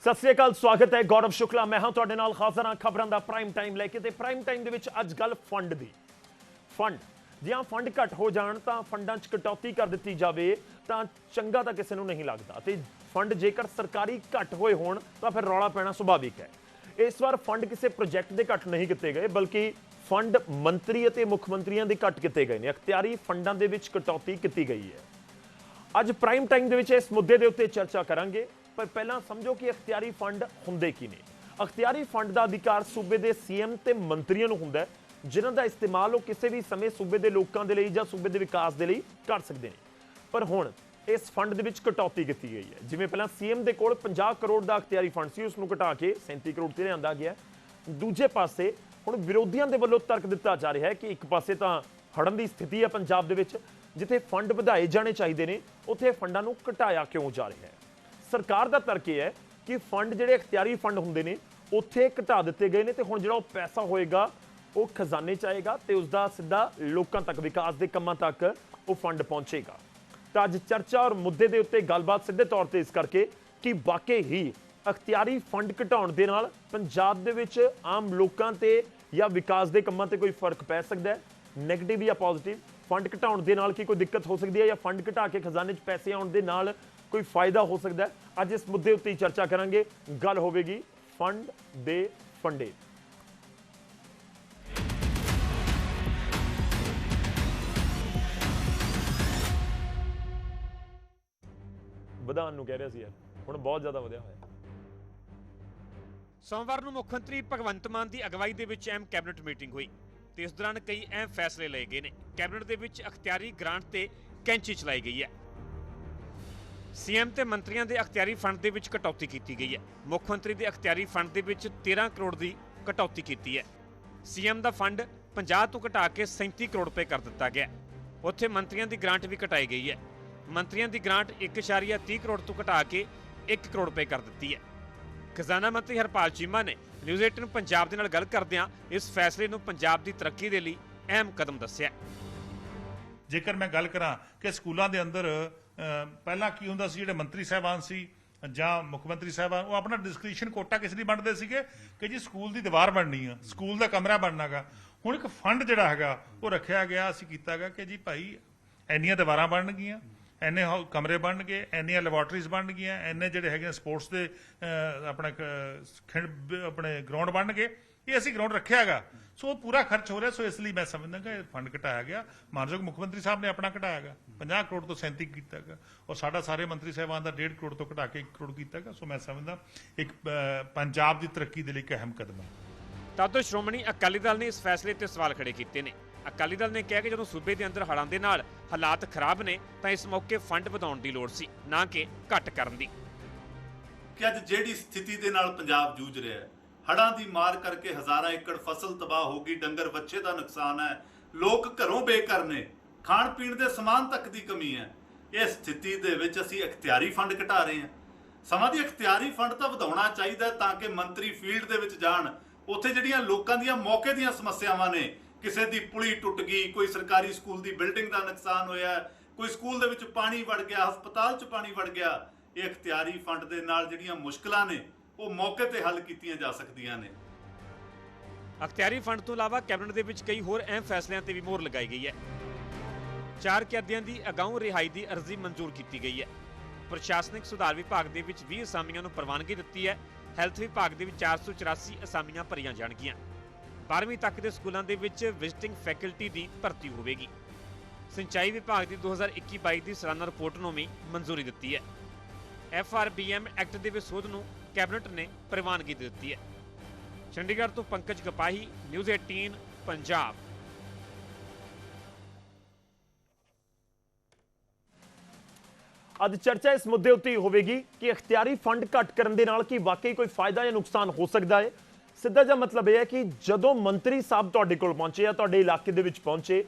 सत श्री अकाल, स्वागत है। गौरव शुक्ला मैं हाँ तुहाडे नाल हाज़र हाँ खबरों का प्राइम टाइम लैके। ते प्राइम टाइम दे विच अज गल फंड दी। फंड जे फंड घट हो जाण तां फंडां च कटौती कर दित्ती जावे तां चंगा तां किसी नूं नहीं लगदा। ते फंड जेकर सरकारी घट होए होण तां फिर रौला पैना सुभाविक है। इस बार फंड किसी प्रोजैक्ट के घट नहीं किए गए, बल्कि फंड मंत्री अते मुख मंत्रियों के घट किए गए हैं। अख्तियारी फंडां दे विच कटौती की गई है। अज प्राइम टाइम दे विच इस मुद्दे दे उत्ते चर्चा करांगे, पर पहला समझो कि अख्तियारी फंड हुंदे की ने। अख्तियारी फंड का अधिकार सूबे के सीएम ते मंत्रियों नूं हुंदा है, जिन्हां दा इस्तेमाल वो किसी भी समय सूबे के लोगों के लिए जां सूबे के विकास के लिए कर सकते हैं। पर हुण इस फंड दे विच कटौती की गई है। जिवें पहलां सीएम दे कोल 50 करोड़ का अख्तियारी फंड सी, उसनूं घटा के 37 करोड़ ते लिआंदा गया। दूजे पासे हुण विरोधियों के वल्लों तर्क दिता जा रहा है कि एक पासे तां हड़न की स्थिति है पंजाब दे विच, जिथे फंड वधाए जाने चाहिए ने उत्थे फंडां नूं घटाया क्यों जा रहा है। सरकार का तर्क यह है कि फंड जिहड़े अख्तियारी फंड हुंदे ने उत्थे घटा दिते गए ने, ते हुण जिहड़ा पैसा होएगा वो खजाने च आएगा ते उसका सीधा लोकां तक, विकास के कामां तक वो फंड पहुंचेगा। तो अज चर्चा और मुद्दे के उत्ते गलबात सीधे तौर पर इस करके कि वाकई ही अख्तियारी फंड घटाउण दे नाल पंजाब दे विच आम लोकां ते या विकास के कामां ते कोई फर्क पै सकदा है, नैगेटिव या पॉजिटिव। फंड घटाउण दे नाल की कोई दिक्कत हो सकती है या फंड घटा के खजाने च पैसे आउण दे नाल कोई फायदा हो सकता है। अज इस मुद्दे उत्ते चर्चा करांगे। गल होवेगी फंड दे फंडे। ਵਧਾਉਣ ਨੂੰ ਕਹਿ ਰਿਹਾ ਸੀ ਯਾਰ, ਹੁਣ ਬਹੁਤ ਜ਼ਿਆਦਾ ਵਧਿਆ ਹੋਇਆ। सोमवार ਨੂੰ ਮੁੱਖ ਮੰਤਰੀ ਭਗਵੰਤ ਮਾਨ ਦੀ ਅਗਵਾਈ ਦੇ ਵਿੱਚ ਅਹਿਮ ਕੈਬਨਿਟ ਮੀਟਿੰਗ ਹੋਈ ਤੇ ਇਸ ਦੌਰਾਨ ਕਈ ਅਹਿਮ ਫੈਸਲੇ ਲਏ ਗਏ ਨੇ। ਕੈਬਨਿਟ ਦੇ ਵਿੱਚ ਅਖਤਿਆਰੀ ਗ੍ਰਾਂਟ ਤੇ ਕੈਂਚੀ ਚਲਾਈ ਗਈ ਹੈ। सीएम ਤੇ ਮੰਤਰੀਆਂ ਦੇ ਅਖਤਿਆਰੀ ਫੰਡ ਦੇ ਵਿੱਚ ਕਟੌਤੀ ਕੀਤੀ ਗਈ ਹੈ। ਮੁੱਖ ਮੰਤਰੀ ਦੇ ਅਖਤਿਆਰੀ ਫੰਡ ਦੇ ਵਿੱਚ 13 ਕਰੋੜ ਦੀ ਕਟੌਤੀ ਕੀਤੀ ਹੈ। ਸੀਐਮ ਦਾ ਫੰਡ 50 ਤੋਂ ਘਟਾ ਕੇ 37 ਕਰੋੜ ਰੁਪਏ ਕਰ ਦਿੱਤਾ ਗਿਆ। ਉੱਥੇ ਮੰਤਰੀਆਂ ਦੀ ਗ੍ਰਾਂਟ ਵੀ ਘਟਾਈ ਗਈ ਹੈ। ਮੰਤਰੀਆਂ ਦੀ ਗ੍ਰਾਂਟ 1.30 ਕਰੋੜ ਤੋਂ ਘਟਾ ਕੇ 1 ਕਰੋੜ ਰੁਪਏ ਕਰ ਦਿੱਤੀ ਹੈ। ਖਜ਼ਾਨਾ ਮੰਤਰੀ ਹਰਪਾਲ ਚੀਮਾ ਨੇ ਨਿਊਜ਼ 18 ਪੰਜਾਬ ਦੇ ਨਾਲ ਗੱਲ ਕਰਦਿਆਂ ਇਸ ਫੈਸਲੇ ਨੂੰ ਪੰਜਾਬ ਦੀ ਤਰੱਕੀ ਦੇ ਲਈ ਅਹਿਮ ਕਦਮ ਦੱਸਿਆ। ਜੇਕਰ ਮੈਂ ਗੱਲ ਕਰਾਂ ਕਿ ਸਕੂਲਾਂ ਦੇ ਅੰਦਰ ਪਹਿਲਾਂ ਕੀ ਹੁੰਦਾ ਸੀ, ਜਿਹੜੇ ਮੰਤਰੀ ਸਾਹਿਬਾਨ ਸੀ ਜਾਂ ਮੁੱਖ ਮੰਤਰੀ ਸਾਹਿਬਾਨ ਉਹ ਆਪਣਾ ਡਿਸਕ੍ਰਿਸ਼ਨ ਕੋਟਾ ਕਿਸ ਲਈ ਵੰਡਦੇ ਸੀਗੇ ਕਿ ਜੀ ਸਕੂਲ ਦੀ ਦੀਵਾਰ ਬਣਨੀ ਆ, ਸਕੂਲ ਦਾ ਕਮਰਾ ਬਣਨਾਗਾ। ਹੁਣ ਇੱਕ ਫੰਡ ਜਿਹੜਾ ਹੈਗਾ ਉਹ ਰੱਖਿਆ ਗਿਆ, ਅਸੀਂ ਕੀਤਾ ਗਿਆ ਕਿ ਜੀ ਭਾਈ ਇੰਨੀਆਂ ਦੀਵਾਰਾਂ ਬਣਨਗੀਆਂ, ਇੰਨੇ ਕਮਰੇ ਬਣਨਗੇ, ਇੰਨੀਆਂ ਲੈਬੋਰਟਰੀਜ਼ ਬਣਨਗੀਆਂ, ਇੰਨੇ ਜਿਹੜੇ ਹੈਗੇ ਸਪੋਰਟਸ ਦੇ ਆਪਣੇ ਗਰਾਊਂਡ ਬਣਨਗੇ। ਇਹ ਅਸੀਂ ਗਰਾਊਂਡ ਰੱਖਿਆ ਹੈਗਾ, ਸੋ ਪੂਰਾ ਖਰਚ ਹੋ ਰਿਹਾ। ਸੋ ਇਸ ਲਈ ਮੈਂ ਸਮਝਦਾ ਕਿ ਇਹ ਫੰਡ ਘਟਾਇਆ ਗਿਆ। ਮਾਨਯੋਗ ਮੁੱਖ ਮੰਤਰੀ ਸਾਹਿਬ ਨੇ ਆਪਣਾ ਘਟਾਇਆ ਗਿਆ, 50 ਕਰੋੜ ਤੋਂ 37 ਕੀਤਾ ਗਿਆ, ਔਰ ਸਾਡਾ ਸਾਰੇ ਮੰਤਰੀ ਸਾਹਿਬਾਨ ਦਾ 1.5 ਕਰੋੜ ਤੋਂ ਘਟਾ ਕੇ 1 ਕਰੋੜ ਕੀਤਾ ਗਿਆ। ਸੋ ਮੈਂ ਸਮਝਦਾ ਇੱਕ ਪੰਜਾਬ ਦੀ ਤਰੱਕੀ ਦੇ ਲਈ ਇੱਕ ਅਹਿਮ ਕਦਮ ਹੈ। ਤਦ ਸ਼੍ਰੋਮਣੀ ਅਕਾਲੀ ਦਲ ਨੇ ਇਸ ਫੈਸਲੇ ਤੇ ਸਵਾਲ ਖੜੇ ਕੀਤੇ ਨੇ। ਅਕਾਲੀ ਦਲ ਨੇ ਕਿਹਾ ਕਿ ਜਦੋਂ ਸੂਬੇ ਦੇ ਅੰਦਰ ਹੜ੍ਹਾਂ ਦੇ ਨਾਲ ਹਾਲਾਤ ਖਰਾਬ ਨੇ ਤਾਂ ਇਸ ਮੌਕੇ ਫੰਡ ਵਧਾਉਣ ਦੀ ਲੋੜ ਸੀ, ਨਾ ਕਿ ਘੱਟ ਕਰਨ ਦੀ। ਕਿ ਅੱਜ ਜਿਹੜੀ ਸਥਿਤੀ ਦੇ ਨਾਲ ਪੰਜਾਬ ਜੂਝ ਰਿਹਾ ਹੈ, ਹੜ੍ਹਾਂ ਦੀ ਮਾਰ ਕਰਕੇ ਹਜ਼ਾਰਾਂ ਏਕੜ ਫਸਲ ਤਬਾਹ ਹੋ ਗਈ, ਡੰਗਰ ਵੱਛੇ ਦਾ ਨੁਕਸਾਨ ਹੈ, ਲੋਕ ਘਰੋਂ ਬੇਘਰ ਨੇ, ਖਾਣ ਪੀਣ ਦੇ ਸਮਾਨ ਤੱਕ ਦੀ ਕਮੀ ਹੈ। ਇਸ ਸਥਿਤੀ ਦੇ ਵਿੱਚ ਅਸੀਂ ਅਖਤਿਆਰੀ ਫੰਡ ਘਟਾ ਰਹੇ ਹਾਂ। ਸਮਾਂ ਦੀ ਅਖਤਿਆਰੀ ਫੰਡ ਤਾਂ ਵਧਾਉਣਾ ਚਾਹੀਦਾ ਤਾਂ ਕਿ ਮੰਤਰੀ ਫੀਲਡ ਦੇ ਵਿੱਚ ਜਾਣ, ਉੱਥੇ ਜਿਹੜੀਆਂ ਲੋਕਾਂ ਦੀਆਂ ਮੌਕੇ ਦੀਆਂ ਸਮੱਸਿਆਵਾਂ ਨੇ, ਕਿਸੇ ਦੀ ਪੁਲੀ ਟੁੱਟ ਗਈ, ਕੋਈ ਸਰਕਾਰੀ ਸਕੂਲ ਦੀ ਬਿਲਡਿੰਗ ਦਾ ਨੁਕਸਾਨ ਹੋਇਆ, ਕੋਈ ਸਕੂਲ ਦੇ ਵਿੱਚ ਪਾਣੀ ਵੜ ਗਿਆ, ਹਸਪਤਾਲ 'ਚ ਪਾਣੀ ਵੜ ਗਿਆ, ਇਹ ਅਖਤਿਆਰੀ ਫੰਡ ਦੇ ਨਾਲ ਜਿਹੜੀਆਂ ਮੁਸ਼ਕਲਾਂ ਨੇ ਉਹ ਮੌਕੇ ਤੇ ਹੱਲ ਕੀਤੀਆਂ ਜਾ ਸਕਦੀਆਂ ਨੇ। ਅਖਤਿਆਰੀ ਫੰਡ ਤੋਂ ਇਲਾਵਾ ਕੈਬਨਿਟ ਦੇ ਵਿੱਚ ਕਈ ਹੋਰ ਅਹਿਮ ਫੈਸਲਿਆਂ ਤੇ ਵੀ ਮੋਹਰ ਲਗਾਈ ਗਈ ਹੈ। 4 ਕੈਦੀਆਂ ਦੀ ਅਗਾਊਂ ਰਿਹਾਈ ਦੀ ਅਰਜ਼ੀ ਮਨਜ਼ੂਰ ਕੀਤੀ ਗਈ ਹੈ। ਪ੍ਰਸ਼ਾਸਨਿਕ ਸੁਧਾਰ ਵਿਭਾਗ ਦੇ ਵਿੱਚ 20 ਅਸਾਮੀਆਂ ਨੂੰ ਪ੍ਰਵਾਨਗੀ ਦਿੱਤੀ ਹੈ। ਹੈਲਥ ਵਿਭਾਗ ਦੇ ਵਿੱਚ 484 ਅਸਾਮੀਆਂ ਭਰੀਆਂ ਜਾਣਗੀਆਂ। 12ਵੀਂ ਤੱਕ ਦੇ ਸਕੂਲਾਂ ਦੇ ਵਿੱਚ ਵਿਜ਼ਿਟਿੰਗ ਫੈਕਲਟੀ ਦੀ ਭਰਤੀ ਹੋਵੇਗੀ। ਸਿੰਚਾਈ ਵਿਭਾਗ ਦੀ 2021-22 ਦੀ ਸਾਲਾਨਾ ਰਿਪੋਰਟ ਨੂੰ ਵੀ ਮਨਜ਼ੂਰੀ ਦਿੱਤੀ ਹੈ। FRBM ਐਕਟ ਦੇ ਵਿਸੋਧ ਨੂੰ ਕੈਬਨਿਟ ਨੇ ਪ੍ਰਵਾਨਗੀ ਦੇ ਦਿੱਤੀ ਹੈ। ਚੰਡੀਗੜ੍ਹ ਤੋਂ ਪੰਕਜ ਕਪਾਹੀ, ਨਿਊਜ਼ 18 ਪੰਜਾਬ। ਅੱਜ ਚਰਚਾ ਇਸ ਮੁੱਦੇ ਉੱਤੇ ਹੋਵੇਗੀ ਕਿ ਅਖਤਿਆਰੀ ਫੰਡ ਘੱਟ ਕਰਨ ਦੇ ਨਾਲ ਕੀ ਵਾਕਈ ਕੋਈ ਫਾਇਦਾ ਜਾਂ ਨੁਕਸਾਨ ਹੋ ਸਕਦਾ ਹੈ। ਸਿੱਧਾ ਜਿਹਾ ਮਤਲਬ ਇਹ ਹੈ ਕਿ ਜਦੋਂ ਮੰਤਰੀ ਸਾਹਿਬ ਤੁਹਾਡੇ ਕੋਲ ਪਹੁੰਚੇ ਜਾਂ ਤੁਹਾਡੇ ਇਲਾਕੇ ਦੇ ਵਿੱਚ ਪਹੁੰਚੇ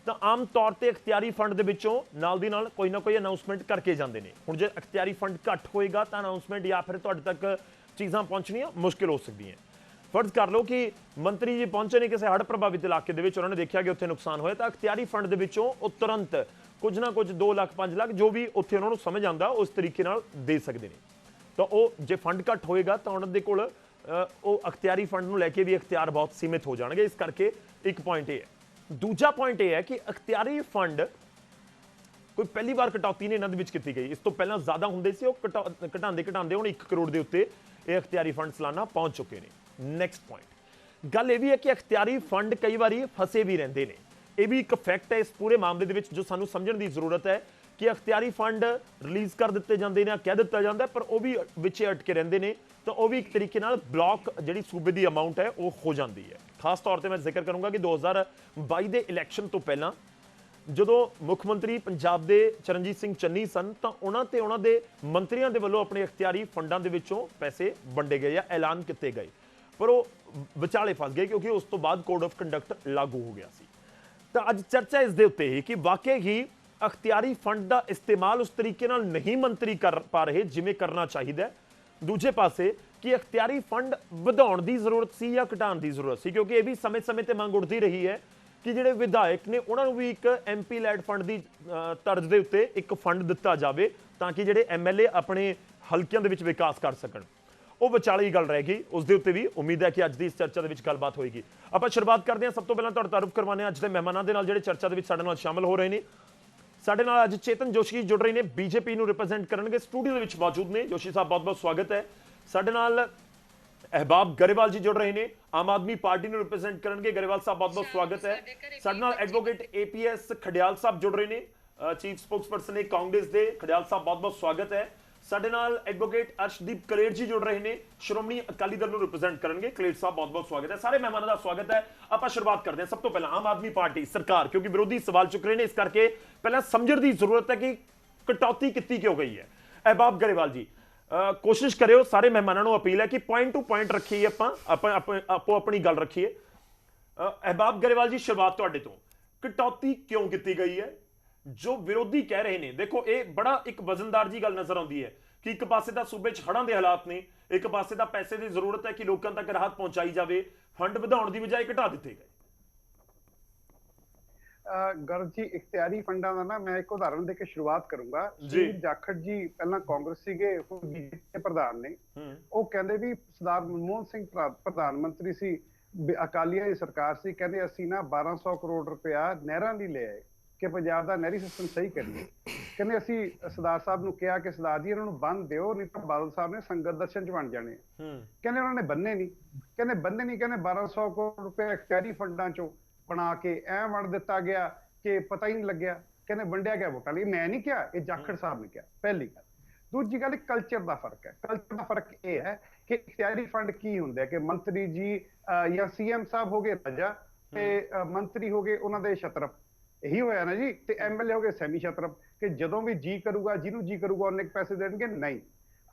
ਤਾਂ ਆਮ ਤੌਰ ਤੇ ਅਖਤਿਆਰੀ ਫੰਡ ਦੇ ਵਿੱਚੋਂ ਨਾਲ ਦੀ ਨਾਲ ਕੋਈ ਨਾ ਕੋਈ ਅਨਾਉਂਸਮੈਂਟ ਕਰਕੇ ਜਾਂਦੇ ਨੇ। ਹੁਣ ਜੇ ਅਖਤਿਆਰੀ ਫੰਡ ਘੱਟ ਹੋਏਗਾ ਤਾਂ ਅਨਾਉਂਸਮੈਂਟ ਜਾਂ ਫਿਰ ਤੁਹਾਡੇ ਤੱਕ ਚੀਜ਼ਾਂ ਪਹੁੰਚਣੀਆਂ ਮੁਸ਼ਕਿਲ ਹੋ ਸਕਦੀਆਂ। ਫਰਜ਼ ਕਰ ਲਓ ਕਿ ਮੰਤਰੀ ਜੀ ਪਹੁੰਚੇ ਨੇ ਕਿਸੇ ਹੜ੍ਹ ਪ੍ਰਭਾਵਿਤ ਇਲਾਕੇ ਦੇ ਵਿੱਚ, ਉਹਨਾਂ ਨੇ ਦੇਖਿਆ ਕਿ ਉੱਥੇ ਨੁਕਸਾਨ ਹੋਇਆ, ਤਾਂ ਅਖਤਿਆਰੀ ਫੰਡ ਦੇ ਵਿੱਚੋਂ ਉਹ ਤੁਰੰਤ ਕੁਝ ਨਾ ਕੁਝ 2 ਲੱਖ 5 ਲੱਖ ਜੋ ਵੀ ਉੱਥੇ ਉਹਨਾਂ ਨੂੰ ਸਮਝ ਆਉਂਦਾ ਉਸ ਤਰੀਕੇ ਨਾਲ ਦੇ ਸਕਦੇ ਨੇ। ਤਾਂ ਉਹ ਜੇ ਫੰਡ ਘੱਟ ਹੋਏਗਾ ਤਾਂ ਉਹਨਾਂ ਦੇ ਕੋਲ ਉਹ ਅਖਤਿਆਰੀ ਫੰਡ ਨੂੰ ਲੈ ਕੇ ਵੀ ਅਖਤਿਆਰ ਬਹੁਤ ਸੀਮਿਤ ਹੋ ਜਾਣਗੇ। ਇਸ ਕਰਕੇ ਇੱਕ ਪੁਆਇੰਟ ਇਹ ਹੈ। ਦੂਜਾ ਪੁਆਇੰਟ ਇਹ ਹੈ ਕਿ ਅਖਤਿਆਰੀ ਫੰਡ ਕੋਈ ਪਹਿਲੀ ਵਾਰ ਕਟੌਤੀ ਨਹੀਂ ਇਹਨਾਂ ਦੇ ਵਿੱਚ ਕੀਤੀ ਗਈ। ਇਸ ਤੋਂ ਪਹਿਲਾਂ ਜ਼ਿਆਦਾ ਹੁੰਦੇ ਸੀ, ਉਹ ਘਟਾਉਂਦੇ ਹੁਣ 1 ਕਰੋੜ ਦੇ ਉੱਤੇ ਇਹ ਅਖਤਿਆਰੀ ਫੰਡ ਸਾਲਾਨਾ ਪਹੁੰਚ ਚੁੱਕੇ ਨੇ। ਨੈਕਸਟ ਪੁਆਇੰਟ, ਗੱਲ ਇਹ ਵੀ ਹੈ ਕਿ ਅਖਤਿਆਰੀ ਫੰਡ ਕਈ ਵਾਰੀ ਫਸੇ ਵੀ ਰਹਿੰਦੇ ਨੇ। ਇਹ ਵੀ ਇੱਕ ਫੈਕਟ ਹੈ ਇਸ ਪੂਰੇ ਮਾਮਲੇ ਦੇ ਵਿੱਚ ਜੋ ਸਾਨੂੰ ਸਮਝਣ ਦੀ ਜ਼ਰੂਰਤ ਹੈ ਕਿ ਅਖਤਿਆਰੀ ਫੰਡ ਰਿਲੀਜ਼ ਕਰ ਦਿੱਤੇ ਜਾਂਦੇ ਨੇ, ਕਹਿ ਦਿੱਤਾ ਜਾਂਦਾ ਪਰ ਉਹ ਵੀ ਵਿੱਚੇ ਅਟਕੇ ਰਹਿੰਦੇ ਨੇ, ਤਾਂ ਉਹ ਵੀ ਇੱਕ ਤਰੀਕੇ ਨਾਲ ਬਲੌਕ ਜਿਹੜੀ ਸੂਬੇ ਦੀ ਅਮਾਉਂਟ ਹੈ ਉਹ ਹੋ ਜਾਂਦੀ ਹੈ। ਖਾਸ ਤੌਰ ਤੇ ਮੈਂ ਜ਼ਿਕਰ ਕਰੂੰਗਾ ਕਿ 2022 ਦੇ ਇਲੈਕਸ਼ਨ ਤੋਂ ਪਹਿਲਾਂ ਜਦੋਂ ਮੁੱਖ ਮੰਤਰੀ ਪੰਜਾਬ ਦੇ ਚਰਨਜੀਤ ਸਿੰਘ ਚੰਨੀ ਸਨ ਤਾਂ ਉਹਨਾਂ ਤੇ ਉਹਨਾਂ ਦੇ ਮੰਤਰੀਆਂ ਦੇ ਵੱਲੋਂ ਆਪਣੇ ਅਖਤਿਆਰੀ ਫੰਡਾਂ ਦੇ ਵਿੱਚੋਂ ਪੈਸੇ ਵੰਡੇ ਗਏ ਜਾਂ ਐਲਾਨ ਕੀਤੇ ਗਏ, ਪਰ ਉਹ ਵਿਚਾਲੇ ਫਸ ਗਏ ਕਿਉਂਕਿ ਉਸ ਤੋਂ ਬਾਅਦ ਕੋਡ ਆਫ ਕੰਡਕਟ ਲਾਗੂ ਹੋ ਗਿਆ ਸੀ। ਤਾਂ ਅੱਜ ਚਰਚਾ ਇਸ ਦੇ ਉੱਤੇ ਹੀ ਕਿ ਵਾਕਈ ਹੀ ਅਖਤਿਆਰੀ ਫੰਡ ਦਾ ਇਸਤੇਮਾਲ ਉਸ ਤਰੀਕੇ ਨਾਲ ਨਹੀਂ ਮੰਤਰੀ ਕਰ ਪਾ ਰਹੇ ਜਿਵੇਂ ਕਰਨਾ ਚਾਹੀਦਾ। ਦੂਜੇ ਪਾਸੇ ਕਿ ਅਖਤਿਆਰੀ ਫੰਡ ਵਧਾਉਣ ਦੀ ਜ਼ਰੂਰਤ ਸੀ ਜਾਂ ਘਟਾਉਣ ਦੀ ਜ਼ਰੂਰਤ ਸੀ, ਕਿਉਂਕਿ ਇਹ ਵੀ ਸਮੇਂ-ਸਮੇਂ ਤੇ ਮੰਗ ਉੱਠਦੀ ਰਹੀ ਹੈ ਕਿ ਜਿਹੜੇ ਵਿਧਾਇਕ ਨੇ ਉਹਨਾਂ ਨੂੰ ਵੀ ਇੱਕ ਐਮਪੀ ਲੈਡ ਫੰਡ ਦੀ ਤਰਜ਼ ਦੇ ਉੱਤੇ ਇੱਕ ਫੰਡ ਦਿੱਤਾ ਜਾਵੇ ਤਾਂ ਕਿ ਜਿਹੜੇ ਐਮਐਲਏ ਆਪਣੇ ਹਲਕਿਆਂ ਦੇ ਵਿੱਚ ਵਿਕਾਸ ਕਰ ਸਕਣ। ਉਹ ਵਿਚਾਲੇ ਹੀ ਗੱਲ ਰਹਿ ਗਈ, ਉਸ ਦੇ ਉੱਤੇ ਵੀ ਉਮੀਦ ਹੈ ਕਿ ਅੱਜ ਦੀ ਇਸ ਚਰਚਾ ਦੇ ਵਿੱਚ ਗੱਲਬਾਤ ਹੋਏਗੀ। ਆਪਾਂ ਸ਼ੁਰੂਆਤ ਕਰਦੇ ਹਾਂ। ਸਭ ਤੋਂ ਪਹਿਲਾਂ ਤੁਹਾਡਾ ਤਾਰੁਫ ਕਰਵਾਉਂਦੇ ਹਾਂ ਅੱਜ ਦੇ ਮਹਿਮਾਨਾਂ ਦੇ ਨਾਲ ਜਿਹੜੇ ਚਰਚਾ ਦੇ ਵਿੱਚ ਸਾਡੇ ਨਾਲ ਸ਼ਾਮਲ ਹੋ ਰਹੇ ਨੇ। ਸਾਡੇ ਨਾਲ ਅੱਜ ਚੇਤਨ ਜੋਸ਼ੀ ਜੁੜ ਰਹੇ ਨੇ, ਬੀਜੇਪੀ ਨੂੰ ਰਿਪਰੈਜ਼ੈਂਟ ਕਰਨਗੇ, ਸਟੂਡੀਓ ਦੇ ਵਿੱਚ ਮੌਜੂਦ ਨੇ। ਜੋਸ਼ੀ ਸਾਹਿਬ ਬਹੁਤ ਬਹੁਤ ਸਵਾਗਤ ਹੈ। ਸਾਡੇ ਨਾਲ ਅਹਿਬਾਬ ਗਰੇਵਾਲ ਜੀ ਜੁੜ ਰਹੇ ਨੇ, ਆਮ ਆਦਮੀ ਪਾਰਟੀ ਨੂੰ ਰਿਪਰੈਜ਼ੈਂਟ ਕਰਨਗੇ। ਗਰੇਵਾਲ ਸਾਹਿਬ ਬਹੁਤ ਬਹੁਤ ਸਵਾਗਤ ਹੈ। ਸਾਡੇ ਨਾਲ ਐਡਵੋਕੇਟ APS ਖਡਿਆਲ ਸਾਹਿਬ ਜੁੜ ਰਹੇ ਨੇ, ਚੀਫ ਸਪੋਕਸਪਰਸਨ ਨੇ ਕਾਂਗਰਸ ਦੇ। ਖਡਿਆਲ ਸਾਹਿਬ ਬਹੁਤ ਬਹੁਤ ਸਵਾਗਤ ਹੈ। ਸਾਡੇ ਨਾਲ ਐਡਵੋਕੇਟ ਅਰਸ਼ਦੀਪ ਕਲੇਰ ਜੀ ਜੁੜ ਰਹੇ ਨੇ, ਸ਼੍ਰੋਮਣੀ ਅਕਾਲੀ ਦਲ ਨੂੰ ਰਿਪਰੈਜ਼ੈਂਟ ਕਰਨਗੇ। ਕਲੇਰ ਸਾਹਿਬ ਬਹੁਤ ਬਹੁਤ ਸਵਾਗਤ ਹੈ। ਸਾਰੇ ਮਹਿਮਾਨਾਂ ਦਾ ਸਵਾਗਤ ਹੈ। ਆਪਾਂ ਸ਼ੁਰੂਆਤ ਕਰਦੇ ਹਾਂ ਸਭ ਤੋਂ ਪਹਿਲਾਂ ਆਮ ਆਦਮੀ ਪਾਰਟੀ ਸਰਕਾਰ, ਕਿਉਂਕਿ ਵਿਰੋਧੀ ਸਵਾਲ ਚੁੱਕ ਰਹੇ ਨੇ, ਇਸ ਕਰਕੇ ਪਹਿਲਾਂ ਸਮਝਣ ਦੀ ਜ਼ਰੂਰਤ ਹੈ ਕਿ ਕਟੌਤੀ ਕੀਤੀ ਕਿਉਂ ਗਈ ਹੈ। ਅਹਿਬਾਬ ਗਰੇਵਾਲ ਜੀ, ਕੋਸ਼ਿਸ਼ ਕਰਿਓ, ਸਾਰੇ ਮਹਿਮਾਨਾਂ ਨੂੰ ਅਪੀਲ ਹੈ ਕਿ ਪੁਆਇੰਟ ਟੂ ਪੁਆਇੰਟ ਰੱਖੀਏ, ਆਪੋ ਆਪਣੀ ਗੱਲ ਰੱਖੀਏ। ਅਹਿਬਾਬ ਗਰੇਵਾਲ ਜੀ, ਸ਼ੁਰੂਆਤ ਤੁਹਾਡੇ ਤੋਂ। ਕਟੌਤੀ ਕਿਉਂ ਕੀਤੀ ਗਈ ਹੈ? ਜੋ ਵਿਰੋਧੀ ਕਹਿ ਰਹੇ ਨੇ, ਦੇਖੋ ਇਹ ਬੜਾ ਇੱਕ ਵਜ਼ਨਦਾਰ ਜੀ ਗੱਲ ਨਜ਼ਰ ਆਉਂਦੀ ਹੈ ਕਿ ਇੱਕ ਪਾਸੇ ਤਾਂ ਸੂਬੇ 'ਚ ਹੜ੍ਹਾਂ ਦੇ ਹਾਲਾਤ ਨੇ, ਇੱਕ ਪਾਸੇ ਤਾਂ ਪੈਸੇ ਦੀ ਜ਼ਰੂਰਤ ਹੈ ਕਿ ਲੋਕਾਂ ਤੱਕ ਰਾਹਤ ਪਹੁੰਚਾਈ ਜਾਵੇ, ਫੰਡ ਵਧਾਉਣ ਦੀ ਬਜਾਏ ਘਟਾ ਦਿੱਤੇ ਗਏ। ਗਰਜ ਜੀ, ਇਖਤਿਆਰੀ ਫੰਡਾਂ ਦਾ ਨਾ ਮੈਂ ਇੱਕ ਉਦਾਹਰਨ ਦੇ ਕੇ ਸ਼ੁਰੂਆਤ ਕਰੂੰਗਾ। ਜੀ ਜਾਖੜ ਜੀ ਪਹਿਲਾਂ ਕਾਂਗਰਸ ਸੀਗੇ, ਹੁਣ ਬੀਜੇਪੀ ਦੇ ਪ੍ਰਧਾਨ ਨੇ। ਉਹ ਕਹਿੰਦੇ ਵੀ ਸਰਦਾਰ ਮਨਮੋਹਨ ਸਿੰਘ ਪ੍ਰਧਾਨ ਮੰਤਰੀ ਸੀ, ਅਕਾਲੀਆਂ ਦੀ ਸਰਕਾਰ ਸੀ, ਕਹਿੰਦੇ ਅਸੀਂ ਨਾ 1200 ਕਰੋੜ ਰੁਪਇਆ ਨਹਿਰਾਂ ਲਈ ਲੈ ਆਏ ਕਿ ਪੰਜਾਬ ਦਾ ਨਹਿਰੀ ਸਿਸਟਮ ਸਹੀ ਕਰੀਏ। ਕਹਿੰਦੇ ਅਸੀਂ ਸਰਦਾਰ ਸਾਹਿਬ ਨੂੰ ਕਿਹਾ ਕਿ ਸਰਦਾਰ ਜੀ ਇਹਨਾਂ ਨੂੰ ਬੰਨ ਦਿਓ, ਨਹੀਂ ਤਾਂ ਬਾਦਲ ਸਾਹਿਬ ਨੇ ਸੰਗਤ ਦਰਸ਼ਨ 'ਚ ਬਣ ਜਾਣੇ। ਕਹਿੰਦੇ ਉਹਨਾਂ ਨੇ ਬੰਨੇ ਨਹੀਂ, ਕਹਿੰਦੇ 1200 ਕਰੋੜ ਰੁਪਏ ਇਖਤਿਆਰੀ ਫੰਡਾਂ 'ਚੋਂ ਬਣਾ ਕੇ ਐ ਵੰਡ ਦਿੱਤਾ ਗਿਆ ਕਿ ਪਤਾ ਹੀ ਨਹੀਂ ਲੱਗਿਆ। ਕਹਿੰਦੇ ਵੰਡਿਆ ਗਿਆ ਵੋਟਾਂ ਲਈ। ਮੈਂ ਨਹੀਂ ਕਿਹਾ, ਇਹ ਜਾਖੜ ਸਾਹਿਬ ਨੇ ਕਿਹਾ, ਪਹਿਲੀ ਗੱਲ। ਦੂਜੀ ਗੱਲ, ਕਲਚਰ ਦਾ ਫਰਕ ਹੈ। ਕਲਚਰ ਦਾ ਫਰਕ ਇਹ ਹੈ ਕਿ ਇਖਤਿਆਰੀ ਫੰਡ ਕੀ ਹੁੰਦਾ ਕਿ ਮੰਤਰੀ ਜੀ ਜਾਂ CM ਸਾਹਿਬ ਹੋ ਗਏ ਰਾਜਾ ਤੇ ਮੰਤਰੀ ਹੋ ਗਏ ਉਹਨਾਂ ਦੇ ਛਤਰਪ, ਇਹੀ ਹੋਇਆ ਨਾ ਜੀ, ਤੇ MLA ਹੋ ਗਏ ਸੈਮੀ ਛਤਰਪ ਕਿ ਜਦੋਂ ਵੀ ਜੀ ਕਰੂਗਾ, ਜਿਹਨੂੰ ਜੀ ਕਰੂਗਾ ਉਹਨੇ ਪੈਸੇ ਦੇਣਗੇ। ਨਹੀਂ,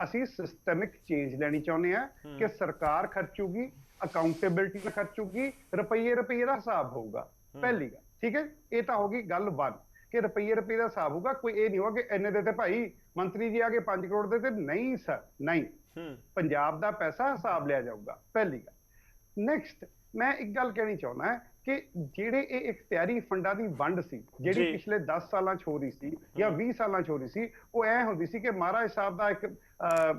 ਅਸੀਂ ਸਿਸਟਮਿਕ ਚੇਂਜ ਲੈਣੀ ਚਾਹੁੰਦੇ ਆ ਕਿ ਸਰਕਾਰ ਖਰਚੂਗੀ, ਅਕਾਊਂਟੇਬਿਲਟੀ ਨਾਲ ਖਰਚੂਗੀ, ਰੁਪਈਏ ਦਾ ਹਿਸਾਬ ਹੋਊਗਾ। ਪਹਿਲੀ ਗੱਲ, ਠੀਕ ਹੈ, ਇਹ ਤਾਂ ਹੋ ਗਈ ਗੱਲ 1 ਕਿ ਰੁਪਈਏ ਦਾ ਹਿਸਾਬ ਹੋਊਗਾ। ਕੋਈ ਇਹ ਨਹੀਂ ਹੋਗਾ ਕਿ ਇੰਨੇ ਦੇ ਤੇ ਭਾਈ ਮੰਤਰੀ ਜੀ ਆ ਕੇ 5 ਕਰੋੜ ਦੇ ਤੇ। ਨਹੀਂ ਸਰ, ਨਹੀਂ, ਪੰਜਾਬ ਦਾ ਪੈਸਾ ਹਿਸਾਬ ਲਿਆ ਜਾਊਗਾ, ਪਹਿਲੀ ਗੱਲ। ਨੈਕਸਟ, ਮੈਂ ਇੱਕ ਗੱਲ ਕਹਿਣੀ ਚਾਹੁੰਦਾ ਕਿ ਜਿਹੜੇ ਇਹ ਇਖਤਿਆਰੀ ਫੰਡਾਂ ਦੀ ਵੰਡ ਸੀ, ਜਿਹੜੀ ਪਿਛਲੇ 10 ਸਾਲਾਂ 'ਚ ਹੋ ਰਹੀ ਸੀ ਜਾਂ 20 ਸਾਲਾਂ 'ਚ ਹੋ ਰਹੀ ਸੀ, ਉਹ ਐ ਹੁੰਦੀ ਸੀ ਕਿ ਮਹਾਰਾਜ ਸਾਹਿਬ ਦਾ ਇੱਕ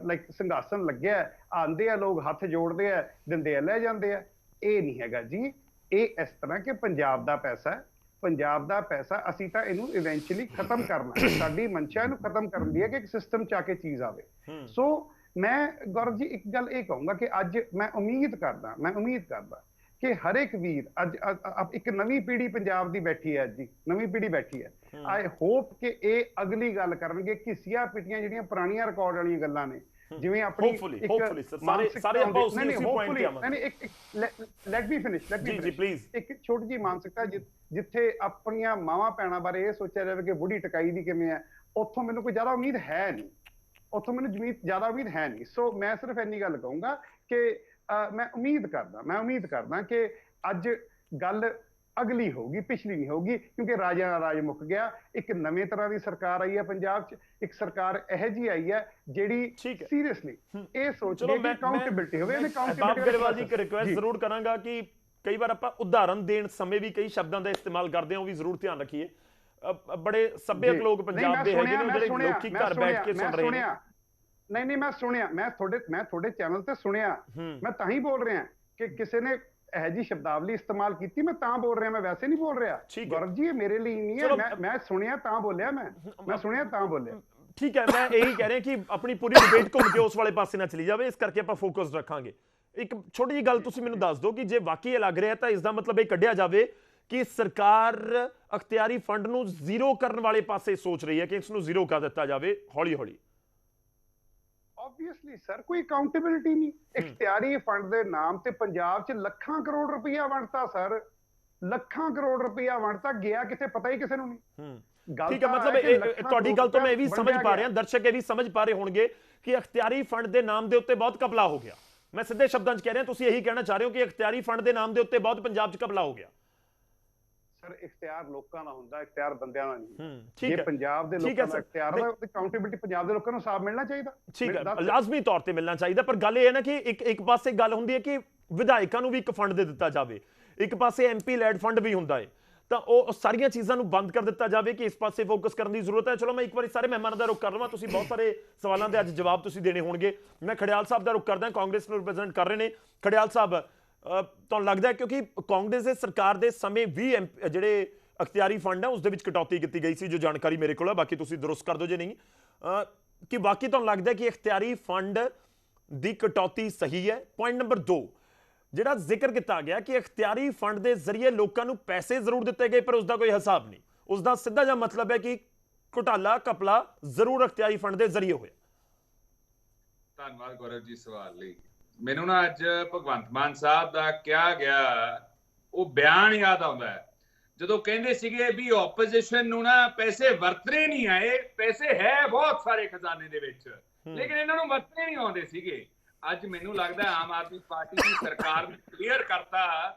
ਲਾਈਕ ਸਿੰਘਾਸਨ ਲੱਗਿਆ, ਆਉਂਦੇ ਆ ਲੋਕ, ਹੱਥ ਜੋੜਦੇ ਆ, ਦਿੰਦੇ ਆ, ਲੈ ਜਾਂਦੇ ਆ। ਇਹ ਨਹੀਂ ਹੈਗਾ ਜੀ। ਇਹ ਇਸ ਤਰ੍ਹਾਂ ਕਿ ਪੰਜਾਬ ਦਾ ਪੈਸਾ ਹੈ, ਪੰਜਾਬ ਦਾ ਪੈਸਾ ਅਸੀਂ ਤਾਂ ਇਹਨੂੰ ਇਵੈਂਚੁਅਲੀ ਖਤਮ ਕਰਨਾ। ਸਾਡੀ ਮਨਸ਼ਾ ਇਹਨੂੰ ਖਤਮ ਕਰਨ ਦੀ ਹੈ ਕਿ ਇੱਕ ਸਿਸਟਮ 'ਚ ਆ ਕੇ ਚੀਜ਼ ਆਵੇ। ਸੋ ਮੈਂ ਗੌਰਵ ਜੀ ਇੱਕ ਗੱਲ ਇਹ ਕਹੂੰਗਾ ਕਿ ਅੱਜ ਮੈਂ ਉਮੀਦ ਕਰਦਾ ਕਿ ਹਰ ਇੱਕ ਵੀਰ ਅੱਜ ਇੱਕ ਨਵੀਂ ਪੀੜ੍ਹੀ ਪੰਜਾਬ ਦੀ ਬੈਠੀ ਹੈ, ਜੀ ਨਵੀਂ ਪੀੜ੍ਹੀ ਬੈਠੀ ਹੈ। ਆਈ ਹੋਪ ਕਿ ਇਹ ਅਗਲੀ ਗੱਲ ਕਰਨਗੇ ਕਿ ਸਿਆ ਪਿਟੀਆਂ ਜਿਹੜੀਆਂ ਪੁਰਾਣੀਆਂ ਰਿਕਾਰਡ ਵਾਲੀਆਂ ਗੱਲਾਂ ਨੇ, ਜਿਵੇਂ ਆਪਣੀ ਲੈਟ ਮੀ ਫਿਨਿਸ਼ ਇੱਕ ਛੋਟੀ ਜਿਹੀ ਮਾਨਸਿਕਤਾ ਜਿੱਥੇ ਆਪਣੀਆਂ ਮਾਵਾਂ ਭੈਣਾਂ ਬਾਰੇ ਇਹ ਸੋਚਿਆ ਜਾਵੇ ਕਿ ਬੁੱਢੀ ਟਕਾਈ ਦੀ ਕਿਵੇਂ ਹੈ, ਉੱਥੋਂ ਮੈਨੂੰ ਕੋਈ ਜ਼ਿਆਦਾ ਉਮੀਦ ਹੈ ਨਹੀਂ, ਜ਼ਿਆਦਾ ਉਮੀਦ ਹੈ ਨਹੀਂ। ਸੋ ਮੈਂ ਸਿਰਫ ਇੰਨੀ ਗੱਲ ਕਹੂੰਗਾ ਕਿ ਮੈਂ ਉਮੀਦ ਕਰਦਾ ਕਿ ਅੱਜ ਗੱਲ ਅਗਲੀ ਹੋਊਗੀ, ਪਿਛਲੀ ਨਹੀਂ ਹੋਊਗੀ, ਕਿਉਂਕਿ ਰਾਜਿਆਂ ਦਾ ਰਾਜ ਮੁੱਕ ਗਿਆ। ਇੱਕ ਨਵੇਂ ਤਰ੍ਹਾਂ ਦੀ ਸਰਕਾਰ ਆਈ ਹੈ ਪੰਜਾਬ 'ਚ, ਇੱਕ ਸਰਕਾਰ ਇਹੋ ਜਿਹੀ ਆਈ ਹੈ ਜਿਹੜੀ ਸੀਰੀਅਸਲੀ ਇਹ ਸੋਚਦੀ ਹੈ ਕਿ ਅਕਾਊਂਟੇਬਿਲਟੀ ਹੋਵੇ। ਅਹਿਬਾਬ ਗਰੇਵਾਲ ਜੀ, ਇੱਕ ਰਿਕੁਐਸਟ ਜ਼ਰੂਰ ਕਰਾਂਗਾ ਕਿ ਕਈ ਵਾਰ ਆਪਾਂ ਉਦਾਹਰਨ ਦੇਣ ਸਮੇਂ ਵੀ ਕਈ ਸ਼ਬਦਾਂ ਦਾ ਇਸਤੇਮਾਲ ਕਰਦੇ ਹਾਂ, ਉਹ ਵੀ ਜ਼ਰੂਰ ਧਿਆਨ ਰੱਖੀਏ। ਬੜੇ ਸੱਭਿਅਕ ਲੋਕ ਪੰਜਾਬ ਦੇ ਹੈਗੇ ਨੇ ਜਿਹੜੇ ਲੋਕੀ ਘਰ ਬੈਠ ਕੇ ਸੁਣ ਰਹੇ ਨੇ। ਨਹੀਂ ਨਹੀਂ, ਮੈਂ ਸੁਣਿਆ, ਮੈਂ ਤੁਹਾਡੇ ਚੈਨਲ ਤੇ ਸੁਣਿਆ, ਮੈਂ ਤਾਂ ਹੀ ਬੋਲ ਰਿਹਾ ਕਿ ਕਿਸੇ ਨੇ ਇਹ ਜੀ ਸ਼ਬਦਾਵਲੀ ਇਸਤੇਮਾਲ ਕੀਤੀ, ਮੈਂ ਤਾਂ ਬੋਲ ਰਿਹਾ, ਮੈਂ ਵੈਸੇ ਨਹੀਂ ਬੋਲ ਰਿਹਾ। ਗੌਰਵ ਜੀ, ਇਹ ਮੇਰੇ ਲਈ ਨਹੀਂ ਹੈ, ਮੈਂ ਸੁਣਿਆ ਤਾਂ ਬੋਲਿਆ, ਮੈਂ ਸੁਣਿਆ ਤਾਂ ਬੋਲਿਆ। ਠੀਕ ਹੈ, ਮੈਂ ਇਹੀ ਕਹਿ ਰਿਹਾ ਕਿ ਆਪਣੀ ਪੂਰੀ ਡਿਬੇਟ ਘੁੰਮ ਕੇ ਉਸ ਵਾਲੇ ਪਾਸੇ ਨਾ ਚਲੀ ਜਾਵੇ, ਇਸ ਕਰਕੇ ਆਪਾਂ ਫੋਕਸ ਰੱਖਾਂਗੇ। ਇੱਕ ਛੋਟੀ ਜਿਹੀ ਗੱਲ ਤੁਸੀਂ ਮੈਨੂੰ ਦੱਸ ਦਿਓ ਕਿ ਜੇ ਵਾਕਈ ਇਹ ਲੱਗ ਰਿਹਾ ਤਾਂ ਇਸ ਦਾ ਮਤਲਬ ਇਹ ਕੱਢਿਆ ਜਾਵੇ ਕਿ ਸਰਕਾਰ ਅਖਤਿਆਰੀ ਫੰਡ ਨੂੰ ਜ਼ੀਰੋ ਕਰਨ ਵਾਲੇ ਪਾਸੇ ਸੋਚ ਰਹੀ ਹੈ ਕਿ ਇਸ ਨੂੰ ਜ਼ੀਰੋ ਕਰ ਦਿੱਤਾ ਜਾਵੇ ਹੌਲੀ ਹੌਲੀ। ਆਬਵੀਅਸਲੀ ਸਰ, ਕੋਈ ਅਕਾਊਂਟੇਬਿਲਿਟੀ ਨਹੀਂ। ਇਖਤਿਆਰੀ ਫੰਡ ਦੇ ਨਾਮ ਤੇ ਪੰਜਾਬ 'ਚ ਲੱਖਾਂ ਕਰੋੜ ਰੁਪਈਆ ਵੰਡਤਾ ਸਰ, ਲੱਖਾਂ ਕਰੋੜ ਰੁਪਈਆ ਵੰਡਤਾ, ਗਿਆ ਕਿਤੇ ਪਤਾ ਹੀ ਕਿਸੇ ਨੂੰ ਨਹੀਂ। ਠੀਕ ਹੈ, ਮਤਲਬ ਤੁਹਾਡੀ ਗੱਲ ਤੋਂ ਮੈਂ ਇਹ ਵੀ ਸਮਝ ਪਾ ਰਿਹਾ, ਦਰਸ਼ਕ ਇਹ ਵੀ ਸਮਝ ਪਾ ਰਹੇ ਹੋਣਗੇ ਕਿ ਅਖਤਿਆਰੀ ਫੰਡ ਦੇ ਨਾਮ ਦੇ ਉੱਤੇ ਬਹੁਤ ਘਪਲਾ ਹੋ ਗਿਆ। ਮੈਂ ਸਿੱਧੇ ਸ਼ਬਦਾਂ 'ਚ ਕਹਿ ਰਿਹਾ, ਤੁਸੀਂ ਇਹੀ ਕਹਿਣਾ ਚਾਹ ਰਹੇ ਹੋ ਕਿ ਅਖਤਿਆਰੀ ਫੰਡ ਦੇ ਨਾਮ ਦੇ ਉੱਤੇ ਬਹੁਤ ਪੰਜਾਬ 'ਚ ਘਪਲਾ ਹੋ ਗਿਆ। ਸਰ, ਇਖਤਿਆਰ ਲੋਕਾਂ ਦਾ ਹੁੰਦਾ, ਇਖਤਿਆਰ ਬੰਦਿਆਂ ਦਾ ਨਹੀਂ। ਠੀਕ ਹੈ, ਪੰਜਾਬ ਦੇ ਲੋਕਾਂ ਦਾ ਇਖਤਿਆਰ ਹੈ, ਅਕਾਊਂਟੇਬਿਲਿਟੀ ਪੰਜਾਬ ਦੇ ਲੋਕਾਂ ਨੂੰ ਸਾਫ਼ ਮਿਲਣਾ ਚਾਹੀਦਾ। ਠੀਕ ਹੈ, ਲਾਜ਼ਮੀ ਤੌਰ ਤੇ ਮਿਲਣਾ ਚਾਹੀਦਾ, ਪਰ ਗੱਲ ਇਹ ਹੈ ਨਾ ਕਿ ਇੱਕ ਪਾਸੇ ਗੱਲ ਹੁੰਦੀ ਹੈ ਕਿ ਵਿਧਾਇਕਾਂ ਨੂੰ ਵੀ ਇੱਕ ਫੰਡ ਦੇ ਦਿੱਤਾ ਜਾਵੇ, ਇੱਕ ਪਾਸੇ ਐਮਪੀ ਲੈਡ ਫੰਡ ਵੀ ਹੁੰਦਾ ਹੈ, ਤਾਂ ਉਹ ਸਾਰੀਆਂ ਚੀਜ਼ਾਂ ਨੂੰ ਬੰਦ ਕਰ ਦਿੱਤਾ ਜਾਵੇ ਕਿ ਇਸ ਪਾਸੇ ਫੋਕਸ ਕਰਨ ਦੀ ਜ਼ਰੂਰਤ ਹੈ। ਚਲੋ, ਮੈਂ ਇੱਕ ਵਾਰੀ ਸਾਰੇ ਮਹਿਮਾਨਾਂ ਦਾ ਰੁਖ ਕਰ ਲਵਾਂ, ਤੁਸੀਂ ਬਹੁਤ ਸਾਰੇ ਸਵਾਲਾਂ ਦੇ ਅੱਜ ਜਵਾਬ ਤੁਸੀਂ ਦੇਣੇ ਹੋਣਗੇ। ਮੈਂ ਖੜਿਆਲ ਸਾਹਿਬ ਦਾ ਰੁਖ ਕਰਦਾ, ਕਾਂਗਰਸ ਨੂੰ ਰਿਪਰੈਜ਼ੈਂਟ ਕਰ ਰਹੇ ਨੇ। ਖੜਿਆਲ ਸਾਹਿਬ, ਤੁਹਾਨੂੰ ਲੱਗਦਾ ਹੈ ਕਿਉਂਕਿ ਕਾਂਗਰਸ ਦੇ ਸਰਕਾਰ ਦੇ ਸਮੇਂ ਵੀ ਜਿਹੜੇ ਅਖਤਿਆਰੀ ਫੰਡ ਹੈ ਉਸ ਦੇ ਵਿੱਚ ਕਟੌਤੀ ਕੀਤੀ ਗਈ ਸੀ, ਜੋ ਜਾਣਕਾਰੀ ਮੇਰੇ ਕੋਲ ਹੈ, ਬਾਕੀ ਤੁਸੀਂ ਦਰੁਸਤ ਕਰ ਦਿਓ ਜੇ ਨਹੀਂ, ਕਿ ਬਾਕੀ ਤੁਹਾਨੂੰ ਲੱਗਦਾ ਕਿ ਅਖਤਿਆਰੀ ਫੰਡ ਦੀ ਕਟੌਤੀ ਸਹੀ ਹੈ? ਪੁਆਇੰਟ ਨੰਬਰ 2, ਜਿਹੜਾ ਜ਼ਿਕਰ ਕੀਤਾ ਗਿਆ ਕਿ ਅਖਤਿਆਰੀ ਫੰਡ ਦੇ ਜ਼ਰੀਏ ਲੋਕਾਂ ਨੂੰ ਪੈਸੇ ਜ਼ਰੂਰ ਦਿੱਤੇ ਗਏ ਪਰ ਉਸ ਦਾ ਕੋਈ ਹਿਸਾਬ ਨਹੀਂ, ਉਸ ਦਾ ਸਿੱਧਾ ਜਿਹਾ ਮਤਲਬ ਹੈ ਕਿ ਘੁਟਾਲਾ ਘਪਲਾ ਜ਼ਰੂਰ ਅਖਤਿਆਰੀ ਫੰਡ ਦੇ ਜ਼ਰੀਏ ਹੋਇਆ। ਧੰਨਵਾਦ ਗੌਰਵ ਜੀ ਸਵਾਲ ਲਈ। ਮੈਨੂੰ ਨਾ ਅੱਜ ਭਗਵੰਤ ਮਾਨ ਸਾਹਿਬ ਦਾ ਕਿਹਾ ਗਿਆ ਉਹ ਬਿਆਨ ਯਾਦ ਆਉਂਦਾ ਹੈ, ਜਦੋਂ ਕਹਿੰਦੇ ਸੀਗੇ ਵੀ ਆਪੋਜੀਸ਼ਨ ਨੂੰ ਨਾ ਪੈਸੇ ਵਰਤਣੇ ਨਹੀਂ ਆਏ, ਪੈਸੇ ਹੈ ਬਹੁਤ ਸਾਰੇ ਖਜ਼ਾਨੇ ਦੇ ਵਿੱਚ, ਲੇਕਿਨ ਇਹਨਾਂ ਨੂੰ ਵਰਤਣੇ ਨਹੀਂ ਆਉਂਦੇ ਸੀਗੇ। ਅੱਜ ਮੈਨੂੰ ਲੱਗਦਾ ਆਮ ਆਦਮੀ ਪਾਰਟੀ ਦੀ ਸਰਕਾਰ ਨੇ ਕਲੀਅਰ ਕਰਤਾ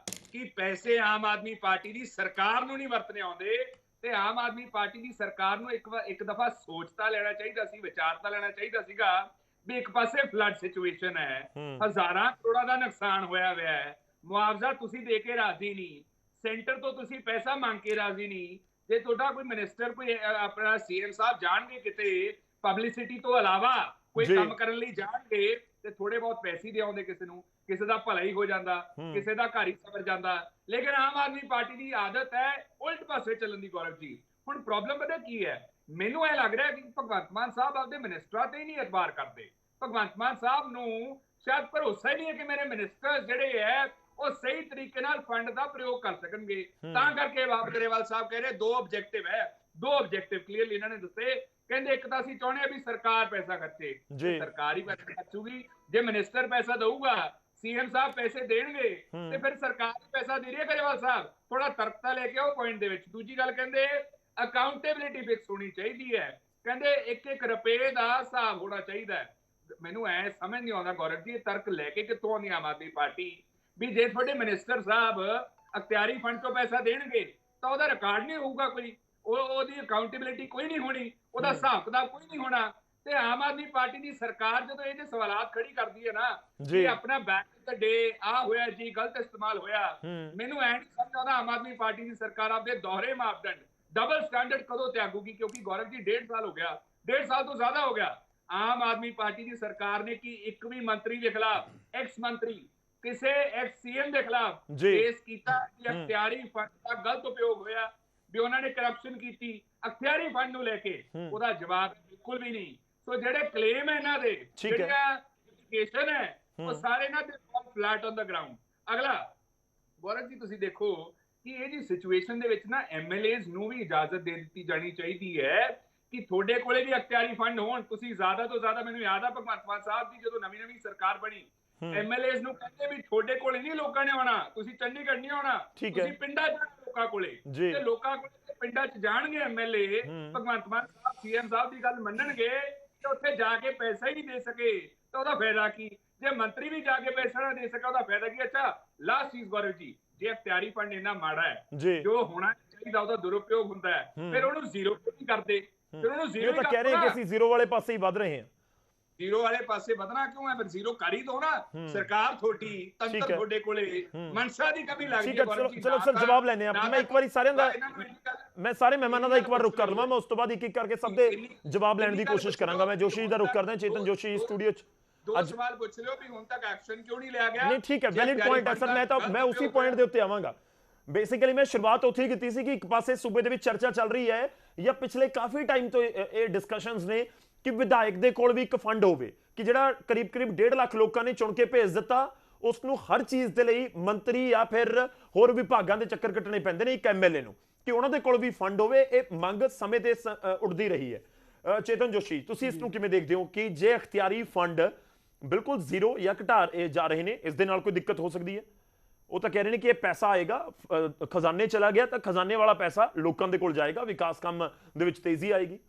ਕਿ ਪੈਸੇ ਆਮ ਆਦਮੀ ਪਾਰਟੀ ਦੀ ਸਰਕਾਰ ਨੂੰ ਨਹੀਂ ਵਰਤਣੇ ਆਉਂਦੇ, ਤੇ ਆਮ ਆਦਮੀ ਪਾਰਟੀ ਦੀ ਸਰਕਾਰ ਨੂੰ ਇੱਕ ਦਫਾ ਸੋਚ ਤਾਂ ਲੈਣਾ ਚਾਹੀਦਾ ਸੀ, ਵਿਚਾਰ ਤਾਂ ਲੈਣਾ ਚਾਹੀਦਾ ਸੀਗਾ ਵੀ ਇੱਕ ਪਾਸੇ ਫਲੱਡ ਸਿਚੁਏਸ਼ਨ ਹੈ, ਹਜ਼ਾਰਾਂ ਕਰੋੜਾਂ ਦਾ ਨੁਕਸਾਨ ਹੋਇਆ ਹੋਇਆ ਹੈ, ਮੁਆਵਜ਼ਾ ਤੁਸੀਂ ਦੇ ਕੇ ਰਾਜ਼ੀ ਨਹੀਂ, ਸੈਂਟਰ ਤੋਂ ਤੁਸੀਂ ਪੈਸਾ ਮੰਗ ਕੇ ਰਾਜ਼ੀ ਨਹੀਂ। ਜੇ ਤੁਹਾਡਾ ਕੋਈ ਮਿਨਿਸਟਰ, ਕੋਈ ਆਪਣਾ ਸੀਐਮ ਸਾਹਿਬ ਜਾਣਗੇ ਕਿਤੇ ਪਬਲਿਸਿਟੀ ਤੋਂ ਇਲਾਵਾ ਕੋਈ ਕੰਮ ਕਰਨ ਲਈ ਜਾਣਗੇ ਤੇ ਥੋੜੇ ਬਹੁਤ ਪੈਸੇ ਦੇ ਆਉਂਦੇ ਕਿਸੇ ਨੂੰ, ਕਿਸੇ ਦਾ ਭਲਾ ਹੀ ਹੋ ਜਾਂਦਾ, ਕਿਸੇ ਦਾ ਘਰ ਹੀ ਸਵਰ ਜਾਂਦਾ। ਲੇਕਿਨ ਆਮ ਆਦਮੀ ਪਾਰਟੀ ਦੀ ਆਦਤ ਹੈ ਉਲਟ ਪਾਸੇ ਚੱਲਣ ਦੀ। ਗੌਰਵ ਜੀ, ਹੁਣ ਪ੍ਰੋਬਲਮ ਪਤਾ ਕੀ ਹੈ? ਮੈਨੂੰ ਇਹ ਲੱਗ ਰਿਹਾ ਕਿ ਭਗਵੰਤ ਮਾਨ ਸਾਹਿਬ ਆਪਦੇ ਮਿਨਿਸਟਰਾਂ ਤੇ ਹੀ ਨਹੀਂ ਇਤਬਾਰ ਕਰਦੇ। ਭਗਵੰਤ ਮਾਨ ਸਾਹਿਬ ਨੂੰ ਸ਼ਾਇਦ ਭਰੋਸਾ ਹੀ ਨਹੀਂ ਹੈ ਕਿ ਮੇਰੇ ਮਿਨਿਸਟਰ ਜਿਹੜੇ ਹੈ ਉਹ ਸਹੀ ਤਰੀਕੇ ਨਾਲ ਫੰਡ ਦਾ ਪ੍ਰਯੋਗ ਕਰ ਸਕਣਗੇ। ਤਾਂ ਕਰਕੇ ਬਾਬਾ ਗਰੇਵਾਲ ਸਾਹਿਬ ਕਹਿ ਰਹੇ 2 ਆਬਜੈਕਟਿਵ ਹੈ, 2 ਆਬਜੈਕਟਿਵ ਕਲੀਅਰਲੀ ਇਹਨਾਂ ਨੇ ਦੱਸੇ। ਕਹਿੰਦੇ ਇੱਕ ਤਾਂ ਅਸੀਂ ਚਾਹੁੰਦੇ ਆ ਵੀ ਸਰਕਾਰ ਪੈਸਾ ਖਰਚੇ, ਸਰਕਾਰ ਹੀ ਪੈਸਾ ਖਰਚੂਗੀ। ਜੇ ਮਿਨਿਸਟਰ ਪੈਸਾ ਦਊਗਾ, ਸੀਐਮ ਸਾਹਿਬ ਪੈਸੇ ਦੇਣਗੇ, ਤੇ ਫਿਰ ਸਰਕਾਰ ਪੈਸਾ ਦੇ ਰਹੀ ਹੈ। ਗਰੇਵਾਲ ਸਾਹਿਬ ਥੋੜਾ ਤਰਕਤਾ ਲੈ ਕੇ ਆਓ ਪੁਆਇੰਟ ਦੇ ਵਿੱਚ। ਦੂਜੀ ਗੱਲ ਕਹਿੰਦੇ ਅਕਾਊਂਟੇਬਿਲਿਟੀ ਫਿਕਸ ਹੋਣੀ ਚਾਹੀਦੀ ਹੈ, ਕਹਿੰਦੇ 1-1 ਰੁਪਏ ਦਾ ਹਿਸਾਬ ਹੋਣਾ ਚਾਹੀਦਾ ਹੈ। ਮੈਨੂੰ ਐ ਸਮਝ ਨਹੀਂ ਆਉਂਦਾ ਗੌਰਵ ਜੀ, ਤਰਕ ਲੈ ਕੇ ਕਿੱਥੋਂ ਆਉਂਦੀ ਆਮ ਆਦਮੀ ਪਾਰਟੀ ਵੀ ਜੇ ਤੁਹਾਡੇ ਮਿਨਿਸਟਰ ਸਾਹਿਬ ਅਖਤਿਆਰੀ ਫੰਡ ਤੋਂ ਪੈਸਾ ਦੇਣਗੇ ਤਾਂ ਉਹਦਾ ਰਿਕਾਰਡ ਨਹੀਂ ਹੋਊਗਾ, ਕੋਈ ਉਹਦੀ ਅਕਾਊਂਟੇਬਿਲਿਟੀ ਕੋਈ ਨਹੀਂ ਹੋਣੀ, ਉਹਦਾ ਹਿਸਾਬ ਕਿਤਾਬ ਕੋਈ ਨਹੀਂ ਹੋਣਾ। ਤੇ ਆਮ ਆਦਮੀ ਪਾਰਟੀ ਦੀ ਸਰਕਾਰ ਜਦੋਂ ਇਹ ਜੇ ਸਵਾਲਾਤ ਖੜੀ ਕਰਦੀ ਹੈ ਨਾ ਕਿ ਆਪਣਾ ਬੈਕ ਦਾ ਡੇ ਆ ਹੋਇਆ ਜੀ, ਗਲਤ ਇਸਤੇਮਾਲ ਹੋਇਆ, ਮੈਨੂੰ ਐ ਨਹੀਂ ਸਮਝ ਆਉਂਦਾ ਆਮ ਆਦਮੀ ਪਾਰਟੀ ਦੀ ਸਰਕਾਰ ਆਪਦੇ ਦੋਹਰੇ ਮਾਪਦੰਡ, ਡਬਲ ਸਟੈਂਡਰਡ ਕਦੋਂ ਤਿਆਗੂਗੀ? ਕਿਉਂਕਿ ਗੌਰਵ ਜੀ 1.5 ਸਾਲ ਹੋ ਗਿਆ, 1.5 ਸਾਲ ਤੋਂ ਜ਼ਿਆਦਾ ਹੋ ਗਿਆ। ਆਮ ਆਦਮੀ ਪਾਰਟੀ ਦੀ ਸਰਕਾਰ ਨੇ ਕਿ ਇੱਕ ਵੀ ਮੰਤਰੀ ਦੇ ਖਿਲਾਫ, ਐਕਸ ਮੰਤਰੀ, ਕਿਸੇ ਐਕਸ ਸੀਐਮ ਦੇ ਖਿਲਾਫ ਕੇਸ ਕੀਤਾ ਕਿ ਅਖਤਿਆਰੀ ਫੰਡ ਦਾ ਗਲਤ ਉਪਯੋਗ ਹੋਇਆ, ਵੀ ਉਹਨਾਂ ਨੇ ਕਰਪਸ਼ਨ ਕੀਤੀ ਅਖਤਿਆਰੀ ਫੰਡ ਨੂੰ ਲੈ ਕੇ? ਉਹਦਾ ਜਵਾਬ ਬਿਲਕੁਲ ਵੀ ਨਹੀਂ। ਸੋ ਜਿਹੜੇ ਕਲੇਮ ਹੈ ਇਹਨਾਂ ਦੇ, ਜਿਹੜੀਆਂ ਐਪਲੀਕੇਸ਼ਨ ਹੈ, ਉਹ ਸਾਰੇ ਇਹਨਾਂ ਦੇ ਫਲੈਟ ਔਨ ਦਾ ਗਰਾਊਂਡ। ਅਗਲਾ ਗੌਰਵ ਜੀ ਤੁਸੀਂ ਦੇਖੋ ਕਿ ਇਹ ਜੀ ਸਿਚੁਏਸ਼ਨ ਦੇ ਵਿੱਚ ਨਾ ਐਮਐਲਏਜ਼ ਨੂੰ ਵੀ ਇਜਾਜ਼ਤ ਦੇ ਦਿੱਤੀ ਜਾਣੀ ਚਾਹੀਦੀ ਹੈ ਕਿ ਤੁਹਾਡੇ ਕੋਲੇ ਵੀ ਅਖਤਿਆਰੀ ਫੰਡ ਹੋਣ। ਤੁਸੀਂ ਜ਼ਿਆਦਾ ਤੋਂ ਜ਼ਿਆਦਾ, ਮੈਨੂੰ ਯਾਦ ਆ ਭਗਵੰਤ ਮਾਨ ਸਾਹਿਬ ਦੀ ਜਦੋਂ ਨਵੀਂ ਸਰਕਾਰ ਬਣੀ, ਐਮਐਲਏਜ਼ ਨੂੰ ਕਹਿੰਦੇ ਵੀ ਤੁਹਾਡੇ ਕੋਲੇ ਨਹੀਂ ਲੋਕਾਂ ਨੇ ਆਉਣਾ, ਤੁਸੀਂ ਚੰਡੀਗੜ੍ਹ ਨਹੀਂ ਆਉਣਾ, ਤੁਸੀਂ ਪਿੰਡਾਂ 'ਚ ਲੋਕਾਂ ਕੋਲੇ, ਤੇ ਲੋਕਾਂ ਕੋਲੇ ਪਿੰਡਾਂ 'ਚ ਜਾਣਗੇ ਐਮਐਲਏ। ਭਗਵੰਤ ਮਾਨ ਸਾਹਿਬ ਸੀਐਮ ਸਾਹਿਬ ਦੀ ਗੱਲ ਮੰਨਣਗੇ ਤੇ ਉੱਥੇ ਜਾ ਕੇ ਪੈਸਾ ਹੀ ਨਹੀਂ ਦੇ ਸਕੇ ਤਾਂ ਉਹਦਾ ਫਾਇਦਾ ਕੀ? ਜੇ ਮੰਤਰੀ ਵੀ ਜਾ ਕੇ ਪੈਸਾ ਨਾ ਦੇ ਸਕੇ ਉਹਦਾ ਫਾਇਦਾ ਕੀ? ਅੱਛਾ, ਲਾਸਟ ਚੀਜ਼ ਗੌਰਵ ਜੀ, ਜੇ ਅਖਤਿਆਰੀ ਫੰਡ ਇੰਨਾ ਮਾੜਾ ਹੈ, ਜੋ ਹੋਣਾ ਚਾਹੀਦਾ ਉਹਦਾ ਦੁਰਉਪਯੋਗ ਹੁੰਦਾ ਹੈ, ਫਿਰ ਉਹਨੂੰ ਜ਼ੀਰੋ ਕਿਉਂ ਨਹੀਂ ਕਰਦੇ? ਫਿਰ ਉਹਨੂੰ ਜ਼ੀਰੋ ਤਾਂ ਕਹਿ ਰਹੇ ਕਿ ਅਸੀਂ ਜ਼ੀਰੋ ਵਾਲੇ ਪਾਸੇ ਹੀ ਵੱਧ ਰਹੇ ਹਾਂ। ਜ਼ੀਰੋ ਵਾਲੇ ਪਾਸੇ ਵਧਣਾ ਕਿਉਂ ਹੈ? ਫਿਰ ਜ਼ੀਰੋ ਕਰ ਹੀ ਦੋ ਨਾ। ਸਰਕਾਰ ਤੁਹਾਡੀ, ਤੰਤਰ ਤੁਹਾਡੇ ਕੋਲੇ, ਮਨਸ਼ਾ ਦੀ ਕਮੀ ਲੱਗਦੀ ਹੈ। ਚਲੋ ਸਰ, ਜਵਾਬ ਲੈਣੇ ਆਪਾਂ। ਮੈਂ ਇੱਕ ਵਾਰੀ ਸਾਰਿਆਂ ਦਾ ਮੈਂ ਸਾਰੇ ਮਹਿਮਾਨਾਂ ਦਾ ਇੱਕ ਵਾਰ ਰੁਕ ਕਰ ਲਵਾਂ, ਮੈਂ ਉਸ ਤੋਂ ਬਾਅਦ ਇੱਕ ਇੱਕ ਕਰਕੇ ਸਭ ਦੇ ਜਵਾਬ ਲੈਣ ਦੀ ਕੋਸ਼ਿਸ਼ ਕਰਾਂਗਾ। ਮੈਂ ਜੋਸ਼ੀ ਜੀ ਦਾ ਰੁਕ ਕਰਦਾ, ਚੇਤਨ ਜੋਸ਼ੀ ਸਟੂਡੀਓ 'ਚ। ਦੋ ਸਵਾਲ ਪੁੱਛ ਲਿਓ ਵੀ ਹੁਣ ਤੱਕ ਐਕਸ਼ਨ ਕਿਉਂ ਨਹੀਂ ਲਿਆ ਗਿਆ। ਨਹੀਂ ਠੀਕ ਹੈ, ਵੈਲਿਡ ਪੁਆਇੰਟ ਹੈ ਸਰ, ਮੈਂ ਉਸੇ ਪੁਆਇੰਟ ਦੇ ਉੱਤੇ ਆਵਾਂਗਾ। ਬੇਸਿਕਲੀ ਮੈਂ ਸ਼ੁਰੂਆਤ ਉੱਥੇ ਹੀ ਕੀਤੀ ਸੀ ਕਿ ਇੱਕ ਪਾਸੇ ਸੂਬੇ ਦੇ ਵਿੱਚ ਚਰਚਾ ਚੱਲ ਰਹੀ ਹੈ ਜਾਂ ਪਿਛਲੇ ਕਾਫੀ ਟਾਈਮ ਤੋਂ ਇਹ ਡਿਸਕਸ਼ਨਸ ਨੇ ਕਿ ਵਿਧਾਇਕ ਦੇ ਕੋਲ ਵੀ ਇੱਕ ਫੰਡ ਹੋਵੇ ਕਿ ਜਿਹੜਾ ਕਰੀਬ 1.5 ਲੱਖ ਲੋਕਾਂ ਨੇ ਚੁਣ ਕੇ ਭੇਜ ਦਿੱਤਾ, ਉਸ ਨੂੰ ਹਰ ਚੀਜ਼ ਦੇ ਲਈ ਮੰਤਰੀ ਜਾਂ ਫਿਰ ਹੋਰ ਵਿਭਾਗਾਂ ਦੇ ਚੱਕਰ ਕੱਟਣੇ ਪੈਂਦੇ ਨੇ ਇੱਕ ਐਮਐਲਏ ਨੂੰ, ਕਿ ਉਹਨਾਂ ਦੇ ਕੋਲ ਵੀ ਫੰਡ ਹੋਵੇ। ਇਹ ਮੰਗ ਸਮੇਂ ਤੇ ਉੱਠਦੀ ਰਹੀ ਹੈ। ਚੇਤਨ ਜੋਸ਼ੀ, ਤੁਸੀਂ ਇਸ ਨੂੰ ਕਿਵੇਂ ਦੇਖਦੇ ਹੋ ਕਿ ਜੇ ਅਖਤਿਆਰੀ ਫੰਡ ਬਿਲਕੁਲ ਜ਼ੀਰੋ ਜਾਂ ਘਟਾ ਜਾ ਰਹੇ ਨੇ, ਇਸ ਦੇ ਨਾਲ ਕੋਈ ਦਿੱਕਤ ਹੋ ਸਕਦੀ ਹੈ? ਉਹ ਤਾਂ ਕਹਿ ਰਹੇ ਨੇ ਕਿ ਇਹ ਪੈਸਾ ਆਏਗਾ, ਖਜ਼ਾਨੇ ਚਲਾ ਗਿਆ ਤਾਂ ਖਜ਼ਾਨੇ ਵਾਲਾ ਪੈਸਾ ਲੋਕਾਂ ਦੇ ਕੋਲ ਜਾਏਗਾ, ਵਿਕਾਸ ਕੰਮ ਦੇ ਵਿੱਚ ਤੇਜ਼ੀ ਆਏਗੀ।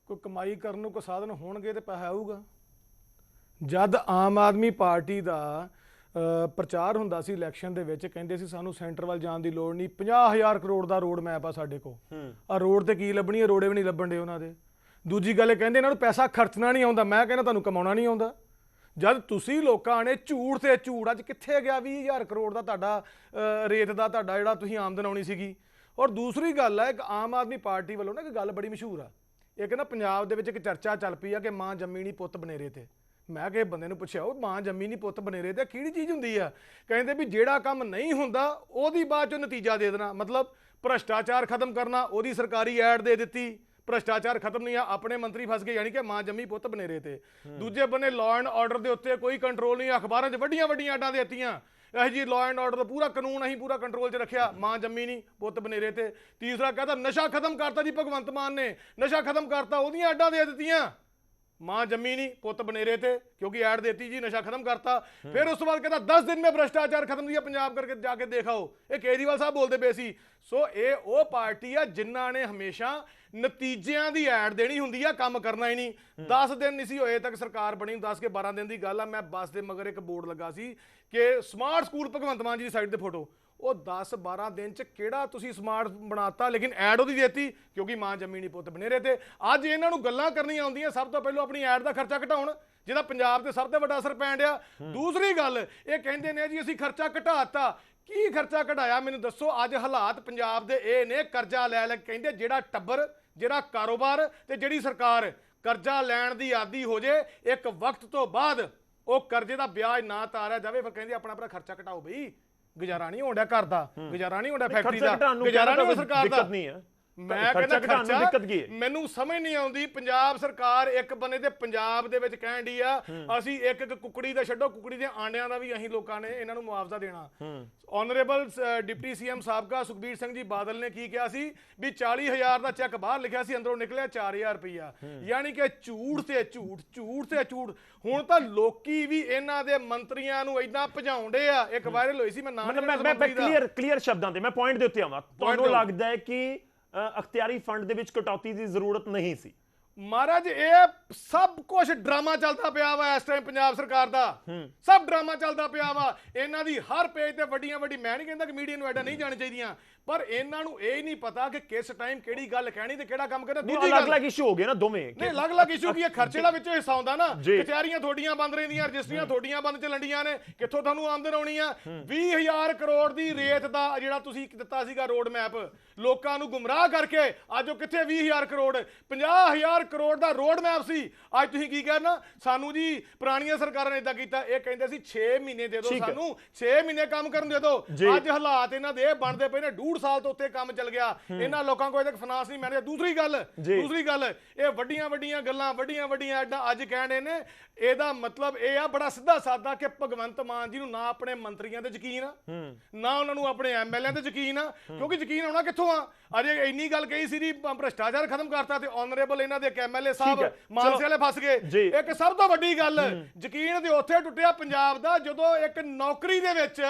ਕੋਈ ਕਮਾਈ ਕਰਨ ਨੂੰ ਕੋਈ ਸਾਧਨ ਹੋਣਗੇ ਤੇ ਪੈਸਾ ਆਊਗਾ। ਜਦ ਆਮ ਆਦਮੀ ਪਾਰਟੀ ਦਾ ਪ੍ਰਚਾਰ ਹੁੰਦਾ ਸੀ ਇਲੈਕਸ਼ਨ ਦੇ ਵਿੱਚ, ਕਹਿੰਦੇ ਸੀ ਸਾਨੂੰ ਸੈਂਟਰ ਵੱਲ ਜਾਣ ਦੀ ਲੋੜ ਨਹੀਂ, 50,000 ਕਰੋੜ ਦਾ ਰੋਡ ਮੈਪ ਆ ਸਾਡੇ ਕੋਲ। ਆ ਰੋਡ ਤੇ ਕੀ ਲੱਭਣੀ ਹੈ, ਰੋੜੇ ਵੀ ਨਹੀਂ ਲੱਭਣ ਦੇ ਉਹਨਾਂ ਦੇ। ਦੂਜੀ ਗੱਲ ਇਹ ਕਹਿੰਦੇ ਇਹਨਾਂ ਨੂੰ ਪੈਸਾ ਖਰਚਣਾ ਨਹੀਂ ਆਉਂਦਾ। ਮੈਂ ਕਹਿੰਦਾ ਤੁਹਾਨੂੰ ਕਮਾਉਣਾ ਨਹੀਂ ਆਉਂਦਾ। ਜਦ ਤੁਸੀਂ ਲੋਕਾਂ ਨੇ ਝੂਠ ਤੇ ਝੂਠ, ਅੱਜ ਕਿੱਥੇ ਗਿਆ 20,000 ਕਰੋੜ ਦਾ ਤੁਹਾਡਾ ਰੇਤ ਦਾ ਤੁਹਾਡਾ ਜਿਹੜਾ ਤੁਸੀਂ ਆਮਦਨ ਆਉਣੀ ਸੀਗੀ। ਔਰ ਦੂਸਰੀ ਗੱਲ ਹੈ, ਇੱਕ ਆਮ ਆਦਮੀ ਪਾਰਟੀ ਵੱਲੋਂ ਨਾ ਇੱਕ ਗੱਲ ਬੜੀ ਮਸ਼ਹੂਰ ਆ, ਇਹ ਕਹਿੰਦਾ ਪੰਜਾਬ ਦੇ ਵਿੱਚ ਇੱਕ ਚਰਚਾ ਚੱਲ ਪਈ ਆ ਕਿ ਮਾਂ ਜੰਮੀ ਨਹੀਂ ਪੁੱਤ ਬਨੇਰੇ ਤੇ। ਮੈਂ ਕਿਸੇ ਬੰਦੇ ਨੂੰ ਪੁੱਛਿਆ, ਉਹ ਮਾਂ ਜੰਮੀ ਨਹੀਂ ਪੁੱਤ ਬਨੇਰੇ ਤੇ ਕਿਹੜੀ ਚੀਜ਼ ਹੁੰਦੀ ਆ? ਕਹਿੰਦੇ ਵੀ ਜਿਹੜਾ ਕੰਮ ਨਹੀਂ ਹੁੰਦਾ ਉਹਦੀ ਬਾਅਦ ਚੋਂ ਨਤੀਜਾ ਦੇ ਦੇਣਾ। ਮਤਲਬ ਭ੍ਰਸ਼ਟਾਚਾਰ ਖਤਮ ਕਰਨਾ, ਉਹਦੀ ਸਰਕਾਰੀ ਐਡ ਦੇ ਦਿੱਤੀ, ਭ੍ਰਸ਼ਟਾਚਾਰ ਖਤਮ ਨਹੀਂ ਆ, ਆਪਣੇ ਮੰਤਰੀ ਫਸ ਗਏ, ਯਾਨੀ ਕਿ ਮਾਂ ਜੰਮੀ ਪੁੱਤ ਬਨੇਰੇ ਤੇ। ਦੂਜੇ ਬੰਨੇ ਲਾਅ ਐਂਡ ਆਰਡਰ ਦੇ ਉੱਤੇ ਕੋਈ ਕੰਟਰੋਲ ਨਹੀਂ, ਅਖਬਾਰਾਂ 'ਚ ਵੱਡੀਆਂ ਵੱਡੀਆਂ ਐਡਾਂ ਦੇ ਦਿੱਤੀਆਂ ਇਹ ਜੀ ਲਾਅ ਐਂਡ ਆਰਡਰ ਦਾ ਪੂਰਾ ਕਾਨੂੰਨ ਅਸੀਂ ਪੂਰਾ ਕੰਟਰੋਲ 'ਚ ਰੱਖਿਆ, ਮਾਂ ਜੰਮੀ ਨਹੀਂ ਪੁੱਤ ਬਨੇਰੇ ਤੇ। ਤੀਸਰਾ ਕਹਿੰਦਾ ਨਸ਼ਾ ਖਤਮ ਕਰਤਾ ਜੀ ਭਗਵੰਤ ਮਾਨ ਨੇ, ਨਸ਼ਾ ਖਤਮ ਕਰਤਾ, ਉਹਦੀਆਂ ਐਡਾਂ ਦੇ ਦਿੱਤੀਆਂ, ਮਾਂ ਜੰਮੀ ਨਹੀਂ ਪੁੱਤ ਬਨੇਰੇ ਤੇ, ਕਿਉਂਕਿ ਐਡ ਦੇਤੀ ਜੀ ਨਸ਼ਾ खत्म करता। फिर उस बाद कहता 10 दिन में भ्रष्टाचार खत्म किया पंजाब करके जाके देखा हो, ये केजरीवाल साहब बोलते पे सी। सो ये वो पार्टी है जिन्हां ने हमेशा नतीजियां दी ऐड देनी हुंदी है, काम करना ही नहीं। 10 दिन नहीं सी होए तक सरकार बनी, 10 के 12 दिन की गल है। मैं बस के मगर एक बोर्ड लगा सी कि स्मार्ट स्कूल भगवंत मान जी की साइड ते फोटो, ਉਹ 10-12 ਦਿਨ ਚ ਕਿਹੜਾ ਤੁਸੀਂ ਸਮਾਰਟ ਬਣਾਤਾ, ਲੇਕਿਨ ਐਡ ਉਹਦੀ ਦੇਤੀ ਕਿਉਂਕਿ ਮਾਂ ਜੰਮੀ ਨਹੀਂ ਪੁੱਤ ਬਨੇਰੇ ਤੇ। ਅੱਜ ਇਹਨਾਂ ਨੂੰ ਗੱਲਾਂ ਕਰਨੀਆਂ ਆਉਂਦੀਆਂ, ਸਭ ਤੋਂ ਪਹਿਲਾਂ ਆਪਣੀ ਐਡ ਦਾ ਖਰਚਾ ਘਟਾਉਣ, ਜਿਹਦਾ ਪੰਜਾਬ ਤੇ ਸਭ ਤੋਂ ਵੱਡਾ ਅਸਰ ਪੈਣ ਡਿਆ। ਦੂਸਰੀ ਗੱਲ ਇਹ ਕਹਿੰਦੇ ਨੇ ਜੀ ਅਸੀਂ ਖਰਚਾ ਘਟਾਤਾ, ਕੀ ਖਰਚਾ ਘਟਾਇਆ ਮੈਨੂੰ ਦੱਸੋ। ਅੱਜ ਹਾਲਾਤ ਪੰਜਾਬ ਦੇ ਇਹ ਨੇ, ਕਰਜ਼ਾ ਲੈ ਲੈ ਕਹਿੰਦੇ ਜਿਹੜਾ ਟੱਬਰ, ਜਿਹੜਾ ਕਾਰੋਬਾਰ ਤੇ ਜਿਹੜੀ ਸਰਕਾਰ ਕਰਜ਼ਾ ਲੈਣ ਦੀ ਆਦੀ ਹੋ ਜੇ, ਇੱਕ ਵਕਤ ਤੋਂ ਬਾਅਦ ਉਹ ਕਰਜ਼ੇ ਦਾ ਵਿਆਜ ਨਾ ਤਾਰਿਆ ਜਾਵੇ, ਫਿਰ ਕਹਿੰਦੇ ਆਪਣਾ ਆਪਣਾ ਖਰਚਾ ਘਟਾਓ ਬਈ। ਗੁਜ਼ਾਰਾ ਨਹੀਂ ਹੋਣ ਡਿਆ ਘਰ ਦਾ, ਗੁਜ਼ਾਰਾ ਨਹੀਂ ਹੋਣ ਡਿਆ ਫੈਕਟਰੀ ਦਾ, ਗੁਜ਼ਾਰਾ ਨਹੀਂ ਸਰਕਾਰ ਦਾ। ਮੈਂ ਕਹਿੰਦਾ ਖਰਚਾ ਮੈਨੂੰ ਸਮਝ ਨਹੀਂ ਆਉਂਦੀ। ਪੰਜਾਬ ਸਰਕਾਰ ਇੱਕ ਬੰਨੇ ਤੇ ਪੰਜਾਬ ਦੇ ਵਿੱਚ ਕਹਿਣ ਡਈ ਆ ਅਸੀਂ ਇੱਕ ਇੱਕ ਕੁਕੜੀ ਦਾ ਛੱਡੋ, ਕੁਕੜੀ ਦੇ ਆਂਡਿਆਂ ਦਾ ਵੀ ਅਸੀਂ ਲੋਕਾਂ ਨੇ ਇਹਨਾਂ ਨੂੰ ਮੁਆਵਜ਼ਾ ਦੇਣਾ। ਆਨਰੇਬਲ ਡਿਪਟੀ ਸੀਐਮ ਸਾਬਕਾ ਸੁਖਬੀਰ ਸਿੰਘ ਜੀ ਬਾਦਲ ਨੇ ਕੀ ਕਿਹਾ ਸੀ ਵੀ 40,000 ਦਾ ਚੈੱਕ ਬਾਹਰ ਲਿਖਿਆ ਸੀ, ਅੰਦਰੋਂ ਨਿਕਲਿਆ 4,000 ਰੁਪਈਆ। ਯਾਨੀ ਕਿ ਝੂਠ ਤੇ ਝੂਠ, ਝੂਠ ਤੇ ਝੂਠ। ਹੁਣ ਤਾਂ ਲੋਕੀ ਵੀ ਇਹਨਾਂ ਦੇ ਮੰਤਰੀਆਂ ਨੂੰ ਇਦਾਂ ਭਜਾਉਂਦੇ ਆ। ਇੱਕ ਵਾਇਰਲ ਹੋਈ ਸੀ, ਮੈਂ ਨਾਮ ਮੈਂ ਕਲੀਅਰ ਸ਼ਬਦਾਂ ਤੇ ਮੈਂ ਪੁਆਇੰਟ ਦੇ ਉੱਤੇ ਆਵਾਂ। ਤੁਹਾਨੂੰ ਲੱਗਦਾ ਹੈ ਕਿ ਅਖਤਿਆਰੀ ਫੰਡ ਦੇ ਵਿੱਚ ਕਟੌਤੀ ਦੀ ਜ਼ਰੂਰਤ ਨਹੀਂ ਸੀ? ਮਹਾਰਾਜ ਇਹ ਸਭ ਕੁਝ ਡਰਾਮਾ ਚੱਲਦਾ ਪਿਆ ਵਾ ਇਸ ਟਾਈਮ ਪੰਜਾਬ ਸਰਕਾਰ ਦਾ, ਸਭ ਡਰਾਮਾ ਚੱਲਦਾ ਪਿਆ ਵਾ। ਇਹਨਾਂ ਦੀ ਹਰ ਪੇਜ ਤੇ ਵੱਡੀਆਂ ਵੱਡੀ, ਮੈਂ ਨਹੀਂ ਕਹਿੰਦਾ ਕਿ ਮੀਡੀਆ ਨੂੰ ਐਡਾ ਨਹੀਂ ਜਾਣੀ ਚਾਹੀਦੀਆਂ, ਪਰ ਇਹਨਾਂ ਨੂੰ ਇਹ ਨਹੀਂ ਪਤਾ ਕਿ ਕਿਸ ਟਾਈਮ ਕਿਹੜੀ ਗੱਲ ਕਹਿਣੀ ਤੇ ਕਿਹੜਾ ਕੰਮ ਕਰਨਾ। ਦੂਜੀ ਗੱਲ ਅਲੱਗ-ਅਲੱਗ ਇਸ਼ੂ ਹੋ ਗਏ ਨਾ ਦੋਵੇਂ। ਨਹੀਂ ਅਲੱਗ-ਅਲੱਗ ਇਸ਼ੂ ਕੀ ਹੈ, ਖਰਚੇ ਦਾ ਵਿੱਚ ਹਿੱਸਾ ਆਉਂਦਾ ਨਾ। ਕਚਹਿਰੀਆਂ ਤੁਹਾਡੀਆਂ ਬੰਦ ਰਹਿੰਦੀਆਂ, ਰਜਿਸਟਰੀਆਂ ਤੁਹਾਡੀਆਂ ਬੰਦ ਚੱਲਣਡੀਆਂ ਨੇ, ਕਿੱਥੋਂ ਤੁਹਾਨੂੰ ਆਮਦਨ ਆਉਣੀ ਆ? 20,000 ਕਰੋੜ ਦੀ ਰੇਤ ਦਾ ਜਿਹੜਾ ਤੁਸੀਂ ਦਿੱਤਾ ਸੀਗਾ ਰੋਡ ਮੈਪ, ਲੋਕਾਂ ਨੂੰ ਗੁੰਮਰਾਹ ਕਰਕੇ ਅੱਜ ਉਹ ਕਿੱਥੇ 20,000 ਕਰੋੜ, 50,000 ਕਰੋੜ ਦਾ ਰੋਡ ਮੈਪ ਸੀ। ਅੱਜ ਤੁਸੀਂ ਕੀ ਕਰਨਾ ਸਾਨੂੰ ਜੀ, ਪੁਰਾਣੀਆਂ ਸਰਕਾਰਾਂ ਨੇ ਇਦਾਂ ਕੀਤਾ, ਇਹ ਕਹਿੰਦੇ ਸੀ 6 ਮਹੀਨੇ ਦੇ ਦਿਓ ਸਾਨੂੰ, 6 ਮਹੀਨੇ ਕੰਮ ਕਰਨ ਦੇ ਦਿਓ। ਅੱਜ ਹਾਲਾਤ ਇਹਨਾਂ ਦੇ ਇਹ ਬਣਦੇ ਪਏ ਨੇ, 2.5 ਸਾਲ ਤੋਂ ਉੱਤੇ ਕੰਮ ਚੱਲ ਗਿਆ, ਇਹਨਾਂ ਲੋਕਾਂ ਕੋਲ ਤੱਕ ਫਾਈਨਾਂਸ ਨਹੀਂ ਮੈਨੇਜ। ਦੂਸਰੀ ਗੱਲ ਇਹ ਵੱਡੀਆਂ ਵੱਡੀਆਂ ਗੱਲਾਂ, ਵੱਡੀਆਂ ਵੱਡੀਆਂ ਐਡਾਂ ਅੱਜ ਕਹਿਣੇ ਨੇ, ਇਹਦਾ ਮਤਲਬ ਇਹ ਆ ਬੜਾ ਸਿੱਧਾ ਸਾਦਾ ਕਿ ਭਗਵੰਤ ਮਾਨ ਜੀ ਨੂੰ ਨਾ ਆਪਣੇ ਮੰਤਰੀਆਂ ਤੇ ਯਕੀਨ ਆ, ਨਾ ਉਹਨਾਂ ਨੂੰ ਆਪਣੇ ਐਮਐਲਏ ਤੇ ਯਕੀਨ ਆ। ਕਿਉਂਕਿ ਯਕੀਨ ਆਉਣਾ ਕਿੱਥੋਂ ਆ? ਅਜੇ ਇੰਨੀ ਗੱਲ ਕਹੀ ਸੀ ਜੀ ਭ੍ਰਸ਼ਟਾਚਾਰ ਖਤਮ ਕਰਤਾ ਤੇ ਆਨਰੇਬਲ ਇਹਨਾਂ ਦੇ ਇੱਕ ਐਮਐਲਏ ਸਾਹਿਬ ਮਾਨਸੇ ਵਾਲੇ ਫਸ ਗਏ। ਇੱਕ ਸਭ ਤੋਂ ਵੱਡੀ ਗੱਲ, ਯਕੀਨ ਤੇ ਉੱਥੇ ਟੁੱਟਿਆ ਪੰਜਾਬ ਦਾ ਜਦੋਂ ਇੱਕ ਨੌਕਰੀ ਦੇ ਵਿੱਚ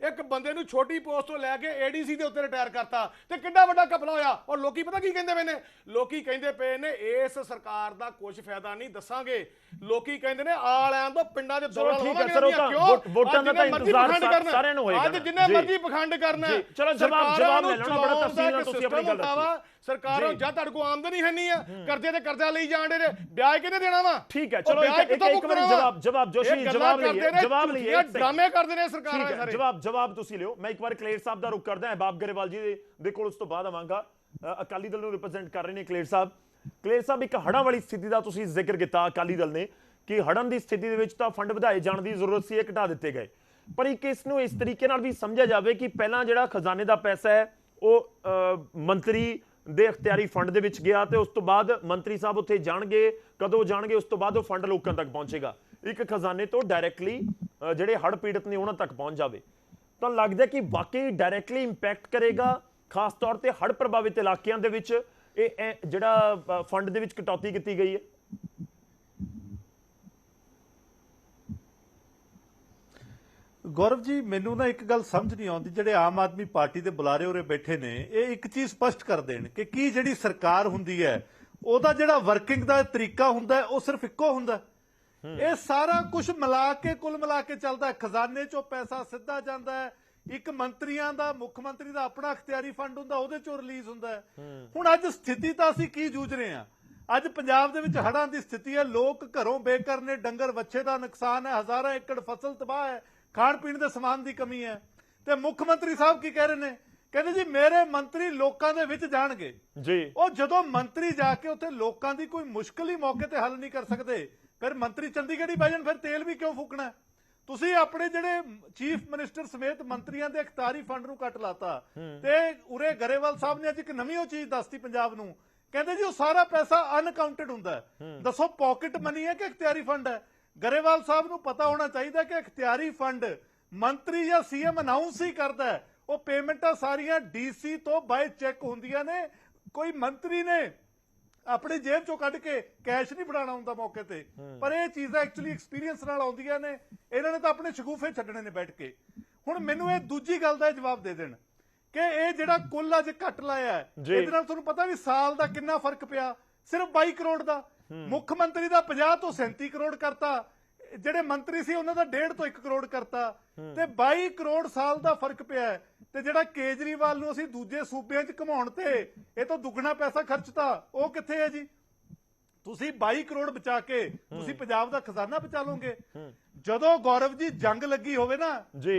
ਇੱਕ ਬੰਦੇ ਨੂੰ ਛੋਟੀ ਪੋਸਟ ਤੋਂ ਲੈ ਕੇ ਏਡੀਸੀ ਦੇ ਉੱਤੇ ਰਿਟਾਇਰ ਕਰਤਾ, ਤੇ ਕਿੰਨਾ ਵੱਡਾ ਘਪਲਾ ਹੋਇਆ। ਔਰ ਲੋਕੀ ਪਤਾ ਕੀ ਕਹਿੰਦੇ ਪਏ ਨੇ? ਲੋਕੀ ਕਹਿੰਦੇ ਪਏ ਨੇ ਇਸ ਸਰਕਾਰ ਦਾ ਕੁਝ ਫਾਇਦਾ ਨਹੀਂ, ਦੱਸਾਂਗੇ। ਲੋਕੀ ਕਹਿੰਦੇ ਨੇ ਆ ਲੈਣ ਤੋਂ ਪਿੰਡਾਂ 'ਚ ਦੌੜਾ ਲਾਵਾਂਗੇ, ਵੋਟਾਂ ਦਾ ਤਾਂ ਇੰਤਜ਼ਾਰ ਸਾਰਿਆਂ ਨੂੰ ਹੋਏਗਾ, ਅੱਜ ਜਿੰਨੇ ਮਰਜ਼ੀ ਪਖੰਡ ਕਰਨਾ। ਚਲੋ ਜਵਾਬ ਲੈਣਾ ਬੜਾ ਤਫਸੀਲ ਨਾਲ ਤੁਸੀਂ ਆਪਣੀ ਗੱਲ ਦੱਸੋ। ਸਰਕਾਰਾਂ ਜਾਂ ਤੁਹਾਡੇ ਕੋਲ ਆਮਦਨ ਹੀ ਹੈ ਨਹੀਂ ਆ, ਕਰਜ਼ੇ ਤੇ ਕਰਜ਼ਾ ਲਈ ਜਾਂਦੇ ਨੇ, ਵਿਆਜ ਕਿਹਨੇ ਦੇਣਾ ਵਾ? ਠੀਕ ਹੈ, ਚਲੋ ਇੱਕ ਵਾਰ ਜਵਾਬ ਜੋਸ਼ੀ ਜਵਾਬ ਲਈਏ, ਡਰਾਮੇ ਕਰਦੇ ਨੇ ਸਰਕਾਰਾਂ ਸਾਰੇ। ਜਵਾਬ ਤੁਸੀਂ ਲਿਓ। ਮੈਂ ਇੱਕ ਵਾਰ ਕਲੇਰ ਸਾਹਿਬ ਦਾ ਰੁਕ ਕਰਦਾ, ਬਾਬ ਗਰੇਵਾਲ ਜੀ ਦੇ ਕੋਲ ਉਸ ਤੋਂ ਬਾਅਦ ਆਵਾਂਗਾ। ਅਕਾਲੀ ਦਲ ਨੂੰ ਰਿਪਰੈਜ਼ੈਂਟ ਕਰ ਰਹੇ ਨੇ ਕਲੇਰ ਸਾਹਿਬ ਇੱਕ ਹੜ੍ਹਾਂ ਵਾਲੀ ਸਥਿਤੀ ਦਾ ਤੁਸੀਂ ਜ਼ਿਕਰ ਕੀਤਾ ਅਕਾਲੀ ਦਲ ਨੇ ਕਿ ਹੜ੍ਹਾਂ ਦੀ ਸਥਿਤੀ ਦੇ ਵਿੱਚ ਤਾਂ ਫੰਡ ਵਧਾਏ ਜਾਣ ਦੀ ਜ਼ਰੂਰਤ ਸੀ, ਇਹ ਘਟਾ ਦਿੱਤੇ ਗਏ। ਪਰ ਇੱਕ ਇਸ ਨੂੰ ਇਸ ਤਰੀਕੇ ਨਾਲ ਵੀ ਸਮਝਿਆ ਜਾਵੇ ਕਿ ਪਹਿਲਾਂ ਜਿਹੜਾ ਖਜ਼ਾਨੇ ਦਾ ਪੈਸਾ ਹੈ ਉਹ ਮੰਤਰੀ ਦੇ ਇਖਤਿਆਰੀ ਫੰਡ ਦੇ ਵਿੱਚ ਗਿਆ ਤੇ ਉਸ ਤੋਂ ਬਾਅਦ ਮੰਤਰੀ ਸਾਹਿਬ ਉੱਥੇ ਜਾਣਗੇ, ਕਦੋਂ ਜਾਣਗੇ, ਉਸ ਤੋਂ ਬਾਅਦ ਉਹ ਫੰਡ ਲੋਕਾਂ ਤੱਕ ਪਹੁੰਚੇਗਾ, ਇੱਕ ਖਜ਼ਾਨੇ ਤੋਂ ਡਾਇਰੈਕਟਲੀ ਜਿਹੜੇ ਹੜ੍ਹ ਪੀੜਤ ਨੇ ਉਹਨਾਂ ਤੱਕ ਪਹੁੰਚ ਜਾਵੇ। ਤਾਂ ਲੱਗਦਾ ਕਿ ਵਾਕਈ ਡਾਇਰੈਕਟਲੀ ਇੰਪੈਕਟ ਕਰੇਗਾ, ਖਾਸ ਤੌਰ ਤੇ ਹੜ੍ਹ ਪ੍ਰਭਾਵਿਤ ਇਲਾਕਿਆਂ ਦੇ ਵਿੱਚ ਇਹ ਜਿਹੜਾ ਫੰਡ ਦੇ ਵਿੱਚ ਕਟੌਤੀ ਕੀਤੀ ਗਈ ਹੈ। ਗੌਰਵ ਜੀ, ਮੈਨੂੰ ਨਾ ਇੱਕ ਗੱਲ ਸਮਝ ਨਹੀਂ ਆਉਂਦੀ, ਜਿਹੜੇ ਆਮ ਆਦਮੀ ਪਾਰਟੀ ਦੇ ਬੁਲਾਰੇ ਉਰੇ ਬੈਠੇ ਨੇ ਇਹ ਇੱਕ ਚੀਜ਼ ਸਪਸ਼ਟ ਕਰ ਦੇਣ ਕਿ ਕੀ ਜਿਹੜੀ ਸਰਕਾਰ ਹੁੰਦੀ ਹੈ ਉਹਦਾ ਜਿਹੜਾ ਵਰਕਿੰਗ ਦਾ ਤਰੀਕਾ ਹੁੰਦਾ ਹੈ ਉਹ ਸਿਰਫ ਇੱਕੋ ਹੁੰਦਾ। ਇਹ ਸਾਰਾ ਕੁਝ ਮਿਲਾ ਕੇ ਕੁੱਲ ਮਿਲਾ ਕੇ ਚੱਲਦਾ ਹੈ। ਖਜ਼ਾਨੇ ਚੋਂ ਪੈਸਾ ਸਿੱਧਾ ਜਾਂਦਾ ਹੈ, ਇੱਕ ਮੰਤਰੀਆਂ ਦਾ, ਮੁੱਖ ਮੰਤਰੀ ਦਾ ਆਪਣਾ ਅਖਤਿਆਰੀ ਫੰਡ ਹੁੰਦਾ, ਉਹਦੇ ਚੋਂ ਰਿਲੀਜ਼ ਹੁੰਦਾ ਹੈ। ਹੁਣ ਅੱਜ ਸਥਿਤੀ ਤਾਂ ਅਸੀਂ ਕੀ ਜੂਝ ਰਹੇ ਹਾਂ? ਅੱਜ ਪੰਜਾਬ ਦੇ ਵਿੱਚ ਹੜ੍ਹਾਂ ਦੀ ਸਥਿਤੀ ਹੈ, ਲੋਕ ਘਰੋਂ ਬੇਘਰ ਨੇ, ਡੰਗਰ ਵੱਛੇ ਦਾ ਨੁਕਸਾਨ ਹੈ, ਹਜ਼ਾਰਾਂ ਏਕੜ ਫਸਲ ਤਬਾਹ ਹੈ, ਖਾਣ ਪੀਣ ਦੇ ਸਮਾਨ ਦੀ ਕਮੀ ਹੈ। ਤੇ ਮੁੱਖ ਮੰਤਰੀ ਸਾਹਿਬ ਕੀ ਕਹਿ ਰਹੇ ਨੇ? ਕਹਿੰਦੇ ਜੀ ਮੇਰੇ ਮੰਤਰੀ ਲੋਕਾਂ ਦੇ ਵਿੱਚ ਜਾਣਗੇ ਜੀ। ਉਹ ਜਦੋਂ ਮੰਤਰੀ ਜਾ ਕੇ ਉੱਥੇ ਲੋਕਾਂ ਦੀ ਕੋਈ ਮੁਸ਼ਕਲ ਹੀ ਮੌਕੇ ਤੇ ਹੱਲ ਨਹੀਂ ਕਰ ਸਕਦੇ, ਫਿਰ ਮੰਤਰੀ ਚੰਡੀਗੜ੍ਹ ਹੀ ਬਹਿ ਜਾਣ, ਫਿਰ ਤੇਲ ਵੀ ਕਿਉਂ ਫੂਕਣਾ? ਤੁਸੀਂ ਆਪਣੇ ਜਿਹੜੇ ਚੀਫ ਮਿਨਿਸਟਰ ਸਮੇਤ ਮੰਤਰੀਆਂ ਦੇ ਇਖਤਿਆਰੀ ਫੰਡ ਨੂੰ ਕੱਟ ਲਾਤਾ ਤੇ ਉਰੇ ਗਰੇਵਾਲ ਸਾਹਿਬ ਨੇ ਅੱਜ ਇੱਕ ਨਵੀਂ ਉਹ ਚੀਜ਼ ਦੱਸਤੀ ਪੰਜਾਬ ਨੂੰ, ਕਹਿੰਦੇ ਜੀ ਉਹ ਸਾਰਾ ਪੈਸਾ ਅਨਕਾਊਂਟਡ ਹੁੰਦਾ ਹੈ। ਦੱਸੋ ਪਾਕਟ ਮਨੀ ਹੈ ਕਿ ਇਖਤਿਆਰੀ ਫੰਡ ਹੈ? ਗਰੇਵਾਲ ਸਾਹਿਬ ਨੂੰ ਪਤਾ ਹੋਣਾ ਚਾਹੀਦਾ ਕਿ ਇਖਤਿਆਰੀ ਫੰਡ ਮੰਤਰੀ ਜਾਂ ਸੀਐਮ ਅਨਾਉਂਸ ਹੀ ਕਰਦਾ ਹੈ, ਉਹ ਪੇਮੈਂਟਾਂ ਸਾਰੀਆਂ ਡੀਸੀ ਤੋਂ ਬਾਈ ਚੈੱਕ ਹੁੰਦੀਆਂ ਨੇ, ਕੋਈ ਮੰਤਰੀ ਨੇ ਆਪਣੀ ਜੇਬ ਚੋਂ ਕੱਢ ਕੇ ਕੈਸ਼ ਨਹੀਂ ਫੜਾਉਣਾ ਹੁੰਦਾ ਮੌਕੇ ਤੇ। ਪਰ ਇਹ ਚੀਜ਼ਾਂ ਐਕਚੁਅਲੀ ਐਕਸਪੀਰੀਅੰਸ ਨਾਲ ਆਉਂਦੀਆਂ ਨੇ, ਇਹਨਾਂ ਨੇ ਤਾਂ ਆਪਣੇ ਸ਼ਗੂਫੇ ਛੱਡਣੇ ਨੇ ਬੈਠ ਕੇ। ਹੁਣ ਮੈਨੂੰ ਇਹ ਦੂਜੀ ਗੱਲ ਦਾ ਜਵਾਬ ਦੇ ਦੇਣ ਕਿ ਇਹ ਜਿਹੜਾ ਕੁੱਲ ਅੱਜ ਘੱਟ ਲਾਇਆ ਇਹਦੇ ਨਾਲ ਤੁਹਾਨੂੰ ਪਤਾ ਵੀ ਸਾਲ ਦਾ ਕਿੰਨਾ ਫਰਕ ਪਿਆ? ਸਿਰਫ 22 ਕਰੋੜ ਦਾ। ਮੁੱਖ ਮੰਤਰੀ ਦਾ 50 ਤੋਂ 37 ਕਰੋੜ ਕਰਤਾ, ਜਿਹੜੇ ਮੰਤਰੀ ਸੀ ਉਹਨਾਂ ਦਾ 1.5 ਤੋਂ 1 ਕਰੋੜ ਕਰਤਾ, ਤੇ 22 ਕਰੋੜ ਸਾਲ ਦਾ ਫਰਕ ਪਿਆ। ਤੇ ਜਿਹੜਾ ਕੇਜਰੀਵਾਲ ਨੂੰ ਅਸੀਂ ਦੂਜੇ ਸੂਬਿਆਂ 'ਚ ਘਮਾਉਣ ਤੇ ਇਹ ਤੋਂ ਦੁੱਗਣਾ ਪੈਸਾ ਖਰਚਤਾ, ਉਹ ਕਿੱਥੇ ਹੈ ਜੀ? ਤੁਸੀਂ 22 ਕਰੋੜ ਬਚਾ ਕੇ ਤੁਸੀਂ ਪੰਜਾਬ ਦਾ ਖਜ਼ਾਨਾ ਬਚਾ ਲਓਗੇ। ਜਦੋਂ ਗੌਰਵ ਜੀ ਜੰਗ ਲੱਗੀ ਹੋਵੇ ਨਾ,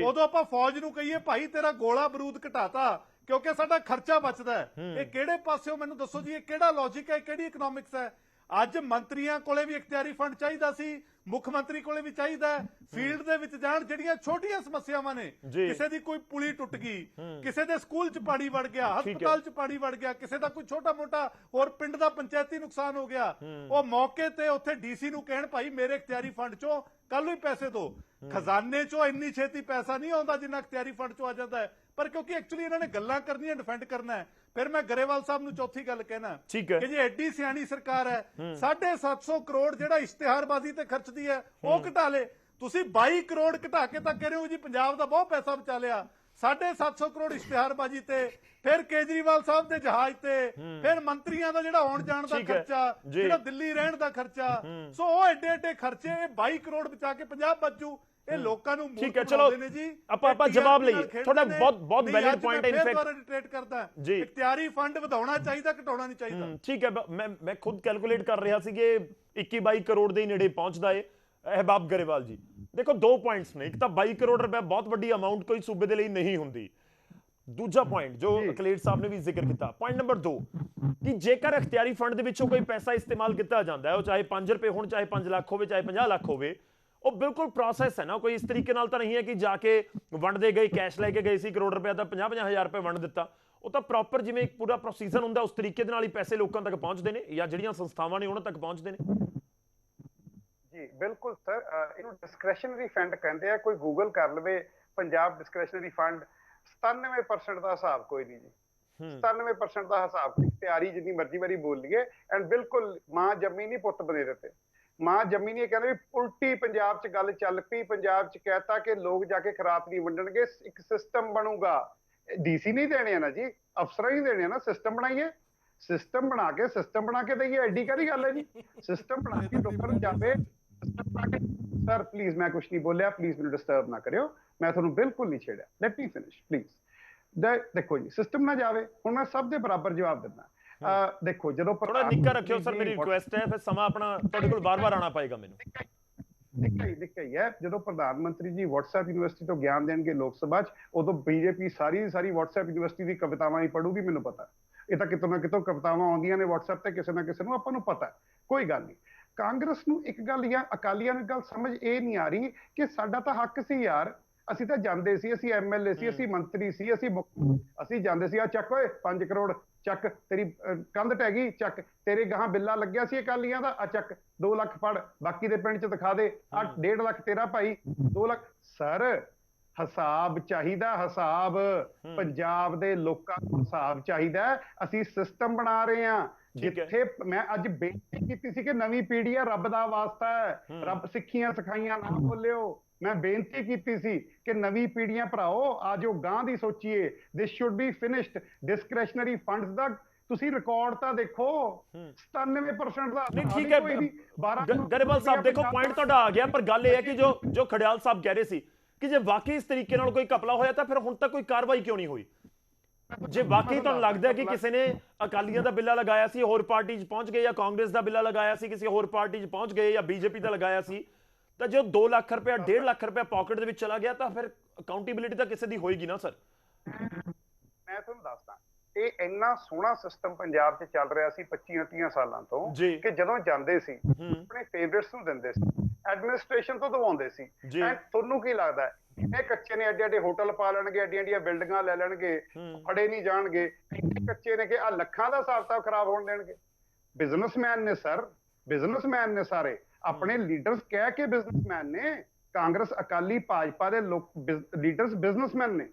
ਉਦੋਂ ਆਪਾਂ ਫੌਜ ਨੂੰ ਕਹੀਏ ਭਾਈ ਤੇਰਾ ਗੋਲਾ ਬਰੂਦ ਘਟਾਤਾ ਕਿਉਂਕਿ ਸਾਡਾ ਖਰਚਾ ਬਚਦਾ ਹੈ। ਇਹ ਕਿਹੜੇ ਪਾਸਿਓਂ ਮੈਨੂੰ ਦੱਸੋ ਜੀ, ਇਹ ਕਿਹੜਾ ਲੌਜੀਕ ਹੈ, ਕਿਹੜੀ ਇਕਨੋਮਿਕਸ ਹੈ? ਅੱਜ ਮੰਤਰੀਆਂ ਕੋਲੇ ਵੀ ਇਖਤਿਆਰੀ ਫੰਡ ਚਾਹੀਦਾ ਸੀ, ਮੁੱਖ ਮੰਤਰੀ ਕੋਲੇ ਵੀ ਚਾਹੀਦਾ, ਫੀਲਡ ਦੇ ਵਿੱਚ ਜਾਣ, ਜਿਹੜੀਆਂ ਛੋਟੀਆਂ ਸਮੱਸਿਆਵਾਂ ਨੇ, ਕਿਸੇ ਦੀ ਕੋਈ ਪੁਲੀ ਟੁੱਟ ਗਈ, ਕਿਸੇ ਦੇ ਸਕੂਲ 'ਚ ਪਾਣੀ ਵੜ ਗਿਆ, ਹਸਪਤਾਲ 'ਚ ਪਾਣੀ ਵੜ ਗਿਆ, ਕਿਸੇ ਦਾ ਕੋਈ ਛੋਟਾ ਮੋਟਾ ਹੋਰ ਪਿੰਡ ਦਾ ਪੰਚਾਇਤੀ ਨੁਕਸਾਨ ਹੋ ਗਿਆ, ਉਹ ਮੌਕੇ ਤੇ ਉੱਥੇ ਡੀਸੀ ਨੂੰ ਕਹਿਣ ਭਾਈ ਮੇਰੇ ਇਖਤਿਆਰੀ ਫੰਡ 'ਚੋਂ ਕੱਲ ਨੂੰ ਹੀ ਪੈਸੇ ਦਿਓ। ਖਜ਼ਾਨੇ 'ਚੋਂ ਇੰਨੀ ਛੇਤੀ ਪੈਸਾ ਨਹੀਂ ਆਉਂਦਾ ਜਿੰਨਾ ਇਖਤਿਆਰੀ ਫੰਡ 'ਚੋਂ ਆ ਜਾਂਦਾ ਹੈ, ਪਰ ਕਿਉਂਕਿ ਐਕਚੁਅਲੀ ਇਹਨਾਂ ਨੇ ਗੱਲਾਂ ਕਰਨੀਆਂ, ਡਿਫੈਂਡ ਕਰਨਾ ਹੈ। ਫਿਰ ਮੈਂ ਗਰੇਵਾਲ ਸਾਹਿਬ ਨੂੰ ਚੌਥੀ ਗੱਲ ਕਹਿਣਾ ਕਿ ਜੇ ਐਡੀ ਸਿਆਣੀ ਸਰਕਾਰ ਹੈ, 750 ਕਰੋੜ ਜਿਹੜਾ ਇਸ਼ਤਿਹਾਰਬਾਜ਼ੀ ਤੇ ਖਰਚਦੀ ਹੈ ਉਹ ਘਟਾ ਲੇ। ਤੁਸੀਂ 22 ਕਰੋੜ ਘਟਾ ਕੇ ਤਾਂ ਕਹਿ ਰਹੇ ਹੋ ਜੀ ਪੰਜਾਬ ਦਾ ਬਹੁਤ ਪੈਸਾ ਬਚਾ ਲਿਆ, 750 ਕਰੋੜ ਇਸ਼ਤਿਹਾਰਬਾਜ਼ੀ ਤੇ, ਫਿਰ ਕੇਜਰੀਵਾਲ ਸਾਹਿਬ ਦੇ ਜਹਾਜ਼ ਤੇ, ਫਿਰ ਮੰਤਰੀਆਂ ਦਾ ਜਿਹੜਾ ਆਉਣ ਜਾਣ ਦਾ ਖਰਚਾ, ਜਿਹੜਾ ਦਿੱਲੀ ਰਹਿਣ ਦਾ ਖਰਚਾ, ਸੋ ਉਹ ਐਡੇ ਖਰਚੇ 22 ਕਰੋੜ ਬਚਾ ਕੇ ਪੰਜਾਬ ਬਚੂ। ਇਹ ਲੋਕਾਂ ਨੂੰ ਠੀਕ ਹੈ, ਚਲੋ ਆਪਾਂ ਜਵਾਬ ਲਈਏ। ਤੁਹਾਡਾ ਬਹੁਤ ਵੈਲਿਡ ਪੁਆਇੰਟ ਹੈ। ਇਨਫੈਕਟ ਰਿਟਰੇਟ ਕਰਦਾ ਇਖਤਿਆਰੀ ਫੰਡ ਵਧਾਉਣਾ ਚਾਹੀਦਾ, ਘਟਾਉਣਾ ਨਹੀਂ ਚਾਹੀਦਾ। ਠੀਕ ਹੈ, ਮੈਂ ਖੁਦ ਕੈਲਕੂਲੇਟ ਕਰ ਰਿਹਾ ਸੀ ਕਿ 21-22 ਕਰੋੜ ਦੇ ਨੇੜੇ ਪਹੁੰਚਦਾ ਹੈ। ਅਹਿਬਾਬ ਗਰੇਵਾਲ ਜੀ, ਦੇਖੋ 2 ਪੁਆਇੰਟਸ ਨੇ। ਇੱਕ ਤਾਂ 22 ਕਰੋੜ ਰੁਪਏ ਬਹੁਤ ਵੱਡੀ ਅਮਾਉਂਟ ਕੋਈ ਸੂਬੇ ਦੇ ਲਈ ਨਹੀਂ ਹੁੰਦੀ। ਦੂਜਾ ਪੁਆਇੰਟ ਜੋ ਅਕਲੇਰ ਸਾਹਿਬ ਨੇ ਵੀ ਜ਼ਿਕਰ ਕੀਤਾ, ਪੁਆਇੰਟ ਨੰਬਰ 2, ਕਿ ਜੇਕਰ ਇਖਤਿਆਰੀ ਫੰਡ ਦੇ ਵਿੱਚੋਂ ਕੋਈ ਪੈਸਾ ਇਸਤੇਮਾਲ ਕੀਤਾ ਜਾਂਦਾ ਹੈ, ਉਹ ਚਾਹੇ 5 ਰੁਪਏ ਹੋਣ, ਚਾਹੇ 5 ਲੱਖ ਹੋਵੇ, ਚਾਹੇ 50 ਲੱਖ ਹੋਵੇ, ਉਹ ਬਿਲਕੁਲ ਪ੍ਰੋਸੈਸ ਹੈ ਨਾ, ਕੋਈ ਇਸ ਤਰੀਕੇ ਨਾਲ ਤਾਂ ਨਹੀਂ ਹੈ ਕਿ ਜਾ ਕੇ ਵੰਡਦੇ ਗਏ, ਕੈਸ਼ ਲੈ ਕੇ ਗਏ ਸੀ ਕਰੋੜ ਰੁਪਏ ਦਾ 50-50 ਰੁਪਏ ਵੰਡ ਦਿੱਤਾ। ਉਹ ਤਾਂ ਪ੍ਰੋਪਰ ਜਿਵੇਂ ਇੱਕ ਪੂਰਾ ਪ੍ਰੋਸੀਜਰ ਹੁੰਦਾ, ਉਸ ਤਰੀਕੇ ਦੇ ਨਾਲ ਹੀ ਪੈਸੇ ਲੋਕਾਂ ਤੱਕ ਪਹੁੰਚਦੇ ਨੇ ਜਾਂ ਜਿਹੜੀਆਂ ਸੰਸਥਾਵਾਂ ਨੇ ਉਹਨਾਂ ਤੱਕ ਪਹੁੰਚਦੇ ਨੇ। ਜੀ ਬਿਲਕੁਲ ਸਰ, ਇਹਨੂੰ ਡਿਸਕ੍ਰੈਸ਼ਨਰੀ ਫੰਡ ਕਹਿੰਦੇ ਆ। ਕੋਈ ਗੂਗਲ ਕਰ ਲਵੇ ਪੰਜਾਬ ਡਿਸਕ੍ਰੈਸ਼ਨਰੀ ਫੰਡ, 97% ਦਾ ਹਿਸਾਬ ਕੋਈ ਨਹੀਂ ਜੀ। 97% ਦਾ ਹਿਸਾਬ ਤਿਆਰੀ ਜਿੰਨੀ ਮਰਜ਼ੀ ਵਾਰੀ ਬੋਲ ਲਈਏ। ਐਂਡ ਬਿਲਕੁਲ ਮਾਂ ਜੰਮੀ ਨਹੀਂ ਪੁੱਤ ਬਨੇਰੇ ਤੇ, ਮਾਂ ਜੰਮੀ ਨਹੀਂ ਕਹਿੰਦੇ ਵੀ ਉਲਟੀ ਪੰਜਾਬ 'ਚ ਗੱਲ ਚੱਲ ਪਈ। ਪੰਜਾਬ 'ਚ ਕਹਿਤਾ ਕਿ ਲੋਕ ਜਾ ਕੇ ਖਰਾਬ ਨਹੀਂ ਵੰਡਣਗੇ, ਇੱਕ ਸਿਸਟਮ ਬਣੂਗਾ। ਡੀਸੀ ਨਹੀਂ ਦੇਣੇ ਆ ਨਾ ਜੀ, ਅਫਸਰਾਂ ਹੀ ਦੇਣੇ ਆ ਨਾ। ਸਿਸਟਮ ਬਣਾਈਏ, ਸਿਸਟਮ ਬਣਾ ਕੇ ਦਈਏ, ਐਡੀ ਕਾਹਦੀ ਗੱਲ ਹੈ ਜੀ? ਸਿਸਟਮ ਬਣਾ ਕੇ ਲੋਕਾਂ ਨੂੰ ਜਾਵੇ। ਸਰ ਪਲੀਜ਼, ਮੈਂ ਕੁਝ ਨਹੀਂ ਬੋਲਿਆ, ਪਲੀਜ਼ ਮੈਨੂੰ ਡਿਸਟਰਬ ਨਾ ਕਰਿਓ, ਮੈਂ ਤੁਹਾਨੂੰ ਬਿਲਕੁਲ ਨਹੀਂ ਛੇੜਿਆ। Let me finish please. ਦੇਖੋ ਜੀ, ਸਿਸਟਮ ਨਾ ਜਾਵੇ। ਹੁਣ ਮੈਂ ਸਭ ਦੇ ਬਰਾਬਰ ਜਵਾਬ ਦਿੰਦਾ। ਦੇਖੋ ਜਦੋਂ ਥੋੜਾ ਨਿੱਕਾ ਰੱਖਿਓ ਸਰ, ਮੇਰੀ ਰਿਕੁਐਸਟ ਹੈ, ਫਿਰ ਸਮਾਂ ਆਪਣਾ ਤੁਹਾਡੇ ਕੋਲ ਵਾਰ-ਵਾਰ ਆਉਣਾ ਪਏਗਾ ਮੈਨੂੰ। ਨਿੱਕਾ ਹੀ ਹੈ। ਜਦੋਂ ਪ੍ਰਧਾਨ ਮੰਤਰੀ ਜੀ WhatsApp ਯੂਨੀਵਰਸਿਟੀ ਤੋਂ ਗਿਆਨ ਦੇਣਗੇ ਲੋਕ ਸਭਾ 'ਚ, ਉਦੋਂ ਬੀਜੇਪੀ ਸਾਰੀ WhatsApp ਯੂਨੀਵਰਸਿਟੀ ਦੀ ਕਵਿਤਾਵਾਂ ਹੀ ਪੜੂਗੀ, ਮੈਨੂੰ ਪਤਾ। ਇਹ ਤਾਂ ਕਿਤੋਂ ਨਾ ਕਿਤੋਂ ਕਵਿਤਾਵਾਂ ਆਉਂਦੀਆਂ ਨੇ WhatsApp ਤੇ ਕਿਸੇ ਨਾ ਕਿਸੇ ਨੂੰ, ਆਪਾਂ ਨੂੰ ਪਤਾ ਹੈ, ਕੋਈ ਗੱਲ ਨਹੀਂ। ਕਾਂਗਰਸ ਨੂੰ ਇੱਕ ਗੱਲ ਜਾਂ ਅਕਾਲੀਆਂ ਨੂੰ ਇੱਕ ਗੱਲ ਸਮਝ ਇਹ ਨਹੀਂ ਆ ਰਹੀ ਕਿ ਸਾਡਾ ਤਾਂ ਹੱਕ ਸੀ ਯਾਰ, ਅਸੀਂ ਤਾਂ ਜਾਂਦੇ ਸੀ, ਅਸੀਂ MLA ਸੀ, ਅਸੀਂ ਮੰਤਰੀ ਸੀ, ਅਸੀਂ ਜਾਂਦੇ ਸੀ, ਆ ਚੱਕ ਓਏ 5 ਕਰੋੜ ਚੱਕ, ਤੇਰੀ ਕੰਧ ਟਹਿ ਗਈ ਚੱਕ, ਤੇਰੇ ਗਾਹਾਂ ਬਿੱਲਾ ਲੱਗਿਆ ਸੀ ਅਕਾਲੀਆਂ ਦਾ, ਆ ਚੱਕ 2 ਲੱਖ ਫੜ, ਬਾਕੀ ਦੇ ਪਿੰਡ ਚ ਦਿਖਾ ਦੇ, ਆ 1.5 ਲੱਖ ਤੇਰਾ ਭਾਈ, 2 ਲੱਖ। ਸਰ ਹਿਸਾਬ ਚਾਹੀਦਾ, ਹਿਸਾਬ ਪੰਜਾਬ ਦੇ ਲੋਕਾਂ ਨੂੰ ਹਿਸਾਬ ਚਾਹੀਦਾ। ਅਸੀਂ ਸਿਸਟਮ ਬਣਾ ਰਹੇ ਹਾਂ ਜਿੱਥੇ ਮੈਂ ਅੱਜ ਬੇਨਤੀ ਕੀਤੀ ਸੀ ਕਿ ਨਵੀਂ ਪੀੜ੍ਹੀ ਹੈ, ਰੱਬ ਦਾ ਵਾਸਤਾ ਹੈ, ਰੱਬ ਸਿੱਖੀਆਂ ਸਿਖਾਈਆਂ ਨਾ ਭੁੱਲਿਓ। ਮੈਂ ਬੇਨਤੀ ਕੀਤੀ ਸੀ ਕਿ ਨਵੀਂ ਪੀੜ੍ਹੀਆਂ ਭਰਾਓ ਆ ਜੋ ਗਾਂ ਦੀ ਸੋਚੀਏ, ਦਿਸ ਸ਼ੁੱਡ ਬੀ ਫਿਨਿਸ਼ਡ। ਡਿਸਕ੍ਰੈਸ਼ਨਰੀ ਫੰਡਸ ਦਾ ਤੁਸੀਂ ਰਿਕਾਰਡ ਤਾਂ ਦੇਖੋ, 97% ਦਾ। ਨਹੀਂ ਠੀਕ ਹੈ ਗਰੇਵਾਲ ਸਾਹਿਬ, ਦੇਖੋ ਪੁਆਇੰਟ ਤੁਹਾਡਾ ਆ ਗਿਆ, ਪਰ ਗੱਲ ਇਹ ਹੈ ਕਿ ਜੋ ਖੜਿਆਲ ਸਾਹਿਬ ਕਹਿ ਰਹੇ ਸੀ ਕਿ ਜੇ ਵਾਕਈ ਇਸ ਤਰੀਕੇ ਨਾਲ ਕੋਈ ਘਪਲਾ ਹੋਇਆ ਤਾਂ ਫਿਰ ਹੁਣ ਤੱਕ ਕੋਈ ਕਾਰਵਾਈ ਕਿਉਂ ਨਹੀਂ ਹੋਈ? ਜੇ ਵਾਕਈ ਤੁਹਾਨੂੰ ਲੱਗਦਾ ਕਿ ਕਿਸੇ ਨੇ ਅਕਾਲੀਆਂ ਦਾ ਬਿੱਲਾ ਲਗਾਇਆ ਸੀ, ਹੋਰ ਪਾਰਟੀ 'ਚ ਪਹੁੰਚ ਗਏ, ਜਾਂ ਕਾਂਗਰਸ ਦਾ ਬਿੱਲਾ ਲਗਾਇਆ ਸੀ, ਕਿਸੇ ਹੋਰ ਪਾਰਟੀ 'ਚ ਪਹੁੰਚ ਗਏ, ਜਾਂ BJP ਦਾ ਲਗਾਇਆ ਸੀ, ਤਾਂ ਜੇ 2 ਲੱਖ ਰੁਪਇਆ 1.5 ਲੱਖ ਰੁਪਇਆ ਪਾਕਟ ਦੇ ਵਿੱਚ ਚਲਾ ਗਿਆ ਤਾਂ ਫਿਰ ਅਕਾਊਂਟੇਬਿਲਿਟੀ ਤਾਂ ਕਿਸੇ ਦੀ ਹੋਏਗੀ ਨਾ ਸਰ। ਮੈਂ ਤੁਹਾਨੂੰ ਦੱਸਦਾ, ਇਹ ਇੰਨਾ ਸੋਹਣਾ ਸਿਸਟਮ ਪੰਜਾਬ 'ਚ ਚੱਲ ਰਿਹਾ ਸੀ 25-30 ਸਾਲਾਂ ਤੋਂ ਕਿ ਜਦੋਂ ਜਾਂਦੇ ਸੀ ਆਪਣੇ ਫੇਵਰਿਟਸ ਨੂੰ ਦਿੰਦੇ ਸੀ, ਐਡਮਿਨਿਸਟ੍ਰੇਸ਼ਨ ਤੋਂ ਦਵਾਉਂਦੇ ਸੀ। ਤੁਹਾਨੂੰ ਕੀ ਲੱਗਦਾ ਇਹ ਕੱਚੇ ਨੇ, ਐਡੇ ਐਡੇ ਹੋਟਲ ਪਾ ਲੈਣਗੇ, ਐਡੀਆਂ ਐਡੀਆਂ ਬਿਲਡਿੰਗਾਂ ਲੈ ਲੈਣਗੇ, ਫੜੇ ਨਹੀਂ ਜਾਣਗੇ, ਇੰਨੇ ਕੱਚੇ ਨੇ ਕਿ ਆ ਲੱਖਾਂ ਦਾ ਹਿਸਾਬ ਕਿਤਾਬ ਖਰਾਬ ਹੋਣ ਦੇਣਗੇ। ਬਿਜ਼ਨਸਮੈਨ ਨੇ ਸਰ, ਬਿਜ਼ਨਸਮੈਨ ਨੇ ਸਾਰੇ, ਆਪਣੇ ਲੀਡਰਸ ਕਹਿ ਕੇ ਬਿਜ਼ਨਸਮੈਨ ਨੇ। ਕਾਂਗਰਸ, ਅਕਾਲੀ, ਭਾਜਪਾ ਦੇ ਲੋਕ ਲੀਡਰਸ ਬਿਜ਼ਨਸਮੈਨ ਨੇ।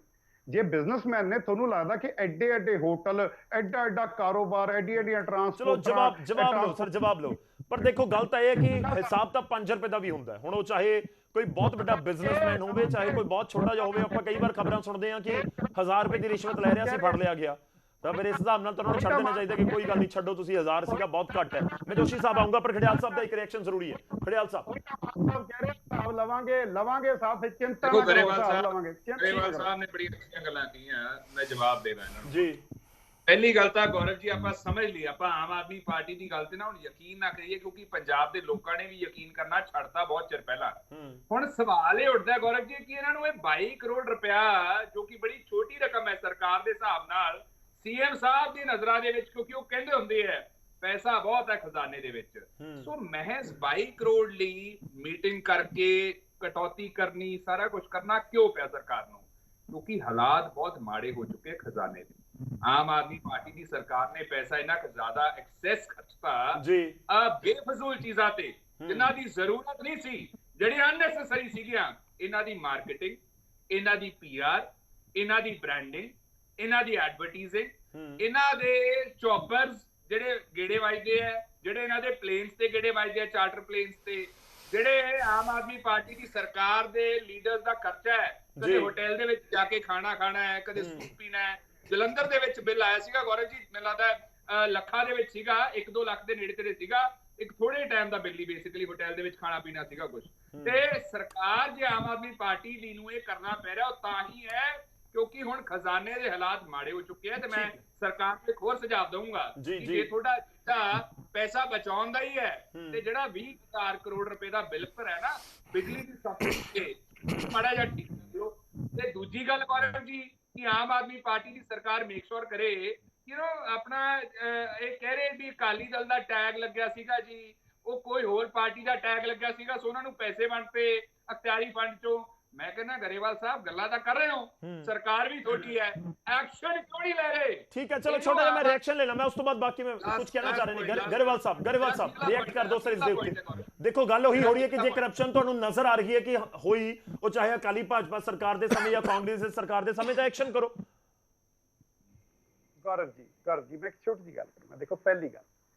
ਜੇ ਬਿਜ਼ਨਸਮੈਨ ਨੇ, ਤੁਹਾਨੂੰ ਲੱਗਦਾ ਕਿ ਐਡੇ ਐਡੇ ਹੋਟਲ, ਐਡਾ ਐਡਾ ਕਾਰੋਬਾਰ, ਐਡੀ ਐਡੀਆਂ ਟਰਾਂਸਪੋਰਟ। ਚਲੋ ਜਵਾਬ ਲਓ ਸਰ, ਜਵਾਬ ਲਓ। ਪਰ ਦੇਖੋ ਗੱਲ ਤਾਂ ਇਹ ਹੈ ਕਿ ਹਿਸਾਬ ਤਾਂ 5 ਰੁਪਏ ਦਾ ਵੀ ਹੁੰਦਾ। ਹੁਣ ਉਹ ਚਾਹੇ ਕੋਈ ਬਹੁਤ ਵੱਡਾ ਬਿਜ਼ਨਸਮੈਨ ਹੋਵੇ, ਚਾਹੇ ਕੋਈ ਬਹੁਤ ਛੋਟਾ ਜਿਹਾ ਹੋਵੇ, ਆਪਾਂ ਕਈ ਵਾਰ ਖਬਰਾਂ ਸੁਣਦੇ ਹਾਂ ਕਿ 1000 ਰੁਪਏ ਦੀ ਰਿਸ਼ਵਤ ਲੈ ਰਿਹਾ ਸੀ, ਫੜ ਲਿਆ ਗਿਆ। ਤਾਂ ਫਿਰ ਇਸ ਹਿਸਾਬ ਨਾਲ ਤੁਹਾਨੂੰ ਛੱਡ ਦੇਣਾ ਚਾਹੀਦਾ ਕਿ ਕੋਈ ਗੱਲ ਨਹੀਂ, ਛੱਡੋ ਤੁਸੀਂ, 1000 ਸੀਗਾ ਬਹੁਤ ਘੱਟ ਹੈ। ਮੈਂ ਜੋਸ਼ੀ ਸਾਹਿਬ ਆਉਂਗਾ, ਪਰ ਖੜਿਆਲ ਸਾਹਿਬ ਦਾ ਇੱਕ ਰਿਐਕਸ਼ਨ ਜ਼ਰੂਰੀ ਹੈ। ਖੜਿਆਲ ਸਾਹਿਬ ਕਹਿ ਰਹੇ ਹਿਸਾਬ ਲਵਾਂਗੇ ਸਾਹਿਬ, ਚਿੰਤਾ ਨਾ ਕਰੋ, ਗਰੇਵਾਲ ਹਿਸਾਬ ਲਵਾਂਗੇ। ਗਰੇਵਾਲ ਸਾਹਿਬ ਨੇ ਬੜੀਆਂ ਅੱਛੀਆਂ ਗੱਲਾਂ ਕੀਆਂ, ਮੈਂ ਜਵਾਬ ਦੇਣਾ ਇਹਨਾਂ ਨੂੰ ਜੀ। ਪਹਿਲੀ ਗੱਲ ਤਾਂ ਗੌਰਵ ਜੀ ਆਪਾਂ ਸਮਝ ਲਈ, ਆਪਾਂ ਆਮ ਆਦਮੀ ਪਾਰਟੀ ਦੀ ਗੱਲ ਤੇ ਨਾ ਹੁਣ ਯਕੀਨ ਨਾ ਕਰੀਏ, ਕਿਉਂਕਿ ਪੰਜਾਬ ਦੇ ਲੋਕਾਂ ਨੇ ਵੀ ਯਕੀਨ ਕਰਨਾ ਛੱਡਤਾ ਬਹੁਤ ਚਿਰ ਪਹਿਲਾਂ। ਹੁਣ ਸਵਾਲ ਇਹ ਉੱਠਦਾ ਗੌਰਵ ਜੀ ਕਿ ਇਹਨਾਂ ਨੂੰ ਇਹ 22 ਕਰੋੜ ਰੁਪਇਆ, ਜੋ ਕਿ ਬੜੀ ਛੋਟੀ ਰਕਮ ਹੈ ਸਰਕਾਰ ਦੇ ਹਿਸਾਬ ਨਾਲ, CM ਸਾਹਿਬ ਦੀ ਨਜ਼ਰਾਂ ਦੇ ਵਿੱਚ, ਕਿਉਂਕਿ ਉਹ ਕਹਿੰਦੇ ਹੁੰਦੇ ਹੈ ਪੈਸਾ ਬਹੁਤ ਹੈ ਖਜ਼ਾਨੇ ਦੇ ਵਿੱਚ, ਸੋ ਮਹਿਜ਼ 22 ਕਰੋੜ ਲਈ ਮੀਟਿੰਗ ਕਰਕੇ ਕਟੌਤੀ ਕਰਨੀ, ਸਾਰਾ ਕੁਝ ਕਰਨਾ ਕਿਉਂ ਪਿਆ ਸਰਕਾਰ ਨੂੰ? ਕਿਉਂਕਿ ਹਾਲਾਤ ਬਹੁਤ ਮਾੜੇ ਹੋ ਚੁੱਕੇ ਖਜ਼ਾਨੇ ਦੇ। ਆਮ ਆਦਮੀ ਪਾਰਟੀ ਦੀ ਸਰਕਾਰ ਨੇ ਪੈਸਾ ਇੰਨਾ ਜ਼ਿਆਦਾ ਐਕਸੈਸ ਖਰਚਤਾ ਬੇਫਜ਼ੂਲ ਚੀਜ਼ਾਂ ਤੇ, ਜਿਨ੍ਹਾਂ ਦੀ ਜ਼ਰੂਰਤ ਨਹੀਂ ਸੀ, ਜਿਹੜੀਆਂ ਅਨਨੈਸੈਸਰੀ ਸੀਗੀਆਂ। ਇਹਨਾਂ ਦੀ ਮਾਰਕੀਟਿੰਗ, ਇਹਨਾਂ ਦੀ PR, ਇਹਨਾਂ ਦੀ ਬ੍ਰਾਂਡਿੰਗ, ਇਹਨਾਂ ਦੀ ਐਡਵਰਟਾਈਜ਼ਿੰਗ, ਇਹਨਾਂ ਦੇ ਚੌਪਰਸ ਜਿਹੜੇ ਗੇੜੇ ਵੱਜਦੇ ਆ, ਜਿਹੜੇ ਇਹਨਾਂ ਦੇ ਪਲੇਨਸ ਤੇ ਗੇੜੇ ਵੱਜਦੇ ਆ, ਚਾਰਟਰ ਪਲੇਨਸ ਤੇ, ਜਿਹੜੇ ਆਮ ਆਦਮੀ ਪਾਰਟੀ ਦੀ ਸਰਕਾਰ ਦੇ ਲੀਡਰਸ ਦਾ ਖਰਚਾ ਹੈ, ਕਦੇ ਹੋਟਲ ਦੇ ਵਿੱਚ ਜਾ ਕੇ ਖਾਣਾ ਖਾਣਾ ਹੈ, ਕਦੇ ਸੂਪ ਪੀਣਾ ਹੈ। ਜਲੰਧਰ ਦੇ ਵਿੱਚ ਬਿੱਲ ਆਇਆ ਸੀਗਾ ਗੌਰਵ ਜੀ, ਮੈਨੂੰ ਲੱਗਦਾ ਲੱਖਾਂ ਦੇ ਵਿੱਚ ਸੀਗਾ, 1-2 ਲੱਖ ਦੇ ਨੇੜੇ ਤੇੜੇ ਸੀਗਾ, ਇੱਕ ਥੋੜੇ ਟਾਈਮ ਦਾ ਬਿੱਲ ਹੀ ਬੇਸਿਕਲੀ ਹੋਟਲ ਦੇ ਵਿੱਚ ਖਾਣਾ ਪੀਣਾ ਸੀਗਾ ਕੁਝ। ਤੇ ਸਰਕਾਰ ਜੇ ਆਮ ਆਦਮੀ ਪਾਰਟੀ ਦੀ ਨੂੰ ਇਹ ਕਰਨਾ ਪੈ ਰਿਹਾ, ਉਹ ਤਾਂ ਹੀ ਹੈ ਕਿਉਂਕਿ ਹੁਣ ਖਜ਼ਾਨੇ ਦੇ ਹਾਲਾਤ ਮਾੜੇ ਹੋ ਚੁੱਕੇ ਆ। ਤੇ ਮੈਂ ਸਰਕਾਰ ਨੂੰ ਇੱਕ ਹੋਰ ਸੁਝਾਅ ਦਊਂਗਾ ਕਿ ਜੇ ਤੁਹਾਡਾ ਪੈਸਾ ਬਚਾਉਣ ਦਾ ਹੀ ਹੈ ਤੇ ਜਿਹੜਾ 20,000 ਕਰੋੜ ਰੁਪਏ ਦਾ ਬਿੱਲ ਭਰਿਆ ਨਾ ਬਿਜਲੀ ਦੀ ਸਬਸਿਡੀ ਤੇ, ਮਾੜਾ ਜਿਹਾ ਠੀਕ ਕਰੋ। ਤੇ ਦੂਜੀ ਗੱਲ ਗੌਰਵ ਜੀ ਕਿ ਆਮ ਆਦਮੀ ਪਾਰਟੀ ਦੀ ਸਰਕਾਰ ਮੇਕ ਸ਼ੋਰ ਕਰੇ ਕਿ ਆਪਣਾ ਇਹ ਕਹਿ ਰਹੇ ਵੀ ਅਕਾਲੀ ਦਲ ਦਾ ਟੈਗ ਲੱਗਿਆ ਸੀਗਾ ਜੀ, ਉਹ ਕੋਈ ਹੋਰ ਪਾਰਟੀ ਦਾ ਟੈਗ ਲੱਗਿਆ ਸੀਗਾ, ਸੋ ਉਹਨਾਂ ਨੂੰ ਪੈਸੇ ਵੰਡਤੇ ਅਖਤਿਆਰੀ ਫੰਡ ਚੋਂ। ਮੈਂ ਕਹਿੰਦਾ ਗਰੇਵਾਲ ਸਾਹਿਬ ਗੱਲਾਂ ਤਾਂ ਕਰ ਰਹੇ ਹੋ, ਸਰਕਾਰ ਵੀ ਤੁਹਾਡੀ ਹੈ, ਐਕਸ਼ਨ ਕਿਉਂ ਨਹੀਂ ਲੈ ਰਹੇ? ਠੀਕ ਹੈ, ਚਲੋ ਛੋਟਾ ਜਿਹਾ ਮੈਂ ਰਿਐਕਸ਼ਨ ਲੈ ਲਾਂ, ਮੈਂ ਉਸ ਤੋਂ ਬਾਅਦ ਬਾਕੀ ਮੈਂ ਕੁਝ ਕਹਿਣਾ ਚਾਹ ਰਹੇ ਨੇ। ਗਰੇਵਾਲ ਸਾਹਿਬ ਰਿਐਕਟ ਕਰ ਦਿਓ ਸਰ ਇਸ ਦੇ ਉੱਤੇ। ਦੇਖੋ ਗੱਲ ਉਹੀ ਹੋ ਰਹੀ ਹੈ ਕਿ ਜੇ ਕਰਪਸ਼ਨ ਤੁਹਾਨੂੰ ਨਜ਼ਰ ਆ ਰਹੀ ਹੈ ਕਿ ਹੋਈ, ਉਹ ਚਾਹੇ ਅਕਾਲੀ ਭਾਜਪਾ ਸਰਕਾਰ ਦੇ ਸਮੇਂ ਜਾਂ ਕਾਂਗਰਸ ਦੀ ਸਰਕਾਰ ਦੇ ਸਮੇਂ, ਤਾਂ ਐਕਸ਼ਨ ਕਰੋ। ਗੌਰਵ ਜੀ ਮੈਂ ਇੱਕ ਛੋਟੀ ਜਿਹੀ ਗੱਲ ਕਰਾਂ। ਦੇਖੋ ਪਹਿਲੀ ਗੱਲ,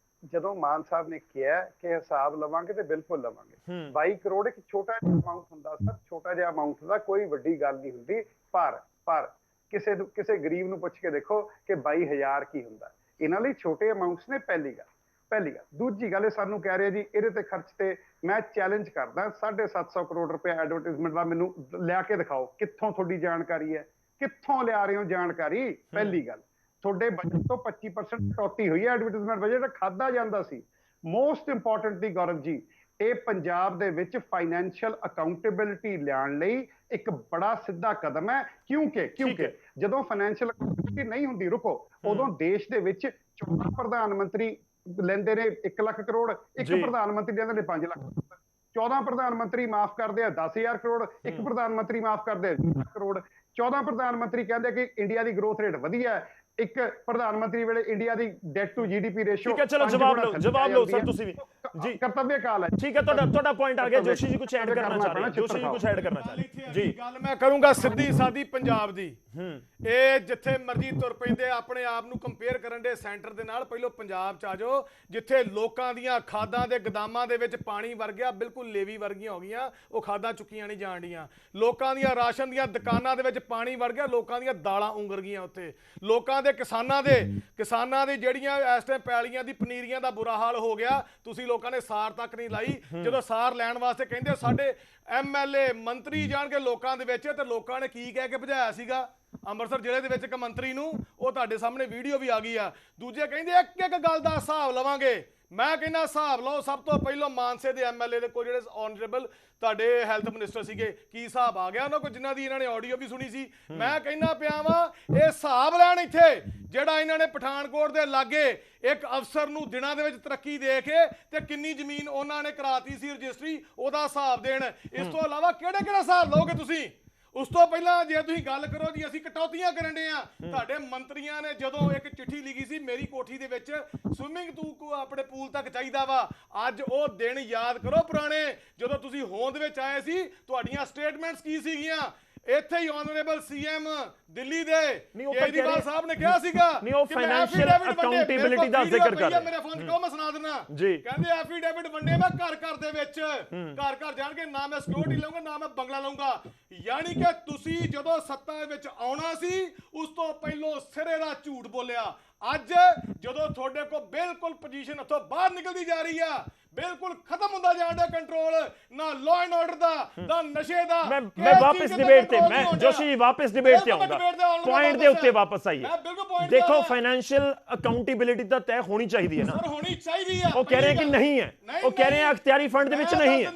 ਜਦੋਂ ਮਾਨ ਸਾਹਿਬ ਨੇ ਕਿਹਾ ਕਿ ਹਿਸਾਬ ਲਵਾਂਗੇ ਤੇ ਬਿਲਕੁਲ ਲਵਾਂਗੇ। 22 ਕਰੋੜ ਇੱਕ ਛੋਟਾ ਜਿਹਾ ਅਮਾਉਂਟ ਹੁੰਦਾ ਸਰ, ਛੋਟਾ ਜਿਹਾ ਅਮਾਉਂਟ ਹੁੰਦਾ, ਕੋਈ ਵੱਡੀ ਗੱਲ ਨਹੀਂ ਹੁੰਦੀ। ਪਰ ਕਿਸੇ ਗਰੀਬ ਨੂੰ ਪੁੱਛ ਕੇ ਦੇਖੋ ਕਿ 22,000 ਕੀ ਹੁੰਦਾ। ਇਹਨਾਂ ਲਈ ਛੋਟੇ ਅਮਾਉਂਟਸ ਨੇ। ਪਹਿਲੀ ਗੱਲ। ਦੂਜੀ ਗੱਲ, ਇਹ ਸਾਨੂੰ ਕਹਿ ਰਹੇ ਜੀ ਇਹਦੇ ਤੇ ਖਰਚ ਤੇ, ਮੈਂ ਚੈਲੰਜ ਕਰਦਾ 750 ਕਰੋੜ ਰੁਪਏ ਐਡਵਰਟਾਈਜ਼ਮੈਂਟ ਦਾ ਮੈਨੂੰ ਲਿਆ ਕੇ ਦਿਖਾਓ, ਕਿੱਥੋਂ ਤੁਹਾਡੀ ਜਾਣਕਾਰੀ ਹੈ, ਕਿੱਥੋਂ ਲਿਆ ਰਹੇ ਹੋ ਜਾਣਕਾਰੀ? ਪਹਿਲੀ ਗੱਲ, ਤੁਹਾਡੇ ਬਜਟ ਤੋਂ 25% ਕਟੌਤੀ ਹੋਈ ਹੈ ਐਡਵਰਟਾਈਜ਼ਮੈਂਟ ਬਜਟ ਖਾਦਾ ਜਾਂਦਾ ਸੀ। ਮੋਸਟ ਇੰਪੋਰਟੈਂਟਲੀ ਗੌਰਵ ਜੀ, ਇਹ ਪੰਜਾਬ ਦੇ ਵਿੱਚ ਫਾਈਨੈਂਸ਼ੀਅਲ ਅਕਾਊਂਟੇਬਿਲਿਟੀ ਲਿਆਉਣ ਲਈ ਇੱਕ ਬੜਾ ਸਿੱਧਾ ਕਦਮ ਹੈ। ਕਿਉਂਕਿ ਜਦੋਂ ਫਾਈਨੈਂਸ਼ੀਅਲ ਅਕਾਊਂਟੇਬਿਲਿਟੀ ਨਹੀਂ ਹੁੰਦੀ, ਰੁਕੋ, ਉਦੋਂ ਦੇਸ਼ ਦੇ ਵਿੱਚ 14 ਪ੍ਰਧਾਨ ਮੰਤਰੀ ਲੈਂਦੇ ਨੇ 1 ਲੱਖ ਕਰੋੜ, ਇੱਕ ਪ੍ਰਧਾਨ ਮੰਤਰੀ ਲੈਂਦੇ ਨੇ 5 ਲੱਖ ਕਰੋੜ, 14 ਪ੍ਰਧਾਨ ਮੰਤਰੀ ਮਾਫ ਕਰਦੇ ਆ 10,000 ਕਰੋੜ, ਇੱਕ ਪ੍ਰਧਾਨ ਮੰਤਰੀ ਮਾਫ ਕਰਦੇ ਆ 20 ਲੱਖ ਕਰੋੜ। 14 ਪ੍ਰਧਾਨ ਮੰਤਰੀ ਕਹਿੰਦੇ ਕਿ ਇੰਡੀਆ ਦੀ ਗਰੋਥ ਰੇਟ ਵਧੀਆ ਹੈ, ਇੱਕ ਪ੍ਰਧਾਨ ਮੰਤਰੀ ਵੇਲੇ India the that to GDP ratio. ਠੀਕ ਹੈ, ਚਲੋ ਜਵਾਬ ਲਓ ਸਰ ਤੁਸੀਂ ਵੀ ਜੀ। ਕਰਤੱਵਯ ਕਾਲ ਹੈ। ਠੀਕ ਹੈ, ਤੁਹਾਡਾ ਪੁਆਇੰਟ ਆ ਗਿਆ। ਜੋਸ਼ੀ ਜੀ ਕੁਝ ਐਡ ਕਰਨਾ ਚਾਹ ਰਹੇ, ਜੋਸ਼ੀ ਜੀ ਕੁਝ ਐਡ ਕਰਨਾ ਚਾਹ ਰਹੇ ਜੀ। ਗੱਲ ਮੈਂ ਕਰੂੰਗਾ ਸਿੱਧੀ ਸਾਦੀ ਪੰਜਾਬ ਦੀ। ਇਹ ਜਿੱਥੇ ਮਰਜ਼ੀ ਤੁਰ ਪੈਂਦੇ ਆਪਣੇ ਆਪ ਨੂੰ ਕੰਪੇਅਰ ਕਰਨ ਦੇ ਸੈਂਟਰ ਦੇ ਨਾਲ। ਪਹਿਲਾਂ ਪੰਜਾਬ ਚ ਆ ਜਾਓ ਜਿੱਥੇ ਲੋਕਾਂ ਦੀਆਂ ਖਾਦਾਂ ਦੇ ਗਦਾਮਾਂ ਦੇ ਵਿੱਚ ਪਾਣੀ ਵਰ ਗਿਆ, ਬਿਲਕੁਲ ਲੇਵੀ ਵਰਗੀਆਂ ਹੋ ਗਈਆਂ, ਉਹ ਖਾਦਾਂ ਚੁੱਕੀਆਂ ਨਹੀਂ ਜਾਣ ਡੀਆਂ। ਲੋਕਾਂ ਦੀਆਂ ਰਾਸ਼ਨ ਦੀਆਂ ਦੁਕਾਨਾਂ ਦੇ ਵਿੱਚ ਪਾਣੀ ਵਰ ਗਿਆ, ਲੋਕਾਂ ਦੀਆਂ ਦਾਲਾਂ ਉਂਗਰ ਗਈਆਂ ਉੱਥੇ। ਲੋਕਾਂ ਦੇ ਕਿਸਾਨਾਂ ਦੀ ਜਿਹੜੀਆਂ ਇਸ ਟਾਈਮ ਪੈਲੀਆਂ ਦੀ ਪਨੀਰੀਆਂ ਦਾ ਬੁਰਾ ਹਾਲ ਹੋ ਗਿਆ। ਤੁਸੀਂ ਲੋਕਾਂ ਨੇ ਸਾਰ ਤੱਕ ਨਹੀਂ ਲਾਈ। ਜਦੋਂ ਸਾਰ ਲੈਣ ਵਾਸਤੇ ਕਹਿੰਦੇ ਸਾਡੇ MLA ਮੰਤਰੀ ਜਾਣ ਕੇ ਲੋਕਾਂ ਦੇ ਵਿੱਚ, ਤੇ ਲੋਕਾਂ ਨੇ ਕੀ ਕਹਿ ਕੇ ਭਜਾਇਆ ਸੀਗਾ ਅੰਮ੍ਰਿਤਸਰ ਜ਼ਿਲ੍ਹੇ ਦੇ ਵਿੱਚ ਇੱਕ ਮੰਤਰੀ ਨੂੰ। ਉਹ ਤੁਹਾਡੇ ਸਾਹਮਣੇ ਵੀਡੀਓ ਵੀ ਆ ਗਈ ਆ। ਦੂਜੇ ਕਹਿੰਦੇ ਇੱਕ ਗੱਲ ਦਾ ਹਿਸਾਬ ਲਵਾਂਗੇ। ਮੈਂ ਕਹਿੰਦਾ ਹਿਸਾਬ ਲਓ। ਸਭ ਤੋਂ ਪਹਿਲਾਂ ਮਾਨਸੇ ਦੇ MLA ਦੇ ਕੋਲ ਜਿਹੜੇ ਆਨਰੇਬਲ ਤੁਹਾਡੇ ਹੈਲਥ ਮਿਨਿਸਟਰ ਸੀਗੇ, ਕੀ ਹਿਸਾਬ ਆ ਗਿਆ ਉਹਨਾਂ ਕੋਲ, ਜਿਨ੍ਹਾਂ ਦੀ ਇਹਨਾਂ ਨੇ ਆਡੀਓ ਵੀ ਸੁਣੀ ਸੀ। ਮੈਂ ਕਹਿੰਦਾ ਪਿਆ ਵਾਂ ਇਹ ਹਿਸਾਬ ਲੈਣ ਇੱਥੇ ਜਿਹੜਾ ਇਹਨਾਂ ਨੇ ਪਠਾਨਕੋਟ ਦੇ ਲਾਗੇ ਇੱਕ ਅਫਸਰ ਨੂੰ ਦਿਨਾਂ ਦੇ ਵਿੱਚ ਤਰੱਕੀ ਦੇ ਕੇ ਤੇ ਕਿੰਨੀ ਜ਼ਮੀਨ ਉਹਨਾਂ ਨੇ ਕਰਾਤੀ ਸੀ ਰਜਿਸਟਰੀ, ਉਹਦਾ ਹਿਸਾਬ ਦੇਣ। ਇਸ ਤੋਂ ਇਲਾਵਾ ਕਿਹੜੇ ਹਿਸਾਬ ਲਓਗੇ ਤੁਸੀਂ? ਉਸ ਤੋਂ ਪਹਿਲਾਂ ਜੇ ਤੁਸੀਂ ਗੱਲ ਕਰੋ ਜੀ ਅਸੀਂ ਕਟੌਤੀਆਂ ਕਰਨ ਦੇ ਆ। ਤੁਹਾਡੇ ਮੰਤਰੀਆਂ ਨੇ ਜਦੋਂ ਇੱਕ ਚਿੱਠੀ ਲਿਖੀ ਸੀ ਮੇਰੀ ਕੋਠੀ ਦੇ ਵਿੱਚ ਸਵਿਮਿੰਗ ਤੂੰ ਆਪਣੇ ਪੂਲ ਤੱਕ ਚਾਹੀਦਾ ਵਾ। ਅੱਜ ਉਹ ਦਿਨ ਯਾਦ ਕਰੋ ਪੁਰਾਣੇ, ਜਦੋਂ ਤੁਸੀਂ ਹੋਂਦ ਵਿੱਚ ਆਏ ਸੀ। ਤੁਹਾਡੀਆਂ ਸਟੇਟਮੈਂਟਸ ਕੀ ਸੀਗੀਆਂ? ਇੱਥੇ ਹੀ ਆਨਰੇਬਲ CM ਦਿੱਲੀ ਦੇ ਕੇਜਰੀਵਾਲ ਸਾਹਿਬ ਨੇ ਕਿਹਾ ਸੀਗਾ ਨਹੀਂ ਉਹ ਫਾਈਨੈਂਸ਼ੀਅਲ ਅਕਾਊਂਟੇਬਿਲਿਟੀ ਦਾ ਜ਼ਿਕਰ ਕਰ ਮੇਰੇ ਫੋਨ 'ਚ ਕਹੋ ਮੈਂ ਸੁਣਾ ਦਿੰਦਾ। ਕਹਿੰਦੇ ਐਫੀਡੇਵਿਟ ਵੰਡੇ ਮੈਂ ਘਰ ਦੇ ਵਿੱਚ, ਘਰ ਜਾਣ ਕੇ ਨਾ ਮੈਂ ਸਿਕਿਉਰਿਟੀ ਲਵਾਂਗਾ ਨਾ ਮੈਂ ਬੰਗਲਾ ਲਵਾਂਗਾ। ਯਾਨੀ ਕਿ ਤੁਸੀਂ ਜਦੋਂ ਸੱਤਾ ਵਿੱਚ ਆਉਣਾ ਸੀ ਉਸ ਤੋਂ ਪਹਿਲਾਂ ਸਿਰੇ ਦਾ ਝੂਠ ਬੋਲਿਆ। ਅੱਜ ਜਦੋਂ ਤੁਹਾਡੇ ਕੋਲ ਬਿਲਕੁਲ ਪੋਜੀਸ਼ਨ ਉੱਥੋਂ ਬਾਹਰ ਨਿਕਲਦੀ ਜਾ ਰਹੀ ਆ, ਬਿਲਕੁਲ ਖਤਮ ਹੁੰਦਾ ਜਾਣ ਦਾ ਕੰਟਰੋਲ, ਨਾ ਲਾਅ ਐਂਡ ਆਰਡਰ ਦਾ ਨਾ ਨਸ਼ੇ ਦਾ। ਮੈਂ ਵਾਪਸ ਡਿਬੇਟ ਤੇ ਮੈਂ ਜੋਸ਼ੀ ਜੀ ਵਾਪਸ ਡਿਬੇਟ ਤੇ ਆਉਂਦਾ, ਪੁਆਇੰਟ ਦੇ ਉੱਤੇ ਵਾਪਸ ਆਈਏ। ਦੇਖੋ ਫਾਈਨੈਂਸ਼ੀਅਲ ਅਕਾਊਂਟੇਬਿਲਿਟੀ ਤਾਂ ਤੈਅ ਹੋਣੀ ਚਾਹੀਦੀ ਹੈ ਨਾ। ਸਰ ਹੋਣੀ ਚਾਹੀਦੀ ਹੈ। ਉਹ ਕਹਿ ਰਹੇ ਕਿ ਨਹੀਂ ਹੈ, ਉਹ ਕਹਿ ਰਹੇ ਆ ਅਖਤਿਆਰੀ ਫੰਡ ਦੇ ਵਿੱਚ ਨਹੀਂ ਹੈ,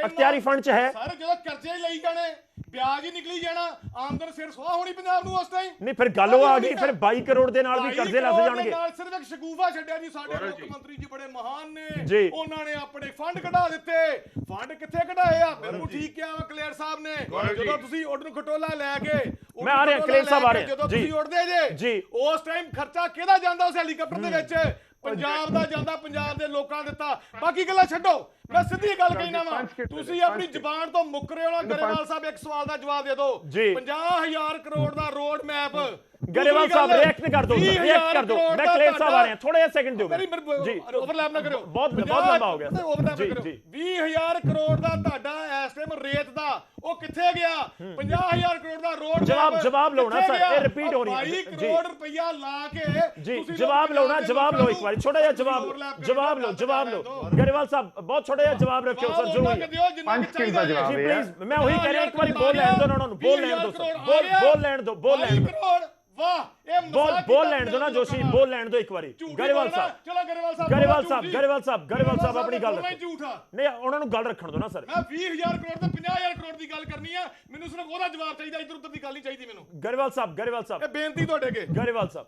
ਅਖਤਿਆਰੀ ਫੰਡ 'ਚ ਹੈ। ਸਰ ਜਦੋਂ ਕਰਜ਼ੇ ਲਈ ਜਾਣੇ, ਵਿਆਜ ਹੀ ਨਿਕਲੀ ਜਾਣਾ, ਆਮਦਨ ਸਿਰ ਸੁਆਹ ਹੋਣੀ ਪੰਜਾਬ ਨੂੰ ਉਸ ਟਾਈਮ। ਨਹੀਂ ਫਿਰ ਗੱਲ ਉਹ ਆ ਗਈ, ਫਿਰ 22 ਕਰੋੜ ਦੇ ਨਾਲ ਵੀ ਕਰਜ਼ੇ ਲੱਗ ਜਾਣਗੇ। ਸਿਰਫ ਇੱਕ ਸ਼ਗੂਫਾ ਛੱਡਿਆ ਜੀ। ਸਾਡੇ ਮੁੱਖ ਮੰਤਰੀ ਜੀ ਬੜੇ ਮਹਾਨ ਨੇ, ਉਹਨਾਂ ਨੇ ਆਪਣੇ ਫੰਡ ਕਢਾ ਦਿੱਤੇ। ਫੰਡ ਕਿੱਥੇ ਕਢਾਏ ਆ? ਬਿਲਕੁਲ ਠੀਕ ਕਿਹਾ ਵਾ ਕਲੇਰ ਸਾਹਿਬ ਨੇ। ਜਦੋਂ ਤੁਸੀਂ ਉਡਨ ਖਟੋਲਾ ਲੈ ਕੇ, ਮੈਂ ਆ ਰਿਹਾ ਕਲੇਰ ਸਾਹਿਬ ਆ ਰਹੇ ਜਦੋਂ ਤੁਸੀਂ ਉਡਦੇ ਜੇ ਉਸ ਟਾਈਮ ਖਰਚਾ ਕਿਹਦਾ ਜਾਂਦਾ ਉਸ ਹੈਲੀਕਾਪਟਰ ਦੇ ਵਿੱਚ? ਪੰਜਾਬ ਦਾ ਜਾਂਦਾ, ਪੰਜਾਬ ਦੇ ਲੋਕਾਂ ਦਿੱਤਾ। ਬਾਕੀ ਗੱਲਾਂ ਛੱਡੋ, ਮੈਂ ਸਿੱਧੀ ਗੱਲ ਕਹਿਣਾ ਵਾ। ਤੁਸੀਂ ਆਪਣੀ ਜ਼ੁਬਾਨ ਤੋਂ ਮੁੱਕ ਰਹੇ ਹੋ ਨਾ। ਗਰੇਵਾਲ ਸਾਹਿਬ ਇੱਕ ਸਵਾਲ ਦਾ ਜਵਾਬ ਦੇ ਦਿਓ। 50,000 ਕਰੋੜ ਦਾ ਰੋਡ ਮੈਪ। ਗਰੇਵਾਲ ਸਾਹਿਬ ਰਿਐਕਟ ਕਰ ਦਿਓ, ਰਿਐਕਟ ਕਰ ਦਿਓ। ਮੈਂ ਕਲੇਰ ਸਾਹਿਬ ਆ ਰਹੇ ਹਾਂ, ਥੋੜਾ ਜਿਹਾ ਸੈਕਿੰਡ ਦਿਓ ਜੀ। ਓਵਰਲੈਪ ਨਾ ਕਰਿਓ, ਬਹੁਤ ਲੰਬਾ ਹੋ ਗਿਆ। ਜੀ 20,000 ਕਰੋੜ ਦਾ ਤੁਹਾਡਾ ਇਸ ਟਾਈਮ ਰੇਤ ਦਾ ਉਹ ਕਿੱਥੇ ਗਿਆ? 50,000 ਕਰੋੜ ਦਾ ਰੋਡ ਜਵਾਬ ਲਾਉਣਾ ਸਰ, ਇਹ ਰਿਪੀਟ ਹੋ ਰਹੀ ਹੈ। 22 ਕਰੋੜ ਰੁਪਇਆ ਲਾ ਕੇ ਜੀ ਜਵਾਬ ਲਾਉਣਾ, ਜਵਾਬ ਲਓ ਇੱਕ ਵਾਰੀ, ਛੋਟਾ ਜਿਹਾ ਜਵਾਬ ਲਓ। ਗਰੇਵਾਲ ਸਾਹਿਬ ਬਹੁਤ ਛੋਟਾ ਜਿਹਾ ਜਵਾਬ ਰੱਖਿਓ ਸਰ, ਜ਼ਰੂਰ ਜੀ ਪਲੀਜ਼। ਮੈਂ ਉਹੀ ਕਹਿ ਰਿਹਾ, ਇੱਕ ਵਾਰੀ ਬੋਲ ਲੈਣ ਦਿਓ ਉਹਨਾਂ ਨੂੰ, ਬੋਲ ਲੈਣ ਦਿਓ ਸਰ, ਬੋਲ ਲੈਣ ਦਿਓ। ਵਾਹ ਇਹ ਬੋਲ ਲੈਣ ਦਿਓ ਨਾ ਜੋਸ਼ੀ, ਬੋਲ ਲੈਣ ਦਿਓ ਇੱਕ ਵਾਰੀ। ਗਰੇਵਾਲ ਸਾਹਿਬ, ਚਲੋ ਗਰੇਵਾਲ ਸਾਹਿਬ ਆਪਣੀ ਗੱਲ ਰੱਖੋ। ਨਹੀਂ ਉਹਨਾਂ ਨੂੰ ਗੱਲ ਰੱਖਣ ਦਿਓ ਨਾ ਸਰ। ਮੈਂ 20,000 ਕਰੋੜ ਤੇ 50,000 ਕਰੋੜ ਦੀ ਗੱਲ ਕਰਨੀ ਆ, ਮੈਨੂੰ ਸਿਰਫ ਉਹਦਾ ਜਵਾਬ ਚਾਹੀਦਾ, ਇੱਧਰ ਉੱਧਰ ਦੀ ਗੱਲ ਨਹੀਂ ਚਾਹੀਦੀ ਮੈਨੂੰ। ਗਰੇਵਾਲ ਸਾਹਿਬ ਇਹ ਬੇਨਤੀ ਤੁਹਾਡੇ ਅੱਗੇ। ਗਰੇਵਾਲ ਸਾਹਿਬ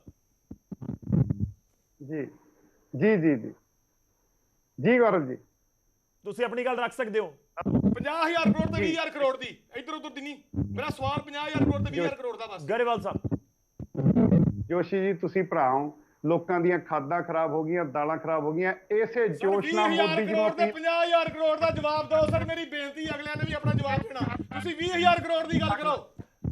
ਜੀ ਗੌਰਵ ਜੀ ਤੁਸੀਂ ਆਪਣੀ ਗੱਲ ਰੱਖ ਸਕਦੇ ਹੋ। 50,000 ਕਰੋੜ ਤੇ 20,000 ਕਰੋੜ ਦੀ, ਇੱਧਰ ਉੱਧਰ ਦੀ ਨਹੀਂ। ਮੇਰਾ ਸਵਾਲ 50,000 ਕਰੋੜ ਤੇ 20,000 ਕਰੋੜ ਦਾ ਬਸ। ਗਰੇਵਾਲ ਸਾਹਿਬ ਜੋਸ਼ੀ ਜੀ ਤੁਸੀਂ ਭਰਾ ਹੋ, ਲੋਕਾਂ ਦੀਆਂ ਖਾਦਾਂ ਖਰਾਬ ਹੋ ਗਈਆਂ, ਦਾਲਾਂ ਖਰਾਬ ਹੋ ਗਈਆਂ, ਇਸੇ ਜੋਸ਼ ਨਾਲ ਮੋਦੀ ਜੀ ਨੂੰ 50,000 ਕਰੋੜ ਦਾ ਜਵਾਬ ਦਿਓ ਸਰ। ਮੇਰੀ ਬੇਨਤੀ ਅਗਲਿਆਂ ਨੇ ਵੀ ਆਪਣਾ ਜਵਾਬ ਦੇਣਾ। ਤੁਸੀਂ 20,000 ਕਰੋੜ ਦੀ ਗੱਲ ਕਰੋ।